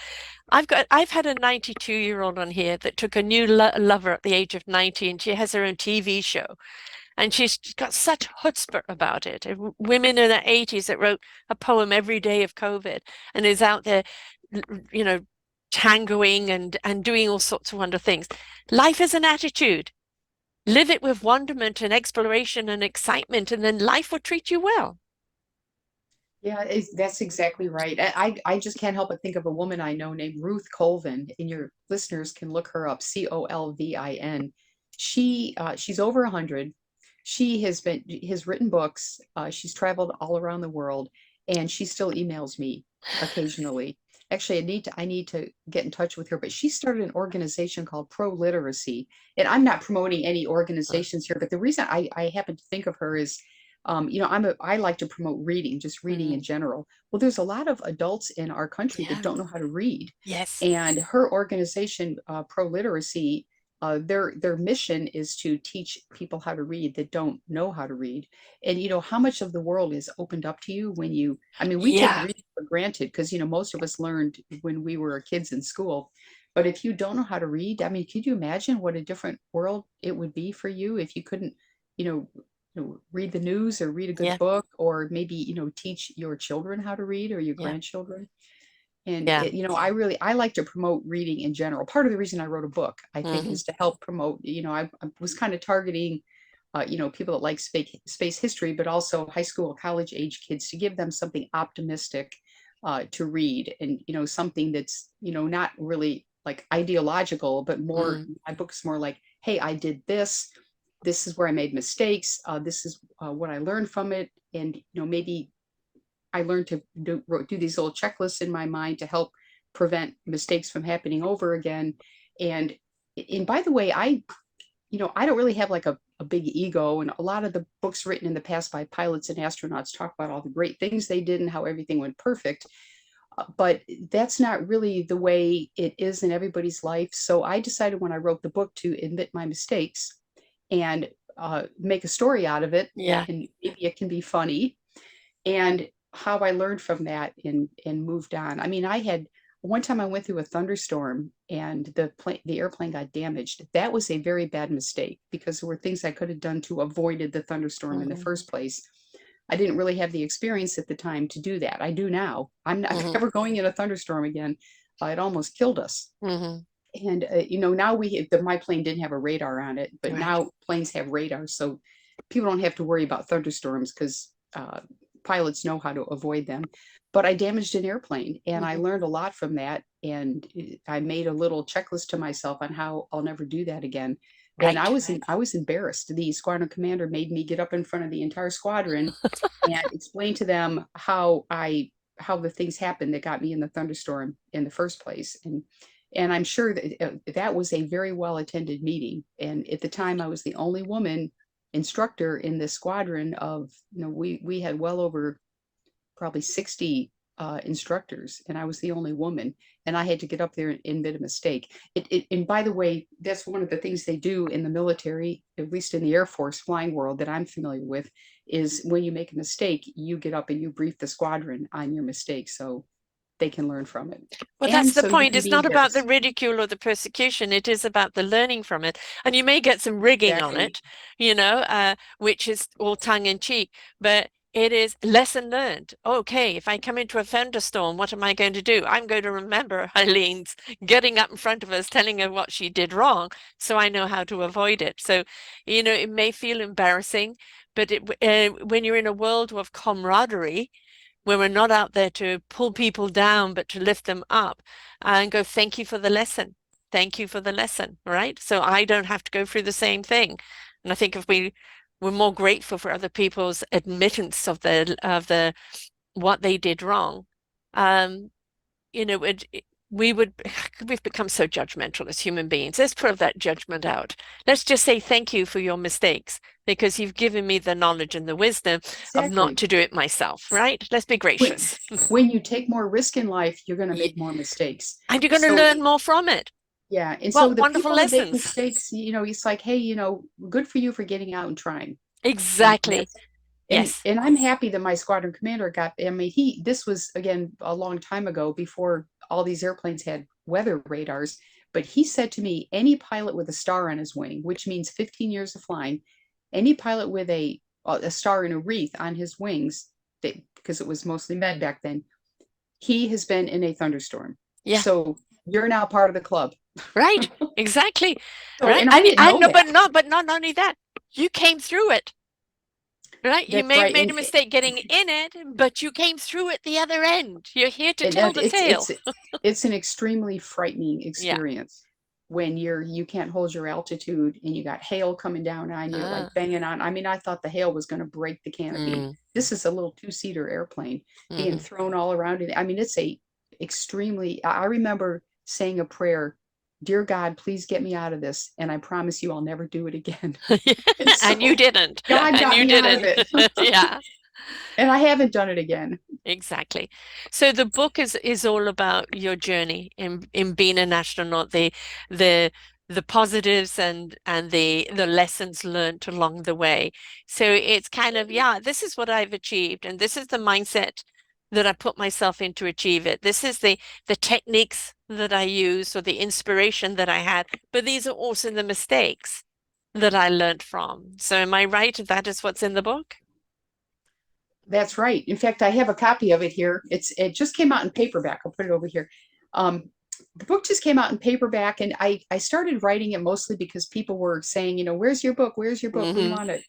Speaker 1: I've had a 92-year-old on here that took a new lover at the age of 90, and she has her own TV show. And she's got such chutzpah about it. Women in their 80s that wrote a poem every day of COVID and is out there, you know, tangoing and doing all sorts of wonderful things. Life is an attitude. Live it with wonderment and exploration and excitement, and then life will treat you well.
Speaker 2: Yeah, that's exactly right. I just can't help but think of a woman I know named Ruth Colvin, and your listeners can look her up, Colvin. She's over 100. She has written books. She's traveled all around the world, and she still emails me occasionally. Actually, I need to get in touch with her, but she started an organization called Pro Literacy. And I'm not promoting any organizations here, but the reason I happen to think of her is I like to promote reading, just reading in
Speaker 1: Mm,
Speaker 2: general. Well, there's a lot of adults in our country that
Speaker 1: yeah.
Speaker 2: don't know how to read.
Speaker 1: Yes.
Speaker 2: And her organization, Pro Literacy, their mission is to teach people how to read that don't know how to read. And how much of the world is opened up to you when I mean, we take
Speaker 1: Yeah.
Speaker 2: reading for granted because most of us learned when we were kids in school. But if you don't know how to read, I mean, could you imagine what a different world it would be for you if you couldn't, you know, read the news or read a good
Speaker 1: Yeah.
Speaker 2: book, or maybe teach your children how to read, or your
Speaker 1: Yeah.
Speaker 2: grandchildren. And
Speaker 1: Yeah.
Speaker 2: I like to promote reading in general. Part of the reason I wrote a book, I think,
Speaker 1: Hmm.
Speaker 2: is to help promote. I was kind of targeting, people that like space history, but also high school, college age kids, to give them something optimistic to read, and something that's not really like ideological, but more.
Speaker 1: Mm.
Speaker 2: My book's more like, hey, I did this. This is where I made mistakes. This is what I learned from it, and maybe I learned to do these little checklists in my mind to help prevent mistakes from happening over again. And by the way, I don't really have like a big ego, and a lot of the books written in the past by pilots and astronauts talk about all the great things they did and how everything went perfect. But that's not really the way it is in everybody's life. So I decided when I wrote the book to admit my mistakes and make a story out of it,
Speaker 1: Yeah.
Speaker 2: and maybe it can be funny, and how I learned from that and moved on. I mean, I had one time I went through a thunderstorm and the airplane got damaged. That was a very bad mistake because there were things I could have done to avoided the thunderstorm in the
Speaker 1: Hmm.
Speaker 2: first place. I didn't really have the experience at the time to do that. I do now. I'm not
Speaker 1: Hmm.
Speaker 2: ever going in a thunderstorm again. It almost killed us.
Speaker 1: Hmm.
Speaker 2: And now my plane didn't have a radar on it, but
Speaker 1: Right.
Speaker 2: now planes have radars, so people don't have to worry about thunderstorms because pilots know how to avoid them. But I damaged an airplane, and I
Speaker 1: Hmm.
Speaker 2: learned a lot from that. And I made a little checklist to myself on how I'll never do that again. And
Speaker 1: Right.
Speaker 2: I was embarrassed. The squadron commander made me get up in front of the entire squadron and explain to them how the things happened that got me in the thunderstorm in the first place. And I'm sure that that was a very well attended meeting. And at the time, I was the only woman instructor in this squadron of, we had well over probably 60 instructors, and I was the only woman. And I had to get up there and admit a mistake. And by the way, that's one of the things they do in the military, at least in the Air Force flying world that I'm familiar with, is when you make a mistake, you get up and you brief the squadron on your mistake so they can learn from it.
Speaker 1: Well, that's
Speaker 2: And
Speaker 1: the
Speaker 2: so you
Speaker 1: point.
Speaker 2: can
Speaker 1: It's
Speaker 2: be
Speaker 1: not about the
Speaker 2: embarrassed.
Speaker 1: ridicule or the persecution. It is about the learning from it. And you may get some rigging on
Speaker 2: Exactly.
Speaker 1: it, which is all tongue in cheek, but it is lesson learned. Okay, if I come into a thunderstorm, what am I going to do? I'm going to remember Eileen's getting up in front of us, telling her what she did wrong, so I know how to avoid it. So, it may feel embarrassing, but when you're in a world of camaraderie, where we're not out there to pull people down, but to lift them up and go, thank you for the lesson. Thank you for the lesson, right? So I don't have to go through the same thing. And I think if we were more grateful for other people's admittance of the what they did wrong, um, we would we've become so judgmental as human beings. Let's put that judgment out. Let's just say thank you for your mistakes because you've given me the knowledge and the wisdom of not
Speaker 2: Exactly.
Speaker 1: to do it myself, right? Let's be
Speaker 2: when,
Speaker 1: gracious.
Speaker 2: when you take more risk in life, you're going to
Speaker 1: Yeah.
Speaker 2: make more mistakes.
Speaker 1: And you're going to
Speaker 2: So
Speaker 1: learn more from it.
Speaker 2: yeah, and so
Speaker 1: What
Speaker 2: the
Speaker 1: wonderful
Speaker 2: people that make
Speaker 1: lessons.
Speaker 2: mistakes, it's like, hey, good for you for getting out and trying. And
Speaker 1: Exactly.
Speaker 2: that's
Speaker 1: Yes.
Speaker 2: and I'm happy that my squadron commander got. I mean, this was again a long time ago before all these airplanes had weather radars. But he said to me, any pilot with a star on his wing, which means 15 years of flying, any pilot with a star and a wreath on his wings, because it was mostly med back then, he has been in a thunderstorm.
Speaker 1: Yeah.
Speaker 2: So you're now part of the club.
Speaker 1: Right. Exactly.
Speaker 2: So,
Speaker 1: Right.
Speaker 2: and I
Speaker 1: And
Speaker 2: didn't
Speaker 1: I
Speaker 2: know
Speaker 1: know,
Speaker 2: that.
Speaker 1: but not only that, you came through it. Right? You
Speaker 2: That's
Speaker 1: may have
Speaker 2: right.
Speaker 1: made a mistake getting in it, but you came through it the other end. You're here to
Speaker 2: And
Speaker 1: tell the tale.
Speaker 2: it's an extremely frightening
Speaker 1: Yeah.
Speaker 2: experience when you can't hold your altitude and you got hail coming down on you, like
Speaker 1: Ah.
Speaker 2: banging on. I mean, I thought the hail was going to break the canopy.
Speaker 1: Mm.
Speaker 2: This is a little two-seater airplane being
Speaker 1: Hmm.
Speaker 2: thrown all around it. I mean, it's a extremely. I remember saying a prayer, "Dear God, please get me out of this, and I promise you, I'll never do it again." And
Speaker 1: And you
Speaker 2: so
Speaker 1: didn't.
Speaker 2: God
Speaker 1: And
Speaker 2: got
Speaker 1: you
Speaker 2: me out of
Speaker 1: didn't.
Speaker 2: it,
Speaker 1: Yeah.
Speaker 2: and I haven't done it again.
Speaker 1: Exactly. So the book is all about your journey in being an astronaut, the the positives and the lessons learned along the way. So it's kind of, yeah, this is what I've achieved, and this is the mindset that I put myself in to achieve it. This is the techniques that I use or the inspiration that I had, but these are also the mistakes that I learned from. So am I right? That is what's in the book?
Speaker 2: That's right. In fact, I have a copy of it here. It just came out in paperback. I'll put it over here. Um, the book just came out in paperback, and I started writing it mostly because people were saying, where's your book? Where's your book? We
Speaker 1: Hmm.
Speaker 2: want it.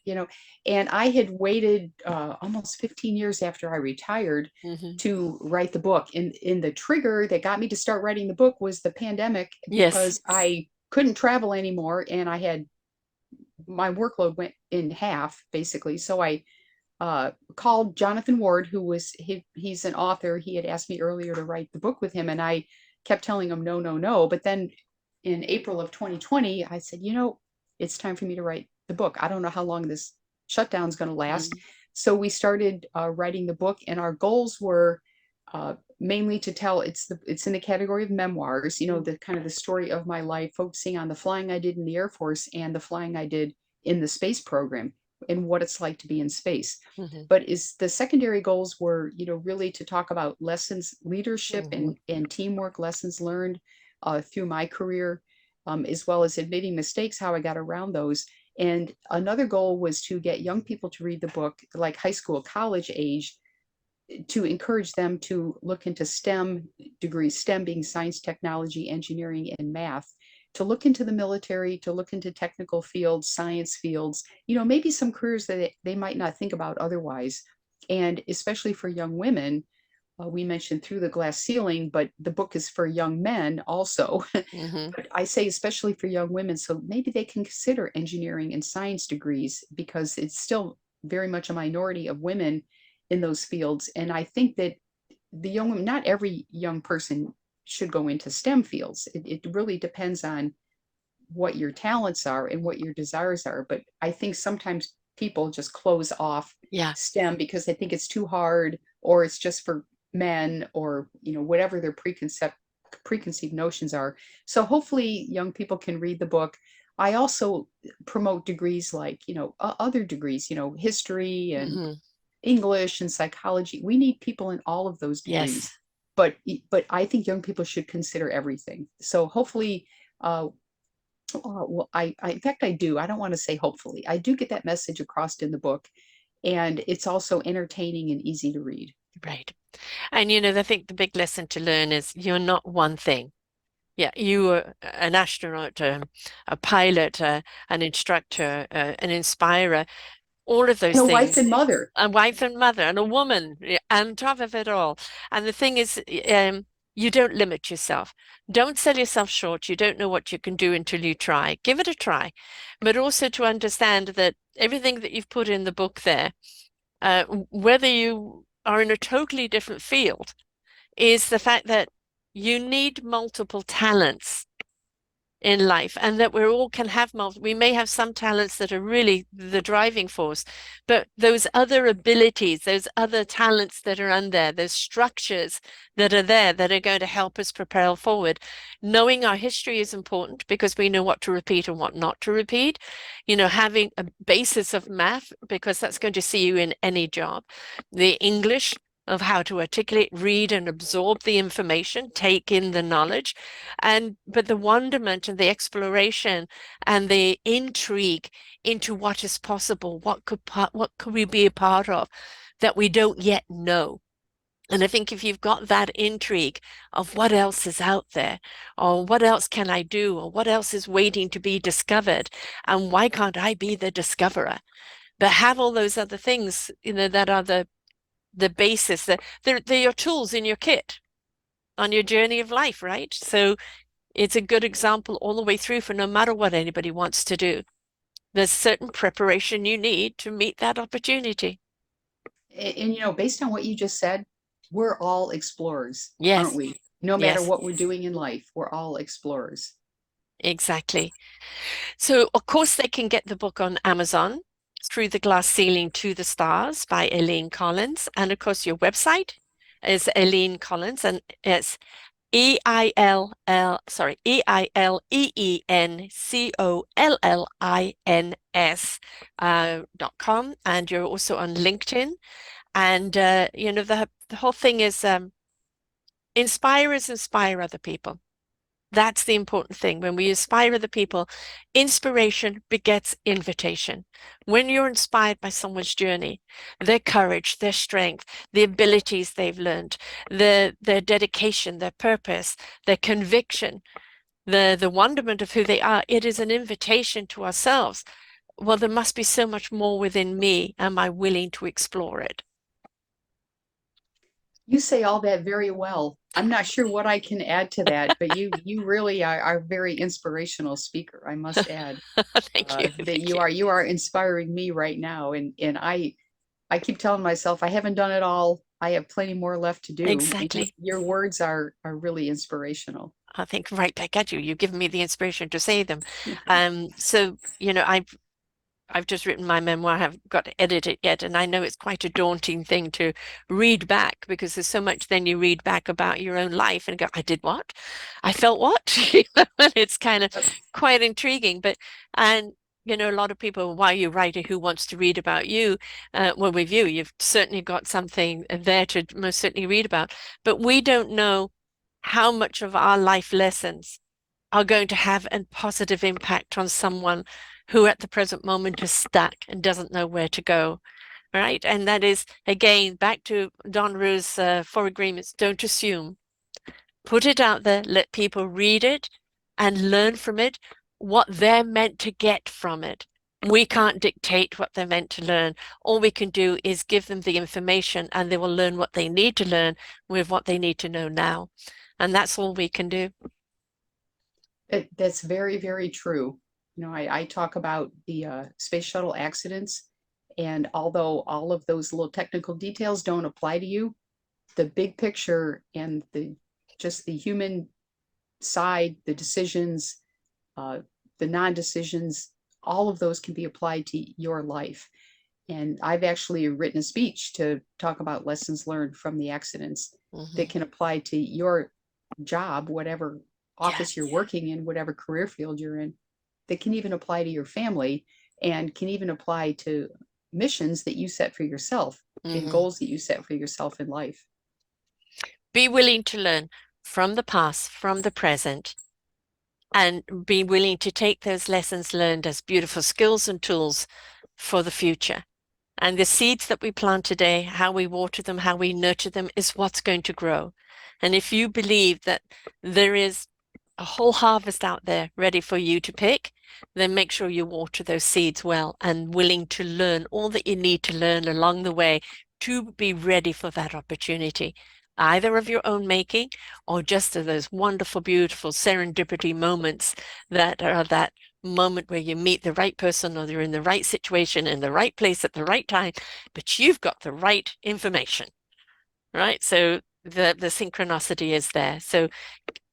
Speaker 2: And I had waited almost 15 years after I retired
Speaker 1: Hmm.
Speaker 2: to write the book. And the trigger that got me to start writing the book was the pandemic
Speaker 1: Yes.
Speaker 2: because I couldn't travel anymore, and I had my workload went in half basically. So I called Jonathan Ward, he's an author. He had asked me earlier to write the book with him, and I kept telling him no, no, no. But then in April of 2020, I said, it's time for me to write the book. I don't know how long this shutdown is going to last.
Speaker 1: Mm.
Speaker 2: So we started writing the book, and our goals were mainly to tell it's in the category of memoirs. The kind of the story of my life, focusing on the flying I did in the Air Force and the flying I did in the space program and what it's like to be in space.
Speaker 1: Hmm.
Speaker 2: But is the secondary goals were, really to talk about lessons, leadership
Speaker 1: Hmm.
Speaker 2: and teamwork, lessons learned through my career, as well as admitting mistakes, how I got around those. And another goal was to get young people to read the book, like high school, college age, to encourage them to look into STEM degrees, STEM being science, technology, engineering, and math, to look into the military, to look into technical fields, science fields, maybe some careers that they might not think about otherwise. And especially for young women, we mentioned Through the Glass Ceiling, but the book is for young men also.
Speaker 1: Hmm.
Speaker 2: But I say especially for young women, so maybe they can consider engineering and science degrees because it's still very much a minority of women in those fields. And I think that the young women, not every young person should go into STEM fields. It really depends on what your talents are and what your desires are. But I think sometimes people just close off
Speaker 1: Yeah.
Speaker 2: STEM because they think it's too hard or it's just for men or whatever their preconceived notions are. So hopefully young people can read the book. I also promote degrees like, other degrees, history and
Speaker 1: Hmm.
Speaker 2: English and psychology. We need people in all of those
Speaker 1: Yes.
Speaker 2: degrees. But I think young people should consider everything. So hopefully well, in fact, I do. I don't want to say hopefully. I do get that message across in the book, and it's also entertaining and easy to read.
Speaker 1: Right. And I think the big lesson to learn is you're not one thing. Yeah, you are an astronaut, a pilot, an instructor, an inspirer, all of
Speaker 2: And
Speaker 1: those
Speaker 2: a wife
Speaker 1: things.
Speaker 2: and mother.
Speaker 1: A wife and mother and a woman, yeah, on top of it all. And the thing is, you don't limit yourself. Don't sell yourself short. You don't know what you can do until you try. Give it a try. But also to understand that everything that you've put in the book there, whether you are in a totally different field, is the fact that you need multiple talents in life and that we all can have we may have some talents that are really the driving force, but those other abilities, those other talents that are in there, those structures that are there that are going to help us propel forward. Knowing our history is important because we know what to repeat and what not to repeat. Having a basis of math because that's going to see you in any job. The English of how to articulate, read, and absorb the information, take in the knowledge, but the wonderment and the exploration and the intrigue into what is possible, what could we be a part of that we don't yet know. And I think if you've got that intrigue of what else is out there, or what else can I do, or what else is waiting to be discovered, and why can't I be the discoverer? But have all those other things, that are the basis, that they're your tools in your kit on your journey of life, right? So it's a good example all the way through for no matter what anybody wants to do. There's certain preparation you need to meet that opportunity.
Speaker 2: And based on what you just said, we're all explorers, aren't
Speaker 1: Yes,
Speaker 2: we? No matter
Speaker 1: yes,
Speaker 2: what we're doing in life, we're all explorers.
Speaker 1: exactly. So, of course, they can get the book on Amazon, Through the Glass Ceiling to the Stars by Eileen Collins. And of course, your website is Eileen Collins, and it's EILLENCOLLINS .com, and you're also on LinkedIn. And the whole thing is inspirers inspire other people. That's the important thing. When we inspire other people, inspiration begets invitation. When you're inspired by someone's journey, their courage, their strength, the abilities they've learned, their dedication, their purpose, their conviction, the wonderment of who they are, it is an invitation to ourselves. Well, there must be so much more within me. Am I willing to explore it?
Speaker 2: You say all that very well. I'm not sure what I can add to that, but you really are a very inspirational speaker, I must add.
Speaker 1: Thank you.
Speaker 2: That
Speaker 1: Thank you.
Speaker 2: you are inspiring me right now, and I keep telling myself I haven't done it all. I have plenty more left to do, and
Speaker 1: Exactly.
Speaker 2: your words are really inspirational.
Speaker 1: I think right back at you. You've given me the inspiration to say them. So, I've just written my memoir. I haven't got to edit it yet, and I know it's quite a daunting thing to read back because there's so much then you read back about your own life and go, I did what? I felt what? And it's kind of quite intriguing. But and a lot of people, why are you writing? Who wants to read about you? Well, with you, you've certainly got something there to most certainly read about. But we don't know how much of our life lessons are going to have a positive impact on someone who at the present moment is stuck and doesn't know where to go. Right. And that is, again, back to Don Rue's four agreements. Don't assume. Put it out there, let people read it and learn from it what they're meant to get from it. We can't dictate what they're meant to learn. All we can do is give them the information and they will learn what they need to learn with what they need to know now. And that's all we can do.
Speaker 2: That's very, very true. I talk about the space shuttle accidents, and although all of those little technical details don't apply to you, the big picture and the just the human side, the decisions, uh, the non-decisions, all of those can be applied to your life. And I've actually written a speech to talk about lessons learned from the accidents that
Speaker 1: Mhm.
Speaker 2: can apply to your job, whatever
Speaker 1: Yeah.
Speaker 2: office you're working in, whatever career field you're in, that can even apply to your family and can even apply to missions that you set for yourself and
Speaker 1: Mhm.
Speaker 2: goals that you set for yourself in life.
Speaker 1: Be willing to learn from the past, from the present, and be willing to take those lessons learned as beautiful skills and tools for the future. And the seeds that we plant today, how we water them, how we nurture them, is what's going to grow. And if you believe that there is a whole harvest out there ready for you to pick, then make sure you water those seeds well and willing to learn all that you need to learn along the way to be ready for that opportunity, either of your own making or just of those wonderful, beautiful serendipity moments that are that moment where you meet the right person or you're in the right situation in the right place at the right time, but you've got the right information, right? So the synchronicity is there. So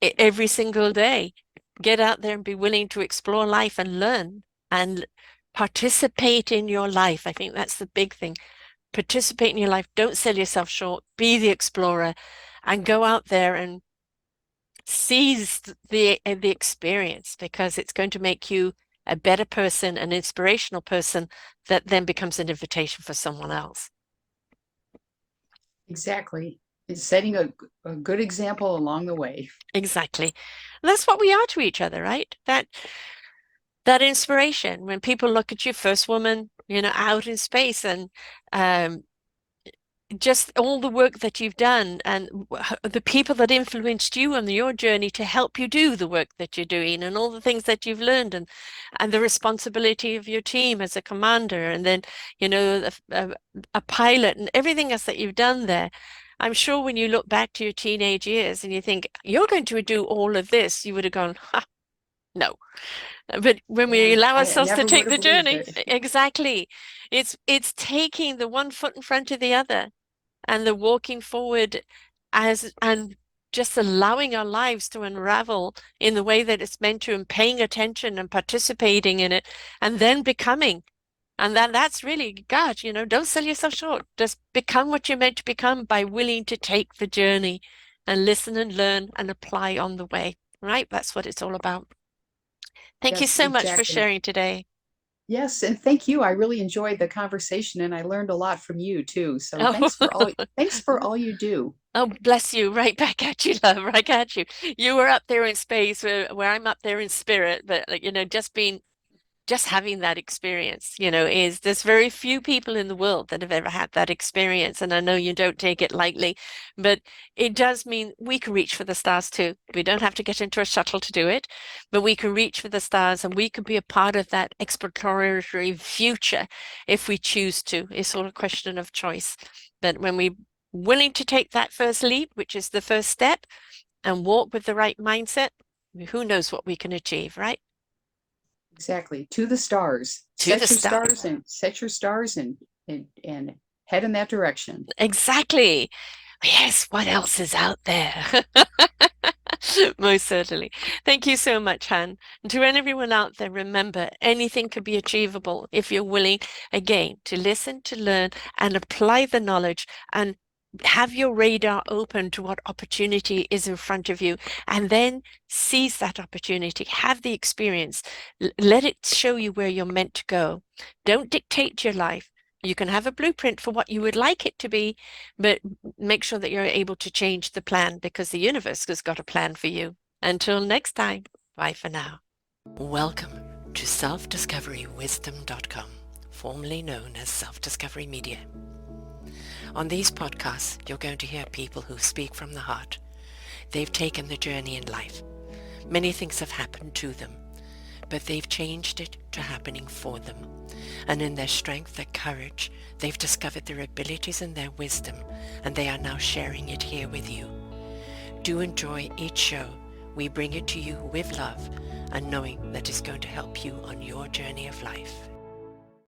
Speaker 1: every single day, get out there and be willing to explore life and learn and participate in your life. I think that's the big thing. Participate in your life. Don't sell yourself short. Be the explorer and go out there and seize the experience because it's going to make you a better person, an inspirational person that then becomes an invitation for someone else.
Speaker 2: Exactly. It's setting a good example along the way.
Speaker 1: Exactly. And that's what we are to each other, right? That inspiration when people look at you, first woman, out in space and um, just all the work that you've done and the people that influenced you on your journey to help you do the work that you're doing and all the things that you've learned and the responsibility of your team as a commander and then a pilot and everything else that you've done there. I'm sure when you look back to your teenage years and you think you're going to do all of this, you would have gone, ha, no. But when we
Speaker 2: Yeah,
Speaker 1: allow
Speaker 2: I
Speaker 1: ourselves to
Speaker 2: never would
Speaker 1: take
Speaker 2: have
Speaker 1: the
Speaker 2: believed
Speaker 1: journey,
Speaker 2: it.
Speaker 1: exactly, it's taking the one foot in front of the other and the walking forward as and just allowing our lives to unravel in the way that it's meant to and paying attention and participating in it and then becoming. And that's really, God, don't sell yourself short. Just become what you're meant to become by willing to take the journey and listen and learn and apply on the way, right? That's what it's all about. Thank you
Speaker 2: Yes,
Speaker 1: so much for
Speaker 2: exactly.
Speaker 1: sharing today.
Speaker 2: Yes, and thank you. I really enjoyed the conversation and I learned a lot from you too. So
Speaker 1: Oh,
Speaker 2: thanks for all you do.
Speaker 1: Oh, bless you. Right back at you, love. Right at you. You were up there in space where I'm up there in spirit, but like, just having that experience, is there's very few people in the world that have ever had that experience. And I know you don't take it lightly, but it does mean we can reach for the stars too. We don't have to get into a shuttle to do it, but we can reach for the stars and we can be a part of that exploratory future if we choose to. It's all a question of choice. But when we're willing to take that first leap, which is the first step, and walk with the right mindset, who knows what we can achieve, right?
Speaker 2: Exactly. To the stars.
Speaker 1: To the
Speaker 2: Set your
Speaker 1: stars.
Speaker 2: stars and set your stars and head in that direction.
Speaker 1: Exactly. Yes, what else is out there? Most certainly. Thank you so much, Han. And to everyone out there, remember, anything could be achievable if you're willing, again, to listen, to learn, and apply the knowledge and have your radar open to what opportunity is in front of you, and then seize that opportunity. Have the experience. Let it show you where you're meant to go. Don't dictate your life. You can have a blueprint for what you would like it to be, but make sure that you're able to change the plan because the universe has got a plan for you. Until next time, bye for now. Welcome to selfdiscoverywisdom.com, formerly known as Self-Discovery Media. On these podcasts, you're going to hear people who speak from the heart. They've taken the journey in life. Many things have happened to them, but they've changed it to happening for them. And in their strength, their courage, they've discovered their abilities and their wisdom, and they are now sharing it here with you. Do enjoy each show. We bring it to you with love and knowing that it's going to help you on your journey of life.